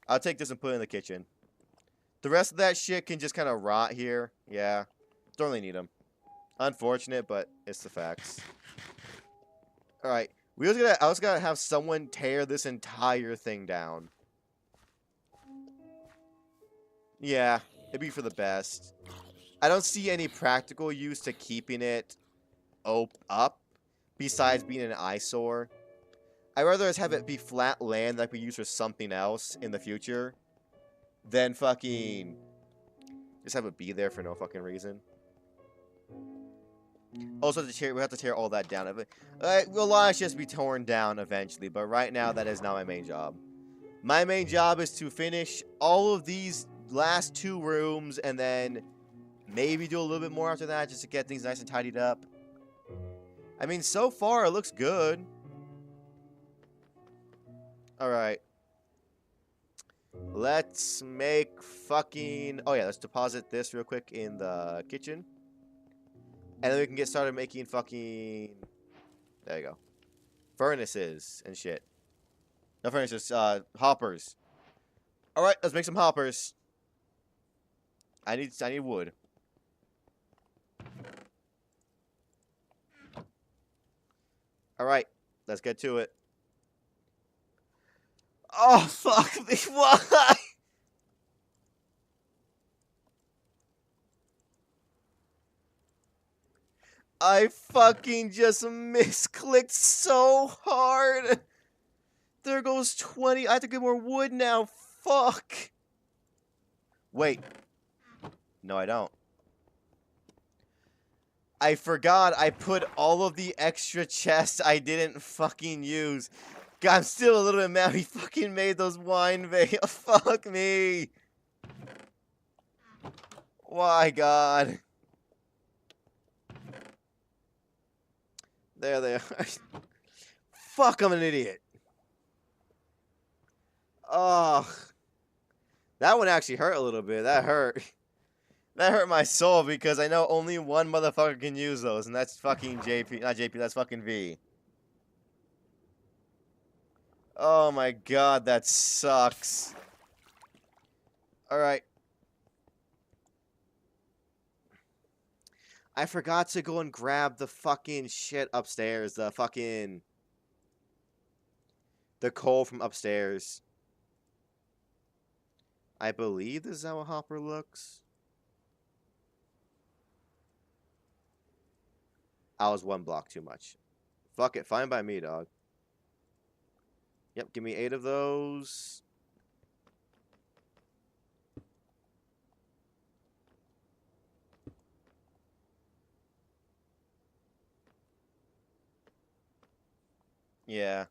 I'll take this and put it in the kitchen. The rest of that shit can just kind of rot here. Yeah. Don't really need them. Unfortunate, but it's the facts. Alright. I was gonna have someone tear this entire thing down. Yeah. It'd be for the best. I don't see any practical use to keeping it up. Besides being an eyesore. I'd rather just have it be flat land that we use for something else in the future than fucking just have it be there for no fucking reason. Also, we have to tear all that down. A lot should just be torn down eventually, but right now that is not my main job. My main job is to finish all of these last 2 rooms and then maybe do a little bit more after that just to get things nice and tidied up. I mean, so far it looks good. Alright. Let's make fucking... Oh yeah, let's deposit this real quick in the kitchen. And then we can get started making fucking... There you go. Furnaces and shit. No furnaces, hoppers. Alright, let's make some hoppers. I need wood. Alright, let's get to it. Oh, fuck me. Why? I fucking just misclicked so hard. There goes 20. I have to get more wood now. Fuck. Wait. No, I don't. I forgot I put all of the extra chests I didn't fucking use. God, I'm still a little bit mad we fucking made those wine veils. Fuck me. Why, God? There they are. Fuck, I'm an idiot. Oh. That one actually hurt a little bit. That hurt. That hurt my soul because I know only one motherfucker can use those, and that's fucking JP. Not JP, that's fucking V. Oh my god, that sucks. Alright. I forgot to go and grab the fucking shit upstairs. The fucking... the coal from upstairs. I believe this is how a hopper looks. I was one block too much. Fuck it, fine by me, dog. Yep, give me 8 of those. Yeah.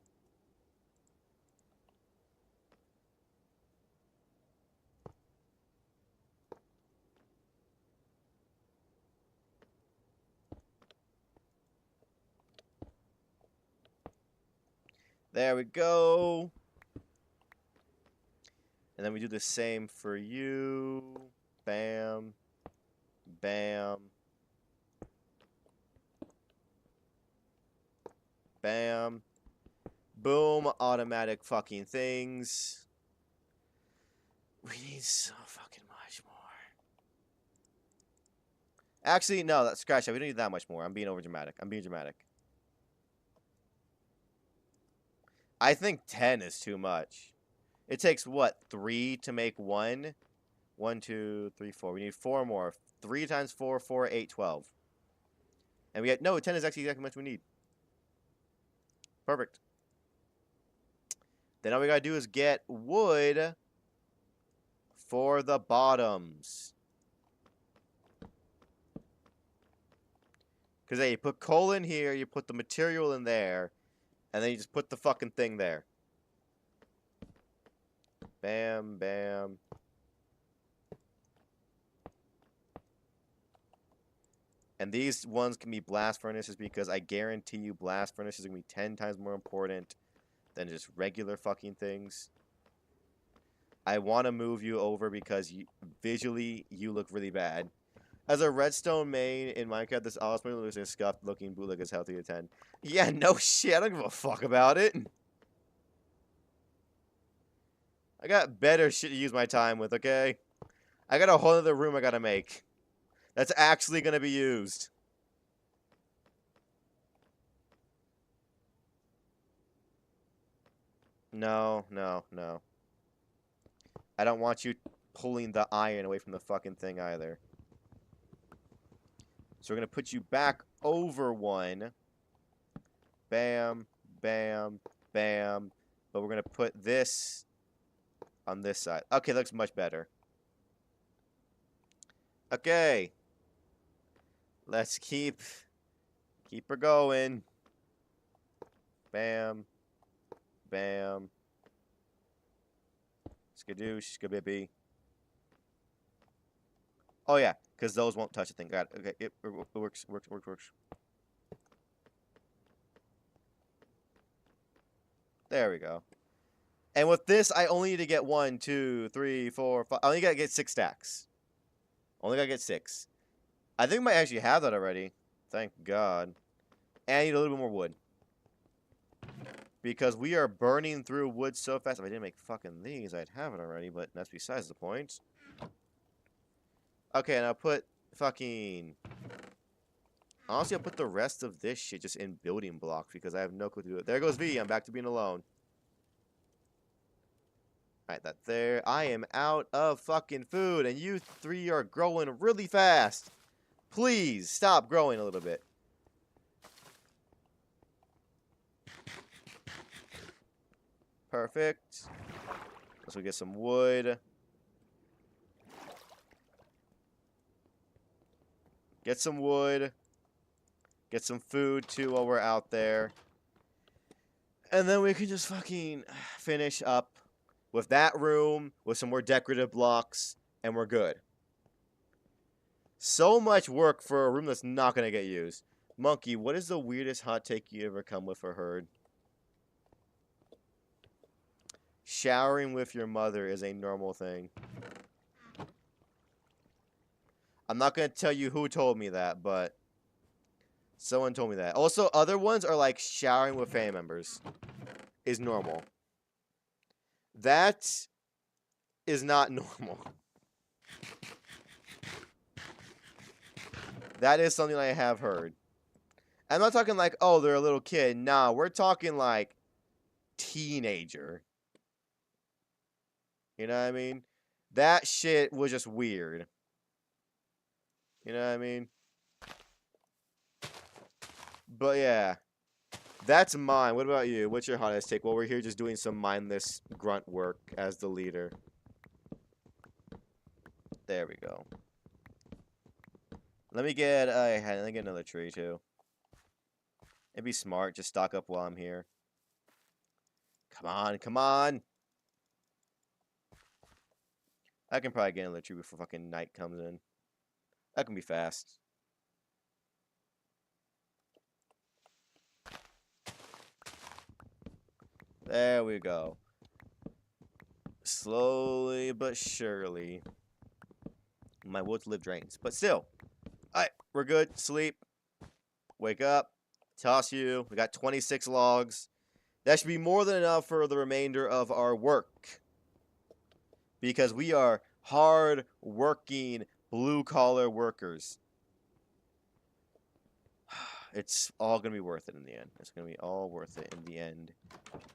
There we go. And then we do the same for you. Bam. Bam. Bam. Boom. Automatic fucking things. We need so fucking much more. Actually, no, scratch that. We don't need that much more. I'm being over dramatic. I'm being dramatic. I think 10 is too much. It takes, what, 3 to make 1? 1, 2, 3, 4. We need 4 more. 3 times 4, 4, 8, 12. And we get, no, 10 is actually exactly how much we need. Perfect. Then all we gotta do is get wood for the bottoms. Because hey, you put coal in here, you put the material in there, and then you just put the fucking thing there. Bam, bam. And these ones can be blast furnaces because I guarantee you blast furnaces are going to be 10 times more important than just regular fucking things. I want to move you over because visually you look really bad. As a redstone main in Minecraft, this Osprey looks like a scuffed looking bootleg is healthy to 10. Yeah, no shit. I don't give a fuck about it. I got better shit to use my time with, okay? I got a whole other room I gotta make. That's actually gonna be used. No, no, no. I don't want you pulling the iron away from the fucking thing either. So we're gonna put you back over 1. Bam, bam, bam. But we're gonna put this on this side. Okay, looks much better. Okay. Let's keep her going. Bam. Bam. Skadoosh, skabibby. Oh yeah, because those won't touch the thing. Got it. Okay, it works. There we go. And with this, I only need to get 1, 2, 3, 4, 5. I only gotta get 6 stacks. Only gotta get 6. I think we might actually have that already. Thank God. And I need a little bit more wood. Because we are burning through wood so fast. If I didn't make fucking these, I'd have it already, but that's besides the point. Okay, now put fucking Honestly, I'll put the rest of this shit just in building blocks because I have no clue to do it. There goes V. I'm back to being alone. Alright, that there. I am out of fucking food, and you three are growing really fast. Please, stop growing a little bit. Perfect. Let's go get some wood. Get some wood. Get some food, too, while we're out there. And then we can just fucking finish up with that room, with some more decorative blocks, and we're good. So much work for a room that's not going to get used. Monkey, what is the weirdest hot take you ever come with or heard? Showering with your mother is a normal thing. I'm not going to tell you who told me that, but someone told me that. Also, other ones are like showering with family members is normal. That is not normal. That is something I have heard. I'm not talking like, oh, they're a little kid. Nah, we're talking like teenager. You know what I mean? That shit was just weird. You know what I mean? But yeah. That's mine. What about you? What's your hottest take? Well, we're here just doing some mindless grunt work as the leader. There we go. Let me get another tree too. It'd be smart. Just stock up while I'm here. Come on, come on. I can probably get another tree before fucking night comes in. That can be fast. There we go. Slowly but surely. My will to live drains. But still. Alright, we're good. Sleep. Wake up. Toss you. We got 26 logs. That should be more than enough for the remainder of our work. Because we are hard-working, blue-collar workers. It's all going to be worth it in the end. It's going to be all worth it in the end.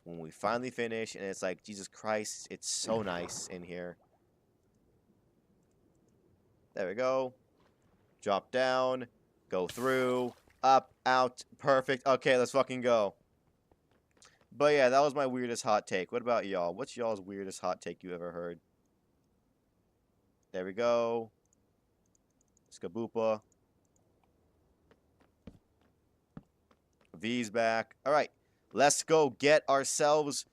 When we finally finish, and it's like, Jesus Christ, it's so nice in here. There we go. Drop down. Go through. Up, out. Perfect. Okay, let's fucking go. But yeah, that was my weirdest hot take. What about y'all? What's y'all's weirdest hot take you ever heard? There we go. Skaboopa. V's back. Alright. Let's go get ourselves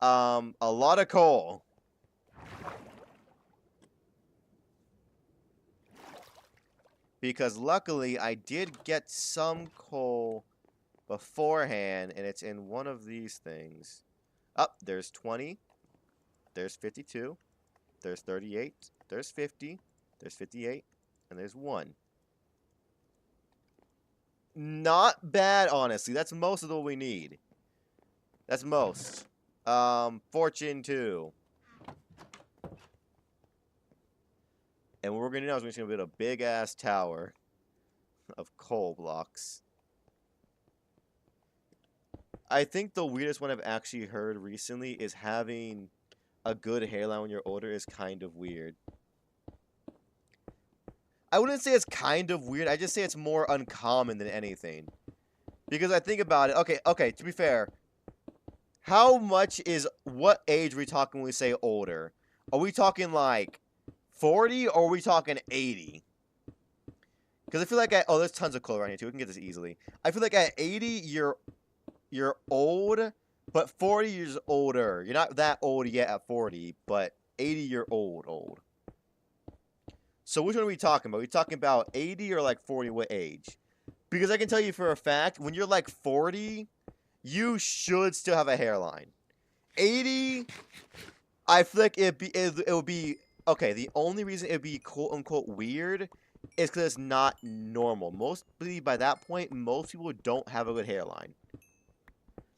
a lot of coal. Because luckily I did get some coal beforehand, and it's in one of these things. Oh, there's 20. There's 52. There's 38. There's 50. There's 58. And there's 1. Not bad, honestly. That's most of what we need. That's most. Fortune 2. And what we're going to do now is we're just going to build a big-ass tower of coal blocks. I think the weirdest one I've actually heard recently is having a good hairline when you're older is kind of weird. I wouldn't say it's kind of weird. I just say it's more uncommon than anything. Because I think about it. Okay, to be fair. What age are we talking when we say older? Are we talking like 40 or are we talking 80? Because I feel like there's tons of coal around here too. We can get this easily. I feel like at 80, you're old, but 40 years older. You're not that old yet at 40, but 80 you're old. So which one are we talking about? Are we talking about 80 or like 40? What age? Because I can tell you for a fact, when you're like 40, you should still have a hairline. 80, I feel like it would be okay. The only reason it'd be quote unquote weird is because it's not normal. Mostly by that point, most people don't have a good hairline.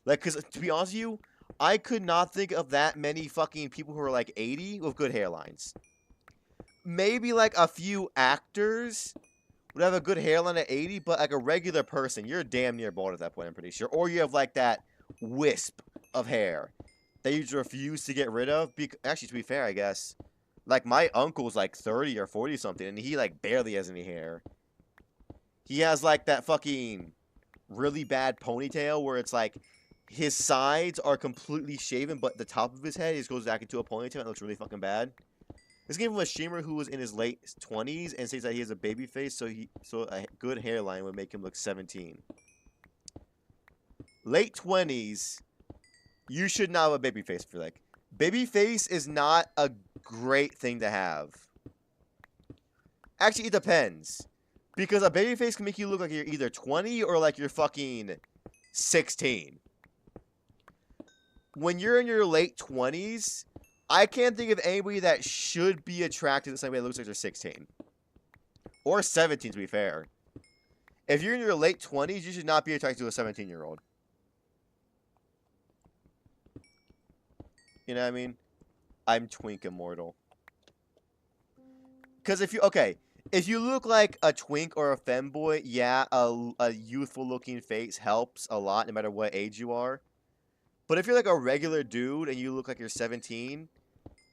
Like, because to be honest with you, I could not think of that many fucking people who are like 80 with good hairlines. Maybe like a few actors would have a good hairline at 80, but like a regular person, you're damn near bald at that point, I'm pretty sure. Or you have like that wisp of hair that you just refuse to get rid of. Actually, to be fair, I guess, like my uncle's like 30 or 40 something, and he like barely has any hair. He has like that fucking really bad ponytail where it's like his sides are completely shaven, but the top of his head just goes back into a ponytail and it looks really fucking bad. This came from a streamer who was in his late 20s and says that he has a baby face, so a good hairline would make him look 17. Late 20s, you should not have a baby face for like. Baby face is not a great thing to have. Actually, it depends. Because a baby face can make you look like you're either 20 or like you're fucking 16. When you're in your late 20s, I can't think of anybody that should be attracted to somebody that looks like they're 16. Or 17, to be fair. If you're in your late 20s, you should not be attracted to a 17-year-old. You know what I mean? I'm twink immortal. Because if you look like a twink or a femboy, yeah, a youthful-looking face helps a lot, no matter what age you are. But if you're like a regular dude and you look like you're 17,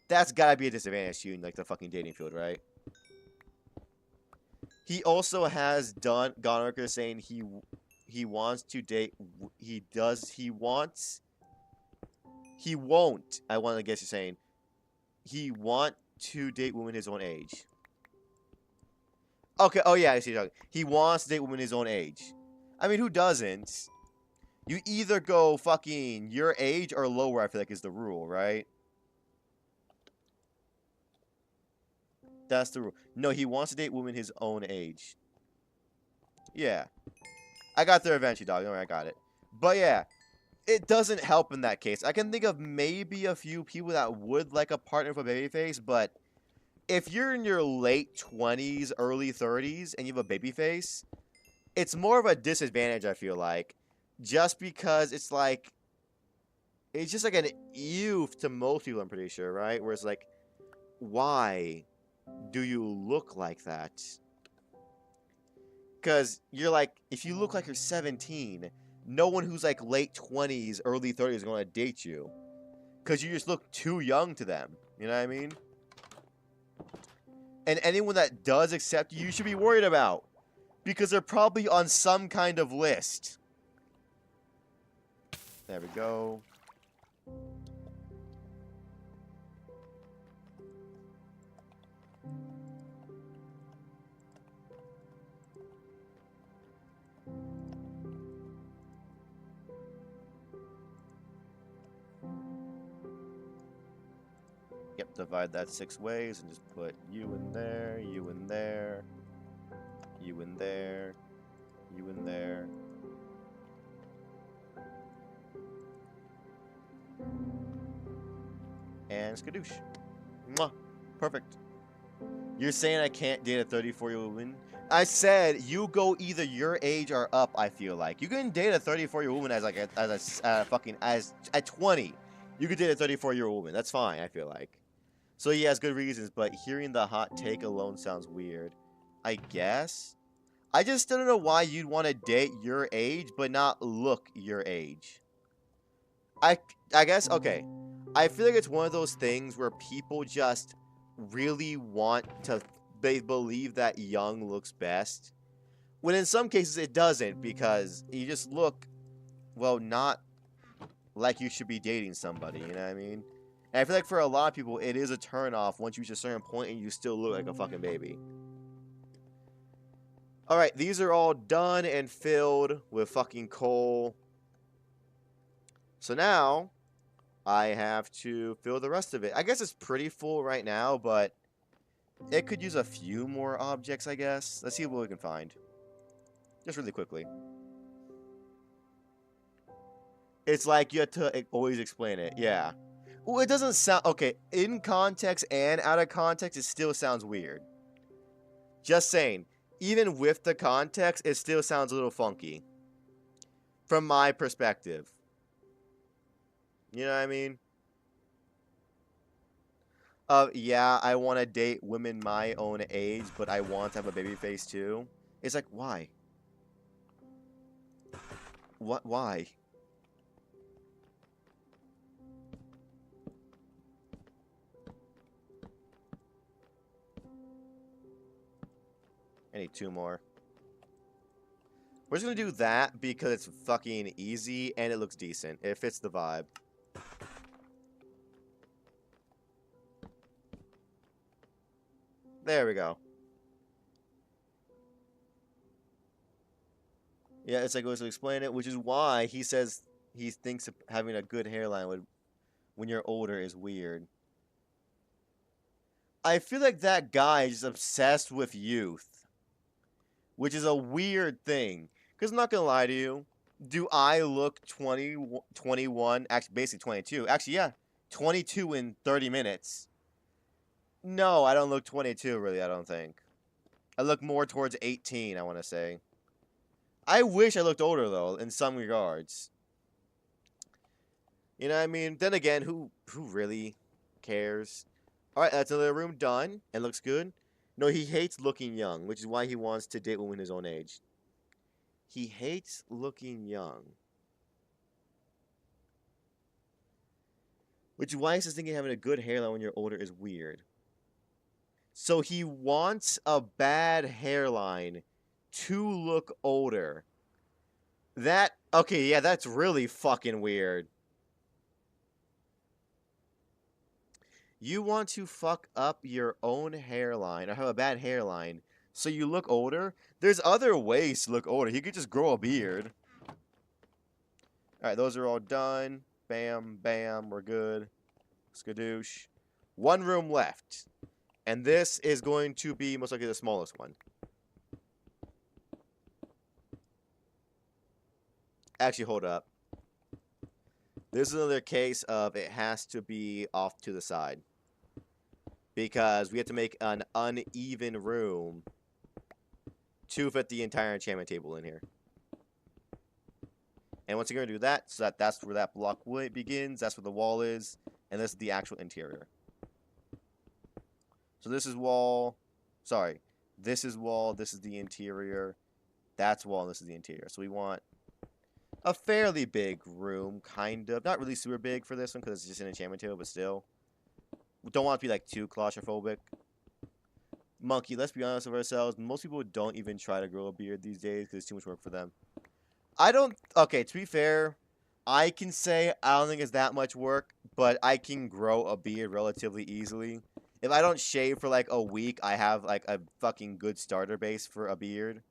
that's gotta be a disadvantage to you in like the fucking dating field, right? He also has gone on record saying he wants to date. He won't. I want to guess you're saying he want to date women his own age. Okay. Oh yeah, I see. He wants to date women his own age. I mean, who doesn't? You either go fucking your age or lower. I feel like is the rule, right? That's the rule. No, he wants to date women his own age. Yeah, I got there eventually, dog. Don't worry, I got it. But yeah. It doesn't help in that case. I can think of maybe a few people that would like a partner with a babyface, but if you're in your late 20s, early 30s, and you have a babyface, it's more of a disadvantage, I feel like. Just because it's like, it's just like an ew to most people, I'm pretty sure, right? Where it's like, why do you look like that? Because you're like, if you look like you're 17... no one who's like late 20s, early 30s is going to date you. Because you just look too young to them. You know what I mean? And anyone that does accept you, you should be worried about. Because they're probably on some kind of list. There we go. Yep, divide that 6 ways and just put you in there, you in there, you in there, you in there. And skadoosh. Mwah. Perfect. You're saying I can't date a 34-year-old woman? I said you go either your age or up, I feel like. You can date a 34-year-old woman as like at 20. You could date a 34-year-old woman. That's fine, I feel like. So he has good reasons, but hearing the hot take alone sounds weird. I guess? I just still don't know why you'd want to date your age, but not look your age. I guess, okay. I feel like it's one of those things where people just really want to... they believe that young looks best. When in some cases it doesn't, because you just look, well, not like you should be dating somebody, you know what I mean? And I feel like for a lot of people, it is a turn-off once you reach a certain point and you still look like a fucking baby. Alright, these are all done and filled with fucking coal. So now, I have to fill the rest of it. I guess it's pretty full right now, but it could use a few more objects, I guess. Let's see what we can find. Just really quickly. It's like you have to always explain it, yeah. Well, it doesn't sound... okay, in context and out of context, it still sounds weird. Just saying. Even with the context, it still sounds a little funky. From my perspective. You know what I mean? Yeah, I want to date women my own age, but I want to have a baby face too. It's like, why? What? Why? I need 2 more. We're just gonna do that because it's fucking easy and it looks decent. It fits the vibe. There we go. Yeah, it's like I was to explain it, which is why he says he thinks having a good hairline would, when you're older, is weird. I feel like that guy is obsessed with youth, which is a weird thing. Because I'm not gonna lie to you, do I look 20, 21, actually basically 22, actually yeah, 22 in 30 minutes? No, I don't look 22 really, I don't think. I look more towards 18, I want to say. I wish I looked older though, in some regards. You know what I mean? Then again, who really cares? All right, that's another room done. It looks good. No, he hates looking young, which is why he wants to date women his own age. He hates looking young. Which is why he's just thinking having a good hairline when you're older is weird. So he wants a bad hairline to look older. That, okay, yeah, that's really fucking weird. You want to fuck up your own hairline or have a bad hairline so you look older? There's other ways to look older. He could just grow a beard. Alright, those are all done. Bam, bam, we're good. Skadoosh. 1 room left. And this is going to be most likely the smallest one. Actually, hold up. This is another case of it has to be off to the side. Because we have to make an uneven room to fit the entire enchantment table in here. And once you're going to do that, so that's where that block begins, that's where the wall is, and this is the actual interior. So this is wall, sorry, this is wall, this is the interior, that's wall, and this is the interior. So we want a fairly big room, kind of. Not really super big for this one, because it's just an enchantment table, but still. We don't want it to be, like, too claustrophobic. Monkey, let's be honest with ourselves, most people don't even try to grow a beard these days, because it's too much work for them. I don't, okay, to be fair, I can say I don't think it's that much work, but I can grow a beard relatively easily. If I don't shave for, like, a week, I have, like, a fucking good starter base for a beard.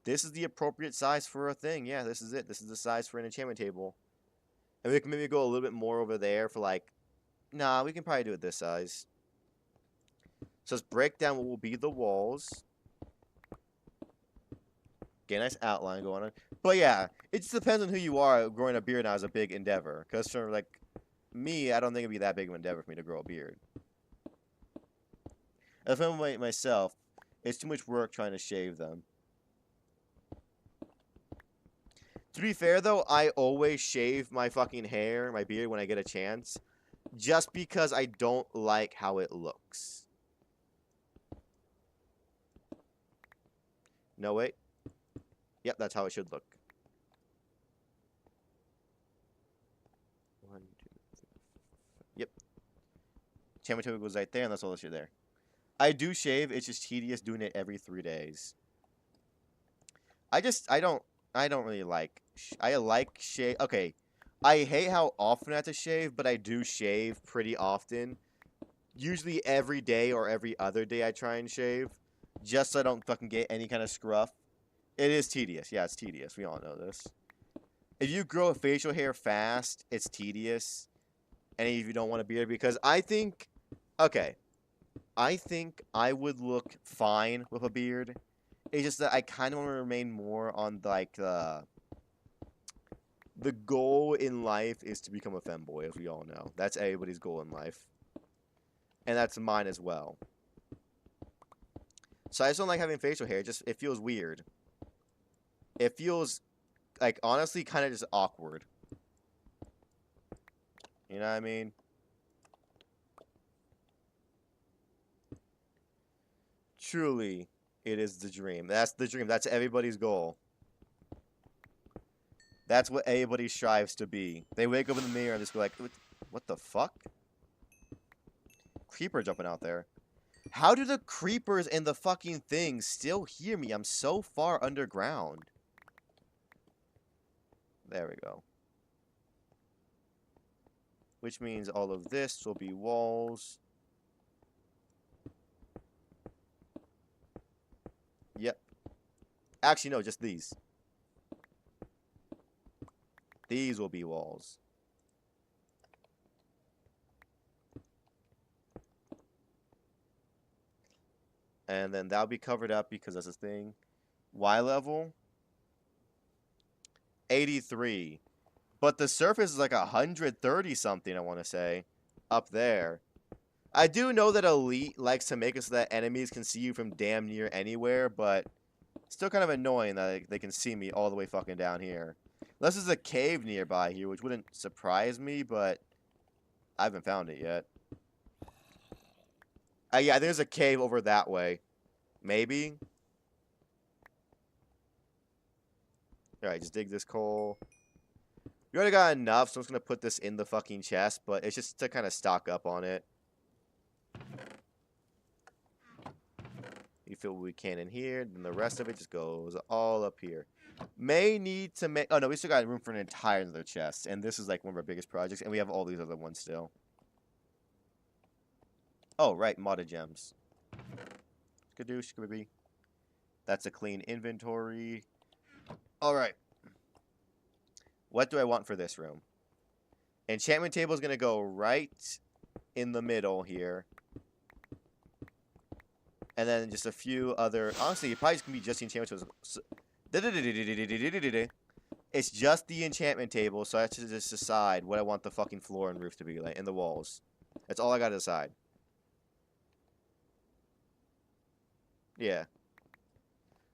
This is the appropriate size for a thing. Yeah, this is it. This is the size for an enchantment table. And we can maybe go a little bit more over there for, like... Nah, we can probably do it this size. So let's break down what will be the walls. Get a nice outline going on. But yeah, it just depends on who you are. Growing a beard now is a big endeavor. Because for, like, me, I don't think it'd be that big of an endeavor for me to grow a beard. As for myself, it's too much work trying to shave them. To be fair, though, I always shave my fucking hair, my beard, when I get a chance. Just because I don't like how it looks. No, wait. Yep, that's how it should look. 1, 2, 3, 4. Yep. Temperature goes right there, and that's all that shit there. I do shave, it's just tedious doing it every 3 days. I don't really like, I like shave, okay. I hate how often I have to shave, but I do shave pretty often. Usually every day or every other day I try and shave. Just so I don't fucking get any kind of scruff. It is tedious. Yeah, it's tedious. We all know this. If you grow facial hair fast, it's tedious. And if you don't want a beard, because I think... Okay. I think I would look fine with a beard. It's just that I kind of want to remain more on, like, the goal in life is to become a femboy, as we all know. That's everybody's goal in life. And that's mine as well. So I just don't like having facial hair. It feels weird. It feels, like, honestly, kind of just awkward. You know what I mean? Truly, it is the dream. That's the dream. That's everybody's goal. That's what everybody strives to be. They wake up in the mirror and just be like, what the fuck? Creeper jumping out there. How do the creepers and the fucking things still hear me? I'm so far underground. There we go. Which means all of this will be walls. Yep. Actually, no, just these. These will be walls. And then that'll be covered up because that's a thing. Y level? 83. But the surface is like 130 something, I want to say. Up there. I do know that Elite likes to make it so that enemies can see you from damn near anywhere, but still kind of annoying that they can see me all the way fucking down here. Unless there's a cave nearby here, which wouldn't surprise me, but I haven't found it yet. Yeah, I think there's a cave over that way. Maybe. Alright, just dig this coal. We already got enough, so I'm just going to put this in the fucking chest, but it's just to kind of stock up on it. You fill what we can in here, then the rest of it just goes all up here. May need to make... Oh, no, we still got room for an entire other chest, and this is like one of our biggest projects, and we have all these other ones still. Oh, right, modded gems. Skadoosh, skibby. That's a clean inventory. Alright. What do I want for this room? Enchantment table is going to go right in the middle here. And then just a few other... Honestly, it probably just going to be just the enchantment table. It's just the enchantment table, so I have to just decide what I want the fucking floor and roof to be like, and the walls. That's all I got to decide. Yeah.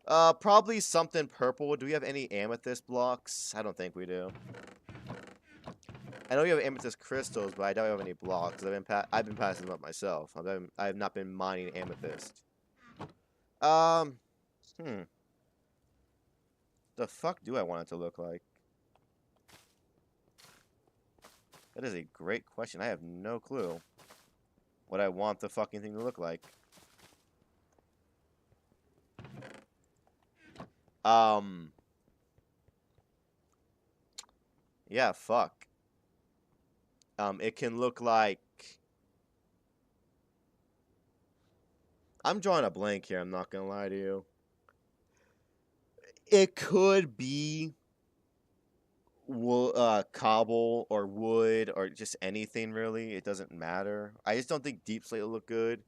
Probably something purple. Do we have any amethyst blocks? I don't think we do. I know we have amethyst crystals, but I don't have any blocks. I've been passing them up myself. I have not been mining amethyst. The fuck do I want it to look like? That is a great question. I have no clue what I want the fucking thing to look like. Yeah, fuck. It can look like... I'm drawing a blank here, I'm not gonna lie to you. It could be cobble or wood or just anything really. It doesn't matter. I just don't think deep slate will look good.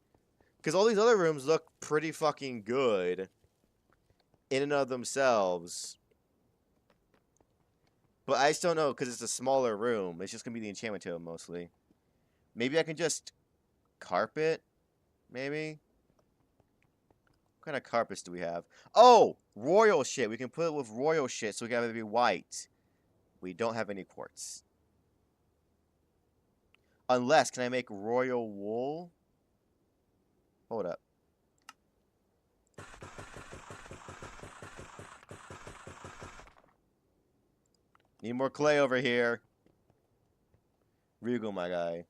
Because all these other rooms look pretty fucking good in and of themselves. But I just don't know because it's a smaller room. It's just going to be the enchantment table mostly. Maybe I can just carpet? Maybe? What kind of carpets do we have? Oh! Royal shit. We can put it with royal shit so we can have it be white. We don't have any quartz. Unless, can I make royal wool? Hold up. Need more clay over here. Regal, my guy.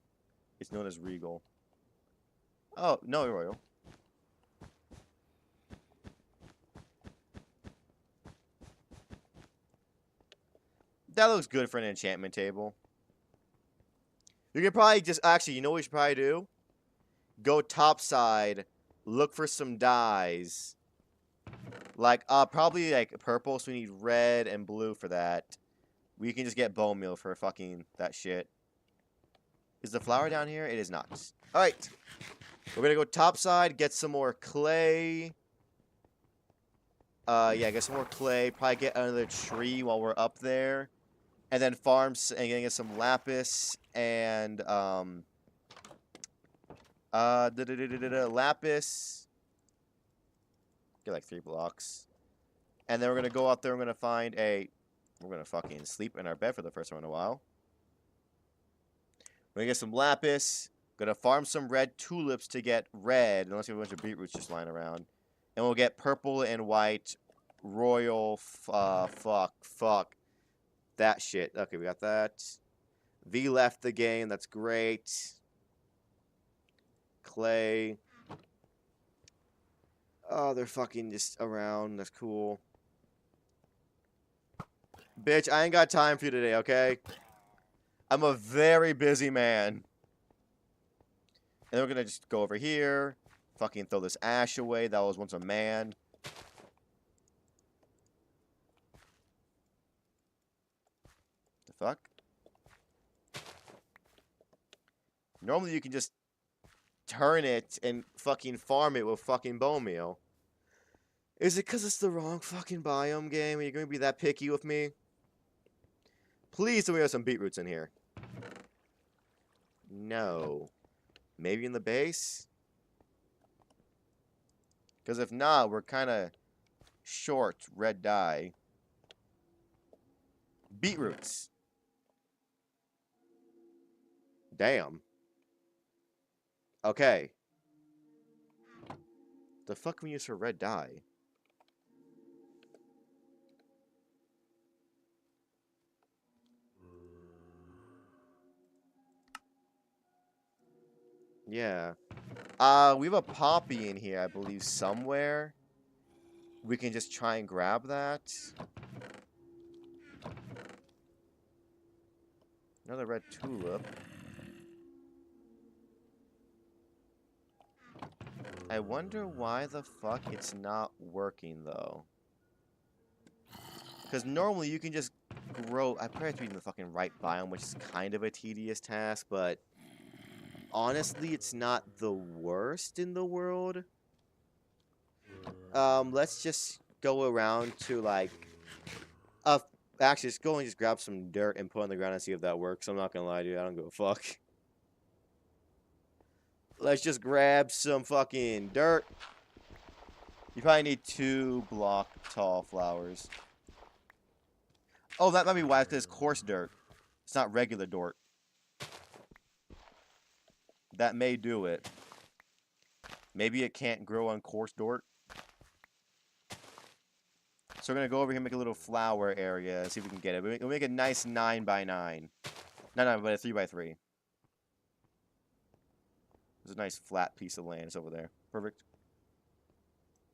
It's known as Regal. Oh, no, royal. That looks good for an enchantment table. You can probably just... Actually, you know what we should probably do? Go topside. Look for some dyes. Like, probably, like, purple. So we need red and blue for that. We can just get bone meal for fucking that shit. Is the flower down here? It is not. Alright. We're gonna go topside. Get some more clay. Yeah, get some more clay. Probably get another tree while we're up there. And then farms and get some lapis and lapis. Get like 3 blocks. And then we're gonna go out there, we're gonna find a... We're gonna fucking sleep in our bed for the first time in a while. We're gonna get some lapis. Gonna farm some red tulips to get red, unless we have a bunch of beetroots just lying around. And we'll get purple and white royal, fuck. That shit. Okay, we got that. V left the game, that's great. Clay. Oh, they're fucking just around, that's cool. Bitch, I ain't got time for you today, okay? I'm a very busy man. And then we're gonna just go over here. Fucking throw this ash away. That was once a man. The fuck? Normally you can just turn it and fucking farm it with fucking bone meal. Is it because it's the wrong fucking biome game? Are you gonna be that picky with me? Please tell me there's some beetroots in here. No. Maybe in the base? Because if not, we're kind of short red dye. Beetroots. Damn. Okay. The fuck can we use for red dye? Yeah. We have a poppy in here, I believe, somewhere. We can just try and grab that. Another red tulip. I wonder why the fuck it's not working, though. Because normally you can just grow... I probably have to be in the fucking right biome, which is kind of a tedious task, but... honestly, it's not the worst in the world. Let's just go around to, like... actually, let's go and just grab some dirt and put on the ground and see if that works. I'm not gonna lie to you, I don't give a fuck. Let's just grab some fucking dirt. You probably need 2 block tall flowers. Oh, that might be why, because it's coarse dirt. It's not regular dirt. That may do it. Maybe it can't grow on coarse dirt. So we're going to go over here and make a little flower area and see if we can get it. We'll make a nice 9 by 9. Not 9, but a 3 by 3. There's a nice flat piece of land. It's over there. Perfect.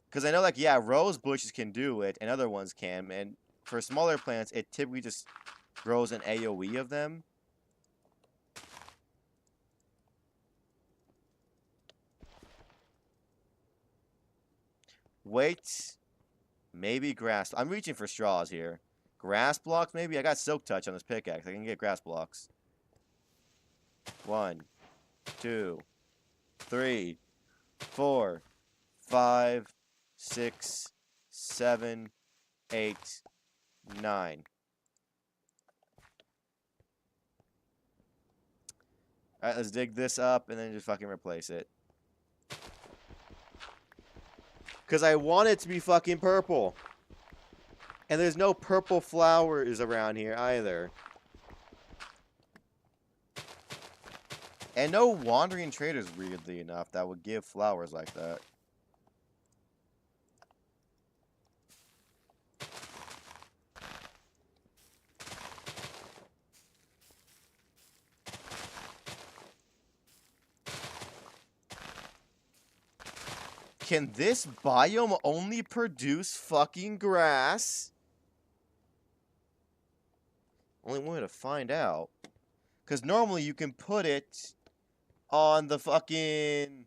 Because I know, like, yeah, rose bushes can do it, and other ones can. And for smaller plants, it typically just grows an AoE of them. Wait. Maybe grass. I'm reaching for straws here. Grass blocks, maybe? I got silk touch on this pickaxe. I can get grass blocks. 1, 2, 3, 4, 5, 6, 7, 8, 9. Alright, let's dig this up and then just fucking replace it. Because I want it to be fucking purple. And there's no purple flowers around here either. And no wandering traders, weirdly enough, that would give flowers like that. Can this biome only produce fucking grass? Only way to find out. Because normally you can put it on the fucking...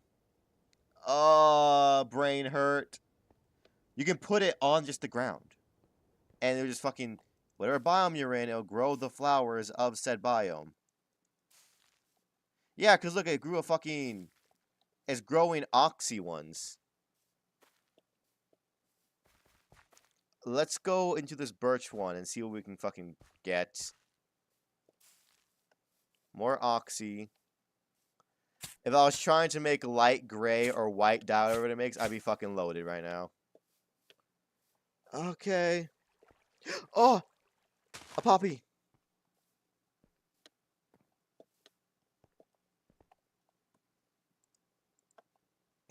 brain hurt. You can put it on just the ground. And it'll just fucking... whatever biome you're in, it'll grow the flowers of said biome. Yeah, because look, it grew a fucking... it's growing oxy ones. Let's go into this birch one and see what we can fucking get. More oxy. If I was trying to make light gray or white dye, whatever it makes, I'd be fucking loaded right now. Okay. Oh! A poppy!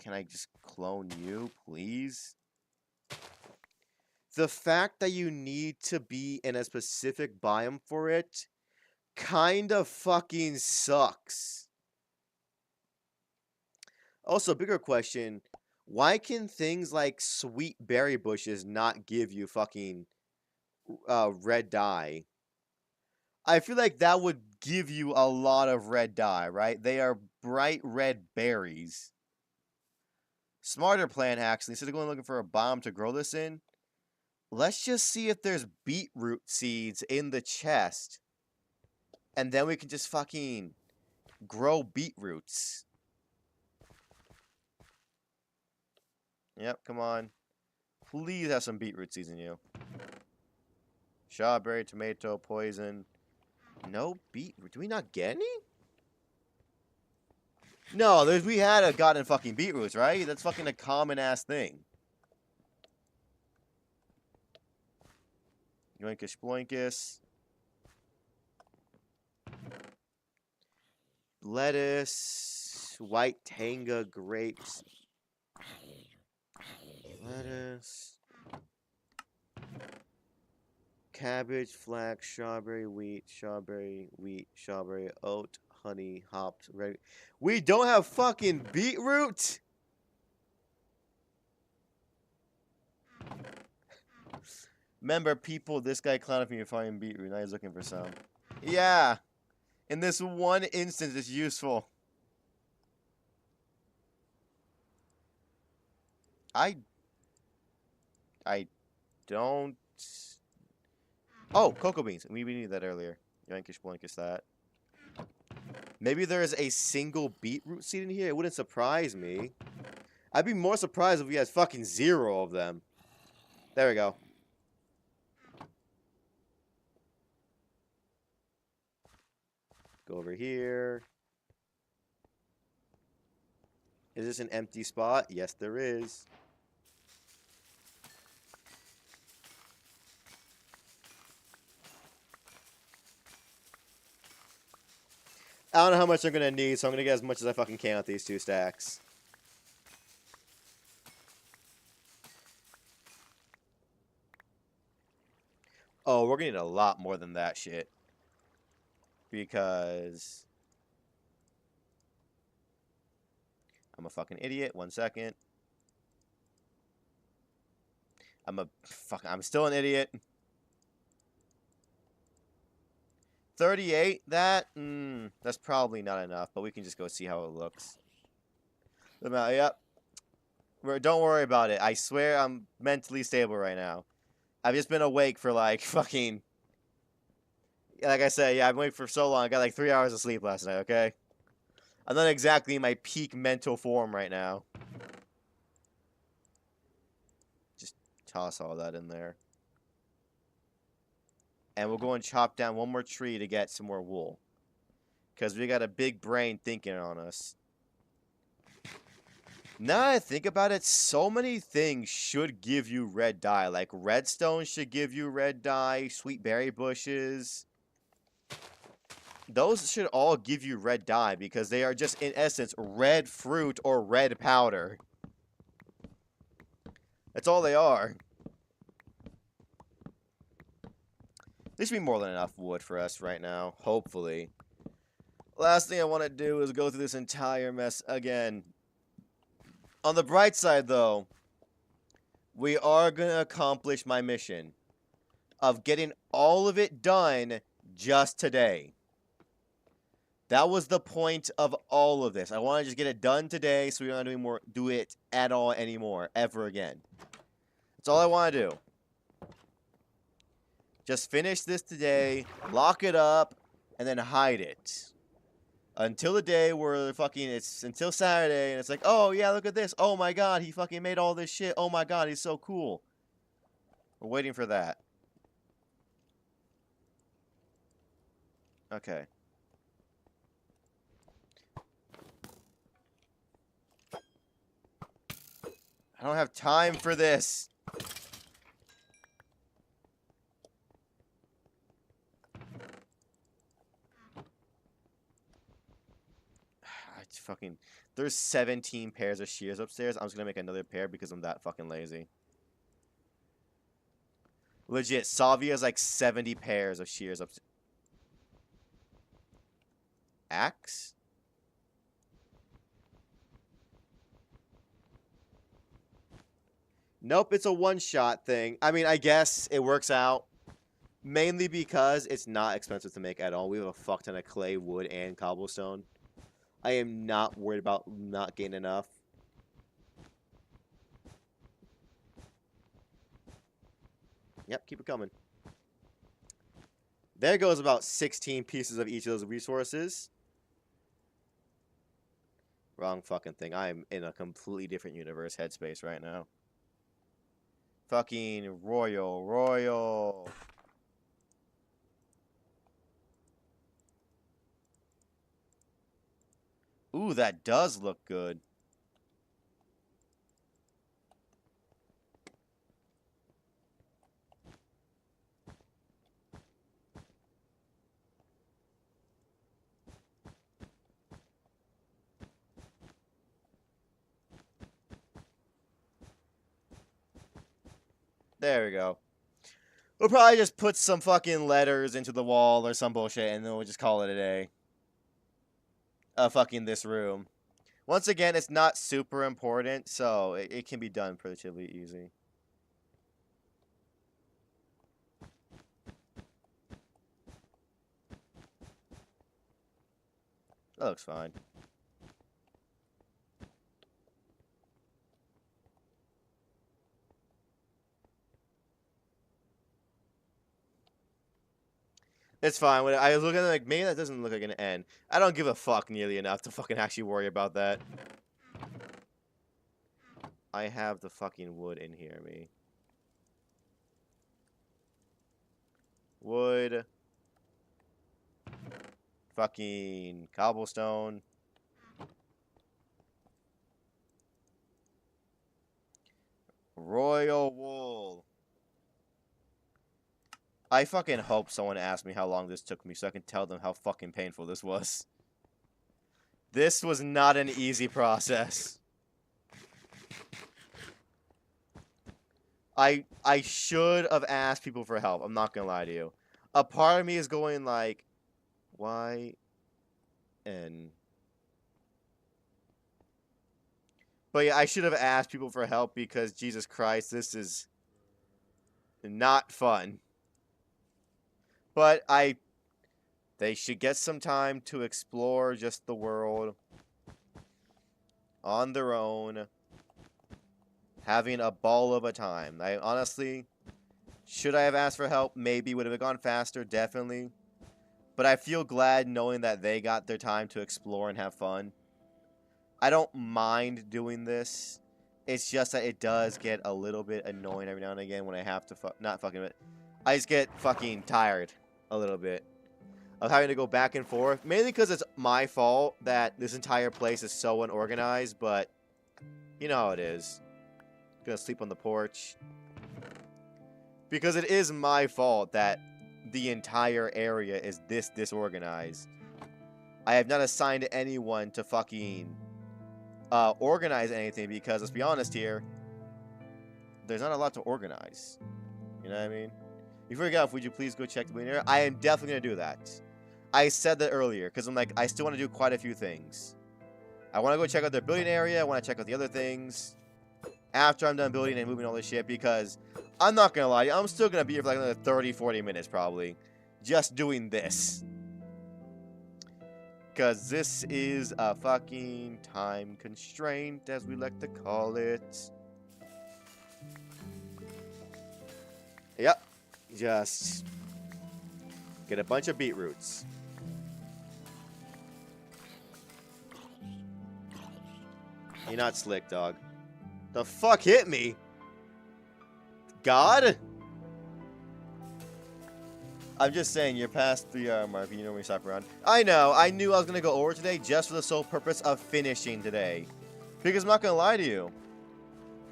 Can I just clone you, please? The fact that you need to be in a specific biome for it kind of fucking sucks. Also, bigger question, why can things like sweet berry bushes not give you fucking red dye? I feel like that would give you a lot of red dye, right? They are bright red berries. Smarter plan, actually, instead of going looking for a biome to grow this in, let's just see if there's beetroot seeds in the chest. And then we can just fucking grow beetroots. Yep, come on. Please have some beetroot seeds in you. Strawberry, tomato, poison. No beetroot. Do we not get any? No, we had gotten fucking beetroots, right? That's fucking a common ass thing. Yoinkus sploinkus. Lettuce. White tanga grapes. Lettuce. Cabbage, flax, strawberry, wheat, oat, honey, hops, red. We don't have fucking beetroot? Remember, people, this guy clowned me for finding beetroot. Now he's looking for some. Yeah. In this one instance, it's useful. I don't... Oh, cocoa beans. We needed that earlier. Yankish blankish that. Maybe there is a single beetroot seed in here. It wouldn't surprise me. I'd be more surprised if we had fucking 0 of them. There we go. Go over here. Is this an empty spot? Yes, there is. I don't know how much I'm going to need, so I'm going to get as much as I fucking can with these 2 stacks. Oh, we're going to need a lot more than that shit. Because... I'm a fucking idiot. 1 second. I'm still an idiot. 38? That's probably not enough, but we can just go see how it looks. Yep. Don't worry about it. I swear I'm mentally stable right now. I've just been awake for like fucking... Like I said, yeah, I've been awake for so long. I got like 3 hours of sleep last night, okay? I'm not exactly in my peak mental form right now. Just toss all that in there. And we'll go and chop down one more tree to get some more wool. Because we got a big brain thinking on us. Now that I think about it, so many things should give you red dye. Like redstone should give you red dye, sweet berry bushes. Those should all give you red dye because they are just, in essence, red fruit or red powder. That's all they are. There should be more than enough wood for us right now, hopefully. Last thing I want to do is go through this entire mess again. On the bright side, though, we are going to accomplish my mission of getting all of it done just today. That was the point of all of this. I want to just get it done today so we don't have to do it at all anymore, ever again. That's all I want to do. Just finish this today, lock it up, and then hide it. Until the day where it's until Saturday, and it's like, oh yeah, look at this. Oh my god, he fucking made all this shit. Oh my god, he's so cool. We're waiting for that. Okay. I don't have time for this. There's 17 pairs of shears upstairs. I'm just gonna make another pair because I'm that fucking lazy. Legit, Salvia has like 70 pairs of shears upstairs. Axe? Nope, it's a one-shot thing. I mean, I guess it works out. Mainly because it's not expensive to make at all. We have a fuck ton of clay, wood, and cobblestone. I am not worried about not getting enough. Yep, keep it coming. There goes about 16 pieces of each of those resources. Wrong fucking thing. I am in a completely different universe headspace right now. Fucking royal. Ooh, that does look good. There we go. We'll probably just put some fucking letters into the wall or some bullshit, and then we'll just call it a day. Fucking this room. Once again, it's not super important, so it can be done relatively easy. That looks fine. It's fine. When I look at it like, maybe that doesn't look like an N. I don't give a fuck nearly enough to fucking actually worry about that. I have the fucking wood in here, me. Wood. Fucking cobblestone. Royal wool. I fucking hope someone asks me how long this took me so I can tell them how fucking painful this was. This was not an easy process. I should have asked people for help. I'm not gonna lie to you. A part of me is going like, why? And but yeah, I should have asked people for help because Jesus Christ, this is not fun. But they should get some time to explore just the world on their own, having a ball of a time. I honestly, should I have asked for help? Maybe. Would have gone faster? Definitely. But I feel glad knowing that they got their time to explore and have fun. I don't mind doing this. It's just that it does get a little bit annoying every now and again when I have to I just get fucking tired a little bit of having to go back and forth. Mainly because it's my fault that this entire place is so unorganized, but you know how it is. Gonna sleep on the porch. Because it is my fault that the entire area is this disorganized. I have not assigned anyone to fucking organize anything because, let's be honest here, there's not a lot to organize. You know what I mean? Before you get off, would you please go check the building area? I am definitely going to do that. I said that earlier because I'm like, I still want to do quite a few things. I want to go check out their building area. I want to check out the other things after I'm done building and moving all this shit because I'm not going to lie to you, I'm still going to be here for like another 30-40 minutes probably just doing this. Because this is a fucking time constraint, as we like to call it. Yep. Just get a bunch of beetroots. You're not slick, dog. The fuck hit me? God? I'm just saying, you're past 3 hour mark, you know when we stop around. I know, I knew I was going to go over today just for the sole purpose of finishing today. Because I'm not going to lie to you.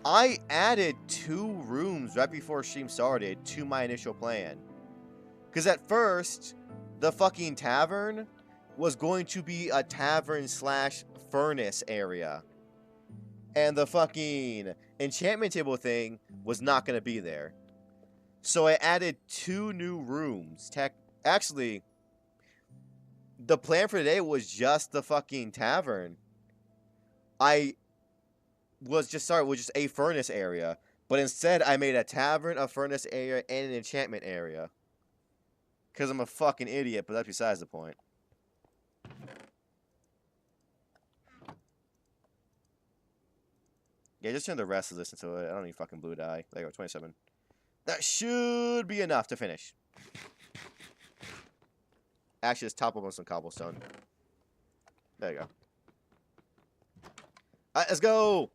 I added 2 rooms right before stream started to my initial plan. Because at first, the fucking tavern was going to be a tavern slash furnace area. And the fucking enchantment table thing was not going to be there. So I added 2 new rooms. Actually, the plan for today was just the fucking tavern. I was just started with just a furnace area. But instead, I made a tavern, a furnace area, and an enchantment area. Because I'm a fucking idiot, but that's besides the point. Yeah, just turn the rest of this into it. I don't need fucking blue dye. There you go, 27. That should be enough to finish. Actually, let's top up on some cobblestone. There you go. Alright, let's go!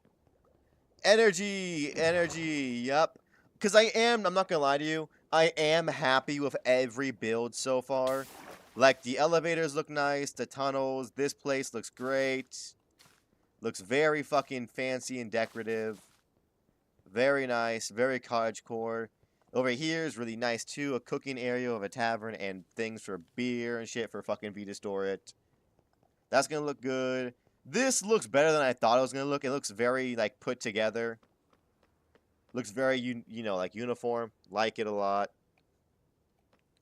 Energy! Energy! Yup. Because I'm not gonna lie to you, I am happy with every build so far. Like, the elevators look nice, the tunnels, this place looks great. Looks very fucking fancy and decorative. Very nice, very cottagecore. Over here is really nice too, a cooking area of a tavern and things for beer and shit for fucking V to store it. That's gonna look good. This looks better than I thought it was gonna look. It looks very like put together. Looks very you know like uniform. Like it a lot.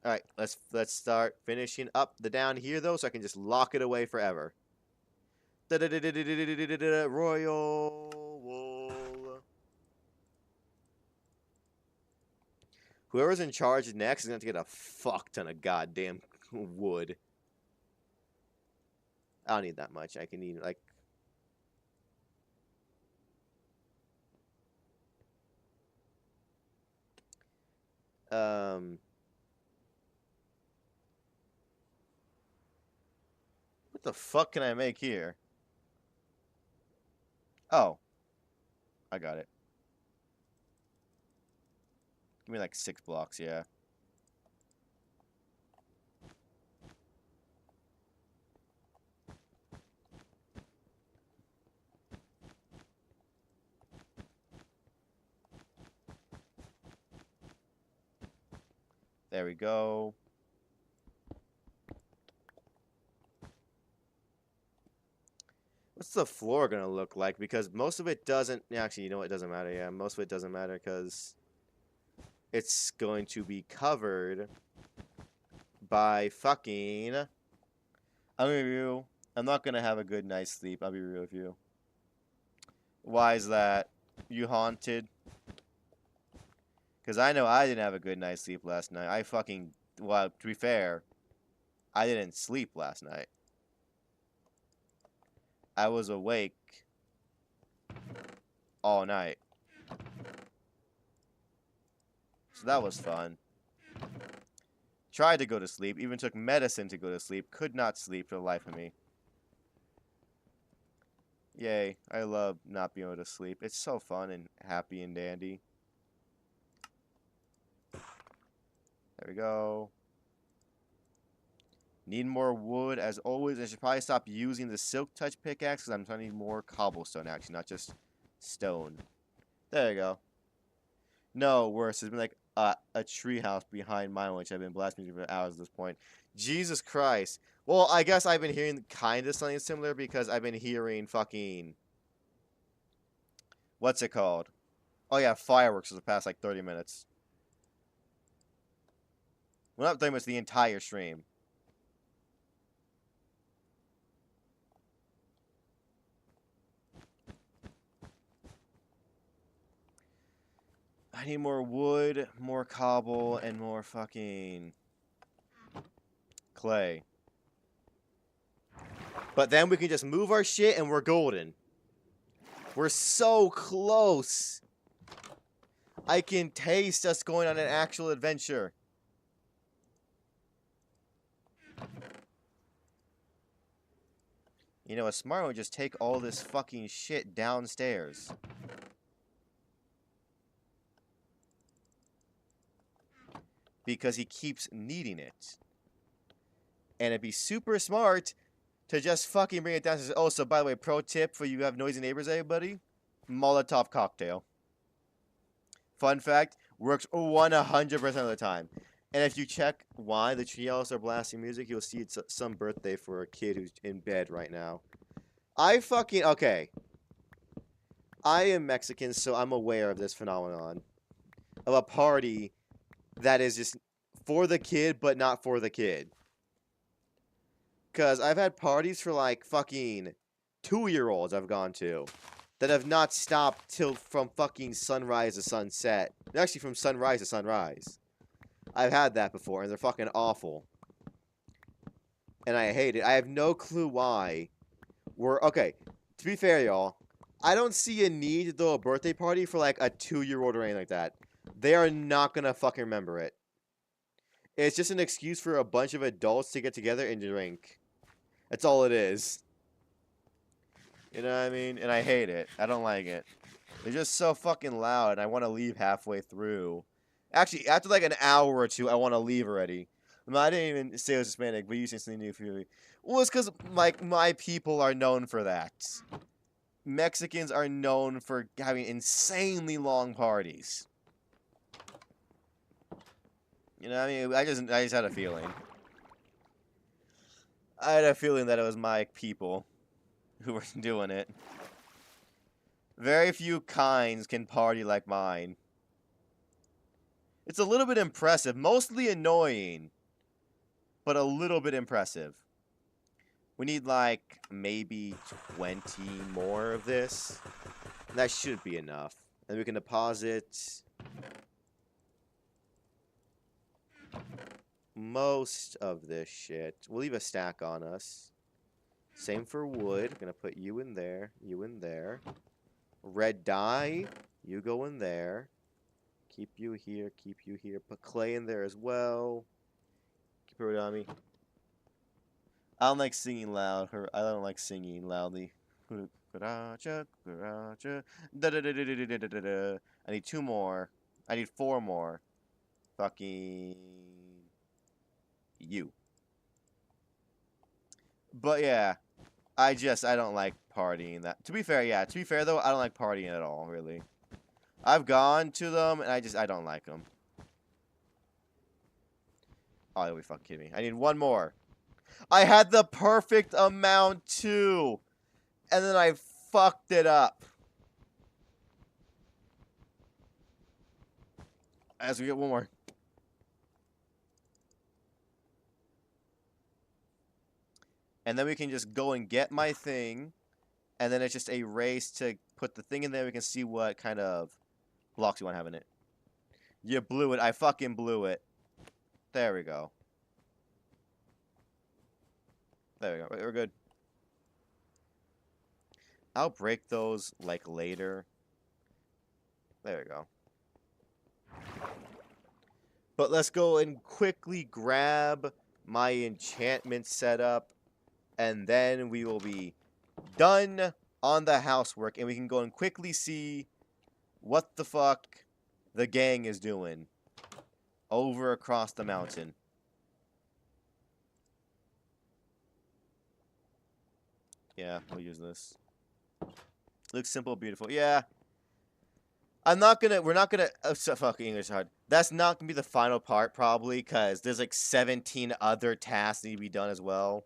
All right, let's start finishing up the down here though, so I can just lock it away forever. Royal wool. Whoever's in charge next is going to get a fuck ton of goddamn wood. I don't need that much. I can need, like... What the fuck can I make here? Oh. I got it. Give me like 6 blocks, yeah. There we go. What's the floor gonna look like? Because most of it doesn't... Actually, you know what? It doesn't matter. Yeah, most of it doesn't matter because... It's going to be covered by fucking... I'm not going to have a good night's sleep. I'll be real with you. Why is that? You haunted? Because I know I didn't have a good night's sleep last night. Well, to be fair, I didn't sleep last night. I was awake all night. So that was fun. Tried to go to sleep. Even took medicine to go to sleep. Could not sleep for the life of me. Yay. I love not being able to sleep. It's so fun and happy and dandy. There we go. Need more wood as always. I should probably stop using the silk touch pickaxe because I'm trying to need more cobblestone actually, not just stone. There you go. No, worse. There's been like a tree house behind mine, which I've been blasting for hours at this point. Jesus Christ. Well, I guess I've been hearing kind of something similar because I've been hearing fucking... What's it called? Oh yeah, fireworks for the past like 30 minutes. Well, not 30 minutes, the entire stream. I need more wood, more cobble, and more fucking clay. But then we can just move our shit and we're golden. We're so close. I can taste us going on an actual adventure. You know, a smart one would just take all this fucking shit downstairs. Because he keeps needing it. And it'd be super smart to just fucking bring it down. Oh, so by the way, pro tip for you who have noisy neighbors, everybody. Molotov cocktail. Fun fact, works 100% of the time. And if you check why the treehouse are blasting music, you'll see it's some birthday for a kid who's in bed right now. Okay. I am Mexican, so I'm aware of this phenomenon of a party that is just for the kid, but not for the kid. Because I've had parties for like fucking 2-year-olds I've gone to that have not stopped till from fucking sunrise to sunset. Actually, from sunrise to sunrise. I've had that before, and they're fucking awful. And I hate it. I have no clue why. Okay, to be fair, y'all, I don't see a need to throw a birthday party for like a 2-year-old or anything like that. They are not gonna fucking remember it. It's just an excuse for a bunch of adults to get together and drink. That's all it is. You know what I mean? And I hate it. I don't like it. They're just so fucking loud, and I want to leave halfway through. Actually, after like an hour or two, I want to leave already. I didn't even say it was Hispanic, but you said something new for me. Well, it's because my people are known for that. Mexicans are known for having insanely long parties. You know what I mean? I just had a feeling. I had a feeling that it was my people who were doing it. Very few kinds can party like mine. It's a little bit impressive. Mostly annoying. But a little bit impressive. We need like maybe 20 more of this. And that should be enough. And we can deposit most of this shit. We'll leave a stack on us. Same for wood. Gonna put you in there. You in there. Red dye. You go in there. Keep you here. Keep you here. Put clay in there as well. Keep it on me. I don't like singing loud. I don't like singing loudly. I need 2 more. I need 4 more. Fucking you. But yeah, I don't like partying. To be fair, yeah. To be fair though, I don't like partying at all, really. I've gone to them and I don't like them. Oh, you'll be fucking kidding me. I need 1 more. I had the perfect amount too. And then I fucked it up. As we get 1 more. And then we can just go and get my thing. And then it's just a race to put the thing in there. We can see what kind of blocks you want to have in it. You blew it. I fucking blew it. There we go. There we go. We're good. I'll break those, like, later. There we go. But let's go and quickly grab my enchantment setup. And then we will be done on the housework. And we can go and quickly see what the fuck the gang is doing over across the mountain. Yeah, we'll use this. Looks simple, beautiful. Yeah. We're not gonna, fuck, English hard. That's not gonna be the final part, probably, because there's like 17 other tasks that need to be done as well.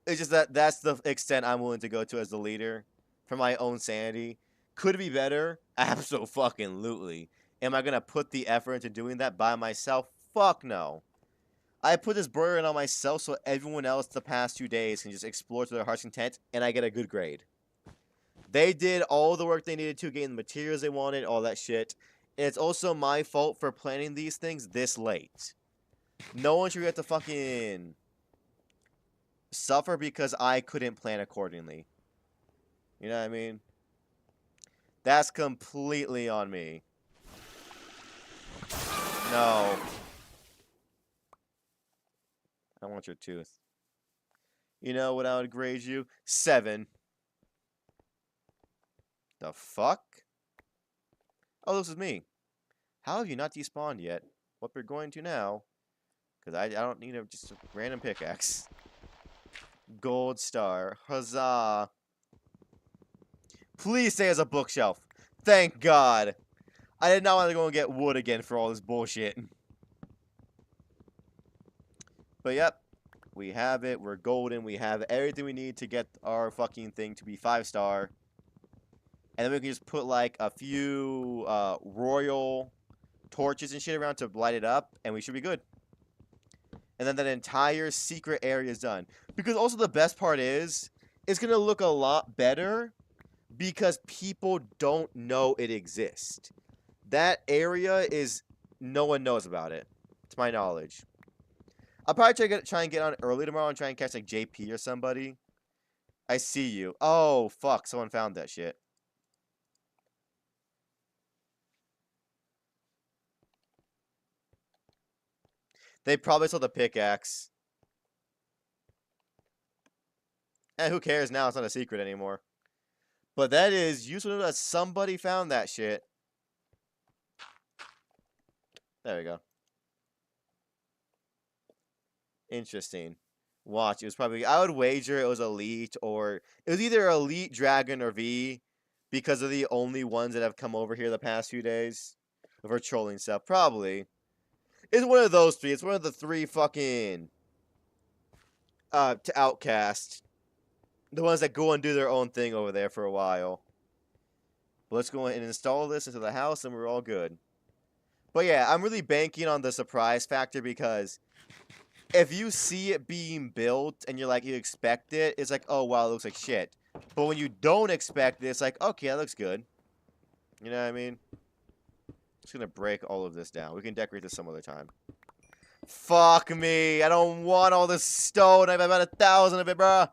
It's just that's the extent I'm willing to go to as the leader for my own sanity. Could it be better? Absolutely. Am I gonna put the effort into doing that by myself? Fuck no. I put this burden on myself so everyone else the past 2 days can just explore to their heart's content, and I get a good grade. They did all the work they needed to, gain the materials they wanted, all that shit. And it's also my fault for planning these things this late. No one should get to fucking suffer because I couldn't plan accordingly. You know what I mean? That's completely on me. No. I want your tooth. You know what I would grade you? 7. The fuck? Oh, this is me. How have you not despawned yet? What we're going to now, because I don't need just a random pickaxe. Gold star. Huzzah. Please stay as a bookshelf. Thank God. I did not want to go and get wood again for all this bullshit. But yep, we have it. We're golden. We have everything we need to get our fucking thing to be 5-star. And then we can just put like a few royal torches and shit around to light it up, and we should be good. And then that entire secret area is done. Because also the best part is, it's going to look a lot better because people don't know it exists. That area is, no one knows about it, to my knowledge. I'll probably try and get on early tomorrow and try and catch like JP or somebody. I see you. Oh, fuck, someone found that shit. They probably saw the pickaxe. And who cares now? It's not a secret anymore. But that is useful that somebody found that shit. There we go. Interesting. Watch. It was probably... I would wager it was Elite or... It was either Elite, Dragon, or V. Because they're the only ones that have come over here the past few days. For trolling stuff. Probably. It's one of those three. It's one of the three fucking... to Outcast. The ones that go and do their own thing over there for a while. But let's go and install this into the house and we're all good. But yeah, I'm really banking on the surprise factor because if you see it being built and you're like, you expect it, it's like, oh wow, it looks like shit. But when you don't expect it, it's like, okay, that looks good. You know what I mean? Just gonna break all of this down. We can decorate this some other time. Fuck me. I don't want all this stone. I have about 1,000 of it, bruh.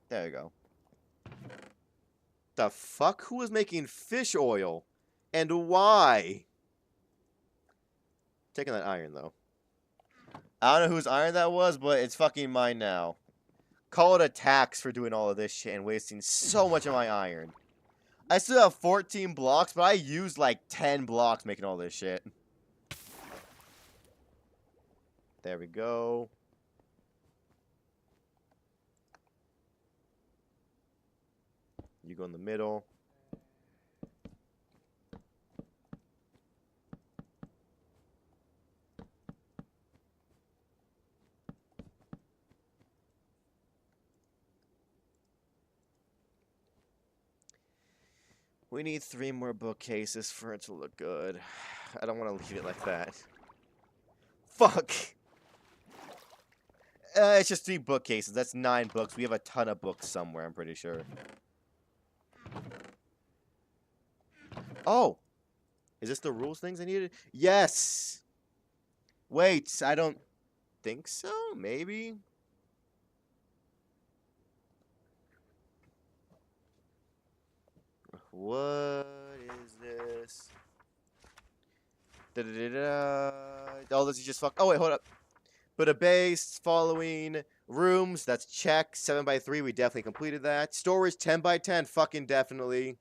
There you go. The fuck? Who is making fish oil? And why? Taking that iron, though. I don't know whose iron that was, but it's fucking mine now. Call it a tax for doing all of this shit and wasting so much of my iron. I still have 14 blocks, but I used like 10 blocks making all this shit. There we go. You go in the middle. We need 3 more bookcases for it to look good. I don't want to leave it like that. Fuck! It's just 3 bookcases. That's 9 books. We have a ton of books somewhere, I'm pretty sure. Oh! Is this the rules things I needed? Yes! Wait, I don't think so? Maybe? What is this? Da-da-da-da. Oh, this is just fuck. Oh, wait, hold up. But a base, following, rooms, that's check. 7x3, we definitely completed that. Storage, 10x10, fucking definitely.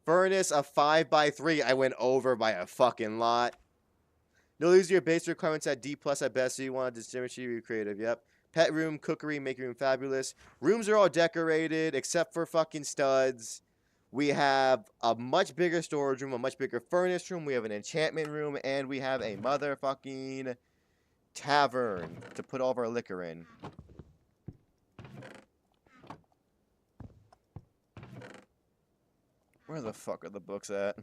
Furnace, a 5x3, I went over by a fucking lot. No, these are your base requirements at D+ at best, so you want to distinguish you creative, yep. Pet room, cookery, make room fabulous. Rooms are all decorated, except for fucking studs. We have a much bigger storage room, a much bigger furnace room. We have an enchantment room, and we have a motherfucking tavern to put all of our liquor in. Where the fuck are the books at?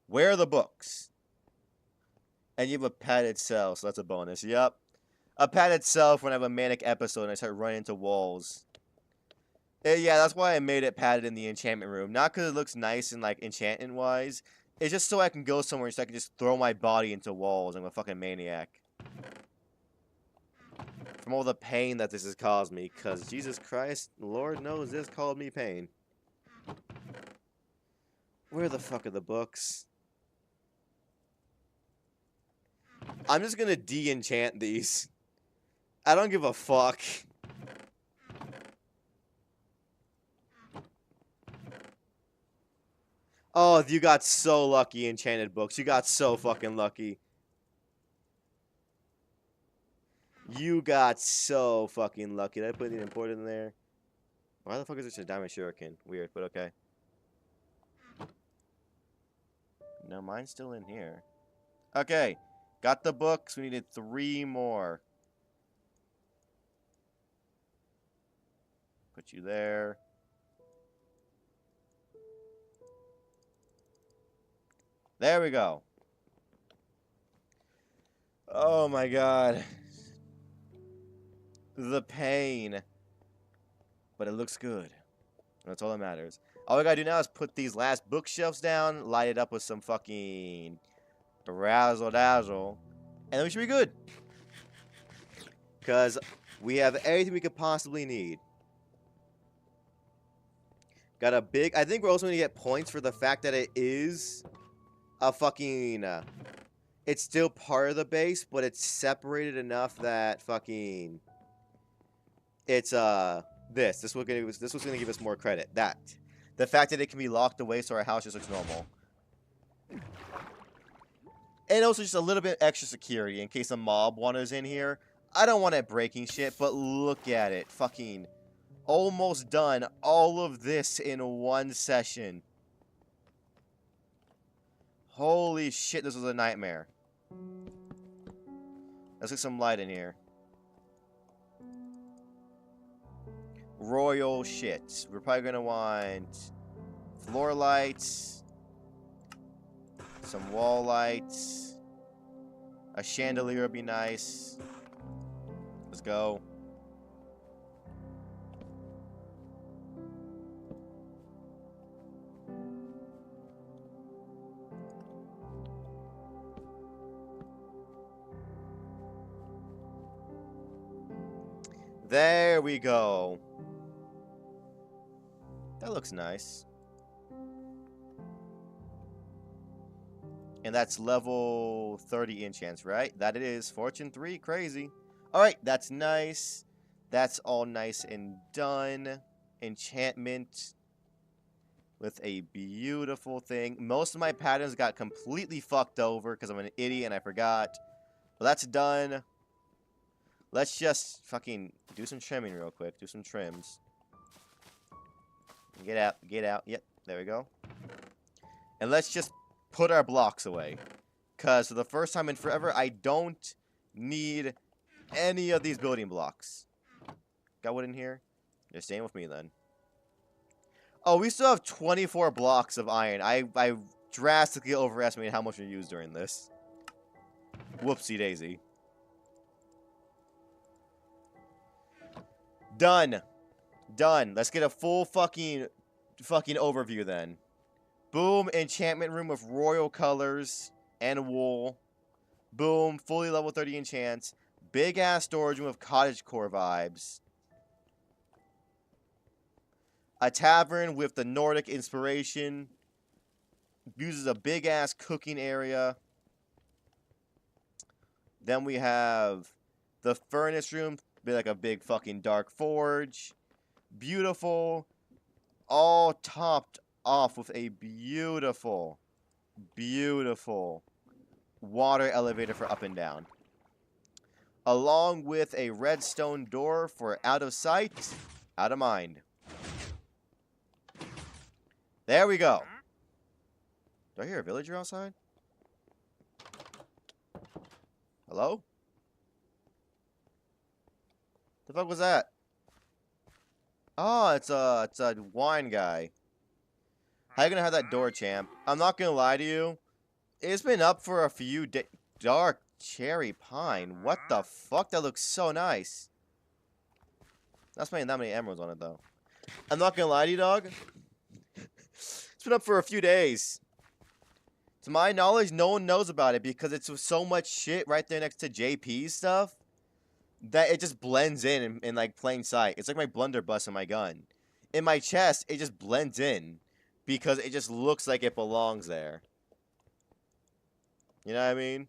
Where are the books? And you have a padded cell, so that's a bonus. Yep. A padded cell when I have a manic episode and I start running into walls. Yeah, that's why I made it padded in the enchantment room. Not because it looks nice and, like, enchanting-wise. It's just so I can go somewhere so I can just throw my body into walls. I'm a fucking maniac. From all the pain that this has caused me. Because, Jesus Christ, Lord knows this caused me pain. Where the fuck are the books? I'm just gonna de-enchant these. I don't give a fuck. Oh, you got so lucky, enchanted books. You got so fucking lucky. You got so fucking lucky. Did I put anything important in there? Why the fuck is there a diamond shuriken? Weird, but okay. No, mine's still in here. Okay. Got the books. We needed 3 more. Put you there. There we go. Oh my god. The pain. But it looks good. That's all that matters. All we gotta do now is put these last bookshelves down, light it up with some fucking razzle dazzle, and then we should be good. Because we have everything we could possibly need. Got a big... I think we're also going to get points for the fact that it is a fucking... it's still part of the base, but it's separated enough that fucking... It's, this. This was going to give us more credit. That. The fact that it can be locked away so our house just looks normal. And also just a little bit extra security in case a mob wanders in here. I don't want it breaking shit, but look at it. Fucking almost done all of this in one session. Holy shit, this was a nightmare. Let's get some light in here. Royal shit. We're probably gonna want floor lights, some wall lights, a chandelier would be nice. Let's go. There we go. That looks nice. And that's level 30 enchants, right? That it is. Fortune 3, crazy. Alright, that's nice. That's all nice and done. Enchantment. With a beautiful thing. Most of my patterns got completely fucked over because I'm an idiot and I forgot. But that's done. Let's just fucking do some trimming real quick. Do some trims. Get out. Get out. Yep, there we go. And let's just put our blocks away. Because for the first time in forever, I don't need any of these building blocks. Got wood in here? You're staying with me then. Oh, we still have 24 blocks of iron. I drastically overestimated how much we used during this. Whoopsie daisy. Done. Done. Let's get a full fucking overview then. Boom, enchantment room with royal colors and wool. Boom, fully level 30 enchants. Big ass storage room with cottagecore vibes. A tavern with the Nordic inspiration. Uses a big ass cooking area. Then we have the furnace room, be like a big fucking dark forge. Beautiful. All topped off with a beautiful, beautiful water elevator for up and down. Along with a redstone door for out of sight, out of mind. There we go. Do I hear a villager outside? Hello? The fuck was that? Oh, it's a wine guy. How you gonna have that door, champ? I'm not gonna lie to you. It's been up for a few days. Dark cherry pine. What the fuck? That looks so nice. Not spending that many emeralds on it though. I'm not gonna lie to you, dog. It's been up for a few days. To my knowledge, no one knows about it because it's so much shit right there next to JP's stuff that it just blends in like plain sight. It's like my blunderbuss in my gun. In my chest, it just blends in because it just looks like it belongs there. You know what I mean?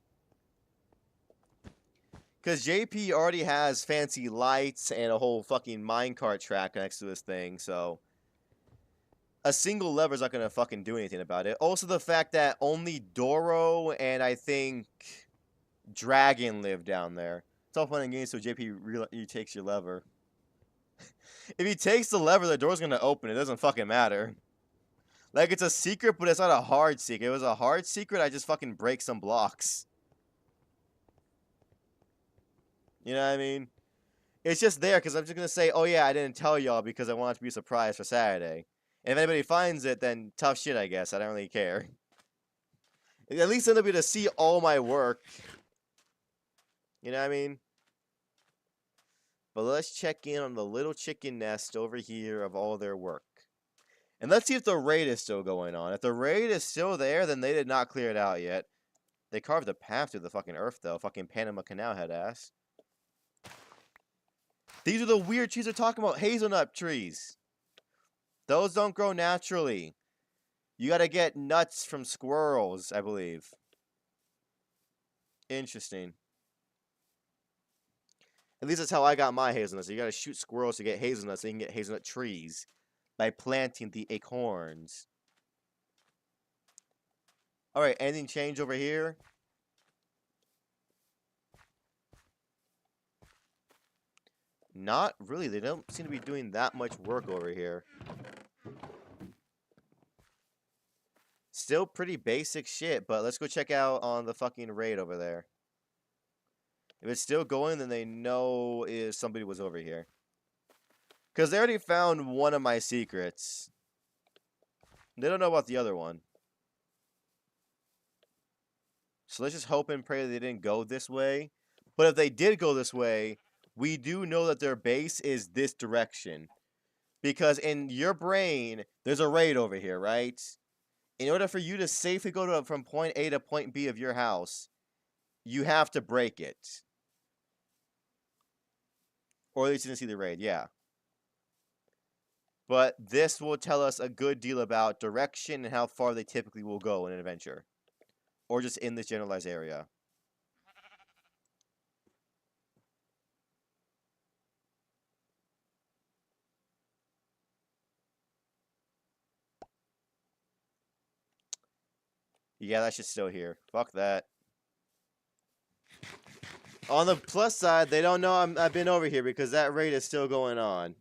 Because JP already has fancy lights and a whole fucking minecart track next to his thing, so a single lever's not gonna fucking do anything about it. Also, the fact that only Doro and I think Dragon live down there. It's all fun and games, so JP he takes your lever. If he takes the lever, the door's gonna open. It doesn't fucking matter. Like, it's a secret, but it's not a hard secret. If it was a hard secret, I just fucking break some blocks. You know what I mean? It's just there because I'm just going to say, oh yeah, I didn't tell y'all because I want it to be a surprise for Saturday. And if anybody finds it, then tough shit, I guess. I don't really care. At least they'll be able to see all my work. You know what I mean? But let's check in on the little chicken nest over here of all their work. And let's see if the raid is still going on. If the raid is still there, then they did not clear it out yet. They carved a path through the fucking earth, though. Fucking Panama Canal head ass. These are the weird trees they're talking about. Hazelnut trees. Those don't grow naturally. You gotta get nuts from squirrels, I believe. Interesting. At least that's how I got my hazelnuts. You gotta shoot squirrels to get hazelnuts so you can get hazelnut trees. By planting the acorns. Alright, anything change over here? Not really. They don't seem to be doing that much work over here. Still pretty basic shit, but let's go check out on the fucking raid over there. If it's still going, then they know if somebody was over here. Because they already found one of my secrets. They don't know about the other one. So let's just hope and pray that they didn't go this way. But if they did go this way, we do know that their base is this direction. Because in your brain, there's a raid over here, right? In order for you to safely go from point A to point B of your house, you have to break it. Or at least you didn't see the raid, yeah. But this will tell us a good deal about direction and how far they typically will go in an adventure. Or just in this generalized area. Yeah, that shit's still here. Fuck that. On the plus side, they don't know I've been over here because that raid is still going on.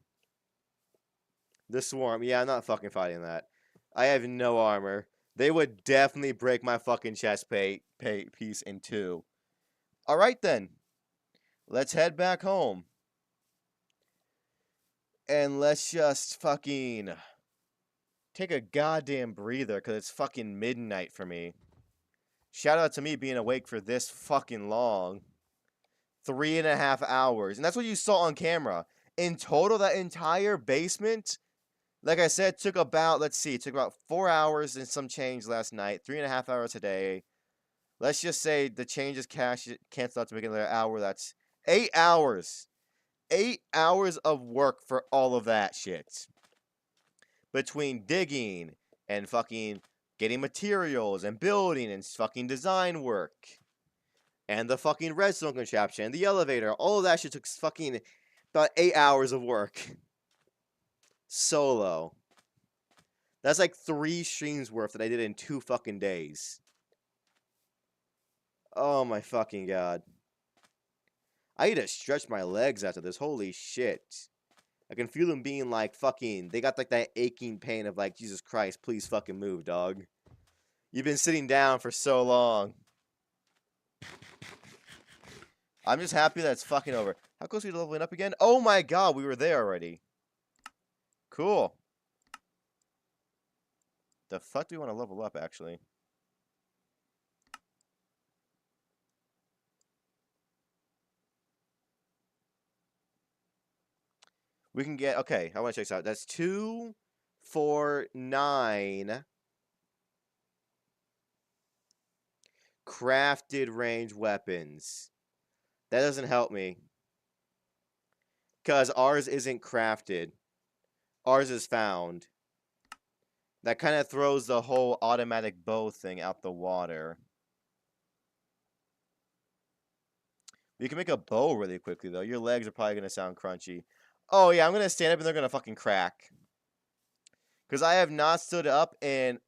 The swarm. Yeah, I'm not fucking fighting that. I have no armor. They would definitely break my fucking chest piece in two. Alright then. Let's head back home. And let's just fucking take a goddamn breather because it's fucking midnight for me. Shout out to me being awake for this fucking long. 3.5 hours. And that's what you saw on camera. In total, that entire basement, like I said, took about, let's see, it took about 4 hours and some change last night. 3.5 hours today. Let's just say the changes canceled out to make another hour. That's 8 hours. 8 hours of work for all of that shit. Between digging and fucking getting materials and building and fucking design work. And the fucking redstone contraption and the elevator. All of that shit took fucking about 8 hours of work. Solo. That's like 3 streams worth that I did in 2 fucking days. Oh my fucking god. I need to stretch my legs after this. Holy shit. I can feel them being like fucking... They got like that aching pain of like, Jesus Christ, please fucking move, dog. You've been sitting down for so long. I'm just happy that it's fucking over. How close are we to leveling up again? Oh my god, we were there already. Cool. The fuck do we want to level up, actually? We can get... Okay, I want to check this out. That's 2, 4, 9... crafted range weapons. That doesn't help me. Because ours isn't crafted. Ours is found. That kind of throws the whole automatic bow thing out the water. You can make a bow really quickly, though. Your legs are probably going to sound crunchy. Oh, yeah, I'm going to stand up and they're going to fucking crack. Because I have not stood up in,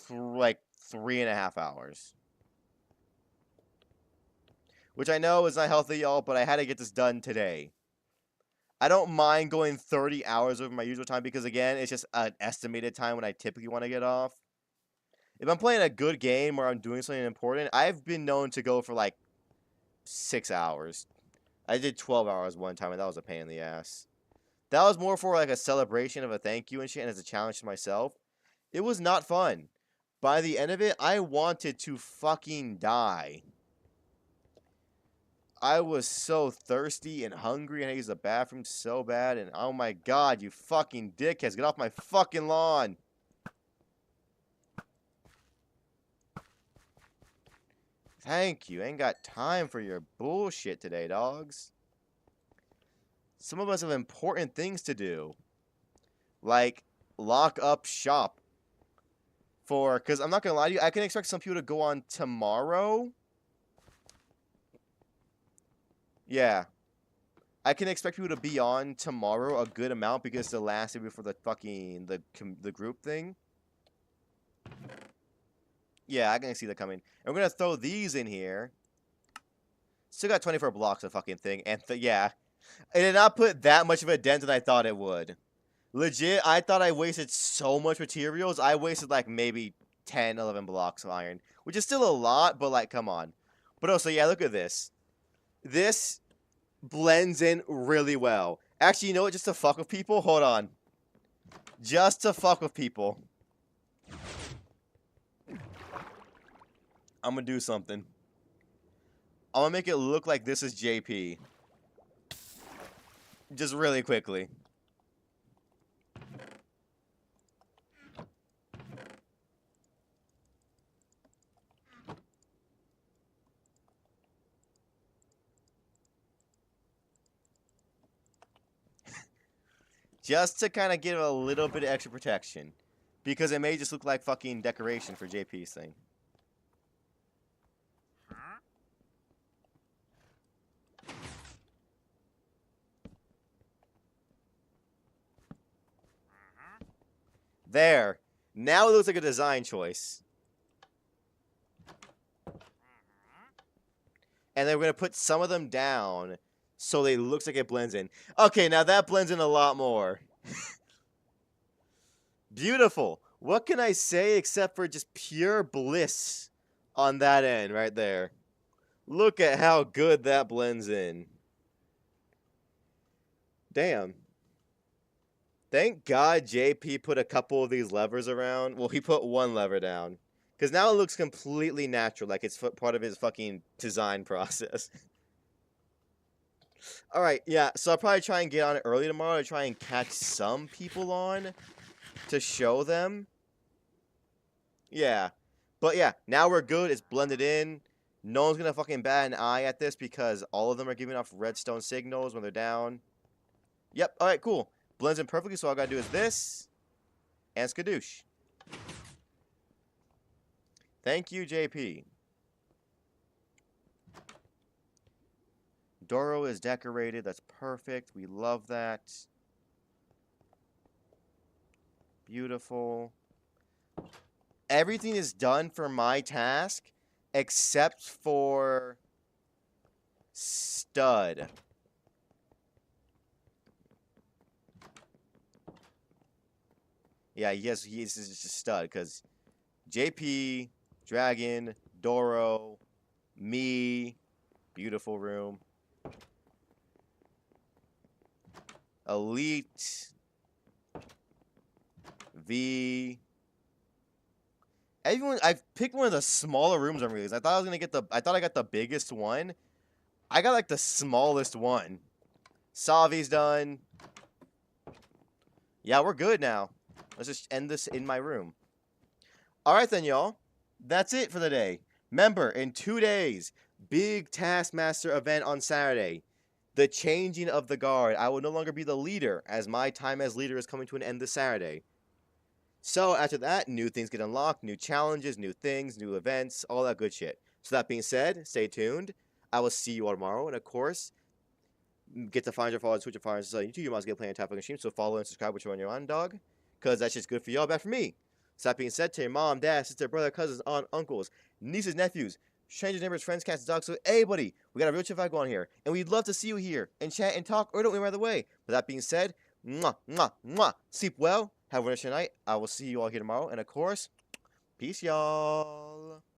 like, 3.5 hours. Which I know is not healthy, y'all, but I had to get this done today. I don't mind going 30 hours over my usual time because, again, it's just an estimated time when I typically want to get off. If I'm playing a good game or I'm doing something important, I've been known to go for like 6 hours. I did 12 hours one time, and that was a pain in the ass. That was more for like a celebration of a thank you and shit, and as a challenge to myself. It was not fun. By the end of it, I wanted to fucking die. I was so thirsty and hungry, and I used the bathroom so bad, and oh my god, you fucking dickheads, get off my fucking lawn! Thank you, ain't got time for your bullshit today, dogs. Some of us have important things to do. Like, lock up shop. Because I'm not gonna lie to you, I can expect some people to go on tomorrow. Yeah. I can expect people to be on tomorrow a good amount because it's the last day before the fucking, the group thing. Yeah, I can see that coming. And we're gonna throw these in here. Still got 24 blocks of fucking thing. And yeah. It did not put that much of a dent than I thought it would. Legit, I thought I wasted so much materials. I wasted like maybe 10, 11 blocks of iron. Which is still a lot, but like, come on. But also, yeah, look at this. This blends in really well. Actually, you know what? Just to fuck with people? Hold on. Just to fuck with people. I'm gonna do something. I'm gonna make it look like this is JP. Just really quickly. Just to kind of give a little bit of extra protection. Because it may just look like fucking decoration for JP's thing. There. Now it looks like a design choice. And then we're going to put some of them down so it looks like it blends in. Okay, now that blends in a lot more. Beautiful. What can I say except for just pure bliss on that end right there. Look at how good that blends in. Damn. Thank God JP put a couple of these levers around. Well, he put one lever down. Because now it looks completely natural, like it's part of his fucking design process. Alright, yeah, so I'll probably try and get on it early tomorrow to try and catch some people on to show them. Yeah. But yeah, now we're good. It's blended in. No one's going to fucking bat an eye at this because all of them are giving off redstone signals when they're down. Yep, alright, cool. Blends in perfectly, so all I gotta do is this. And skadoosh. Thank you, JP. Doro is decorated. That's perfect. We love that. Beautiful. Everything is done for my task except for stud. Yeah, yes, he's just a stud because JP, Dragon, Doro, me, beautiful room. Elite, V. Everyone, I've picked one of the smaller rooms on release. I thought I was gonna get I thought I got the biggest one. I got like the smallest one. Savi's done. Yeah, we're good now. Let's just end this in my room. Alright then, y'all. That's it for the day. Remember, in 2 days, big Taskmaster event on Saturday. The changing of the guard. I will no longer be the leader, as my time as leader is coming to an end this Saturday. So, after that, new things get unlocked, new challenges, new things, new events, all that good shit. So that being said, stay tuned. I will see you all tomorrow, and of course, get to find your followers, Twitch, and followers, so YouTube, you must get playing and tap on stream, so follow and subscribe whichever one you're on, dog. Because that's just good for y'all, bad for me. So that being said, to your mom, dad, sister, brother, cousins, aunt, uncles, nieces, nephews, strangers, neighbors, friends, cats, dogs, so everybody. We got a real chat vibe going here. And we'd love to see you here and chat and talk, or don't we, by the way. With that being said, mwah, mwah, mwah. Sleep well. Have a wonderful night. I will see you all here tomorrow. And of course, peace, y'all.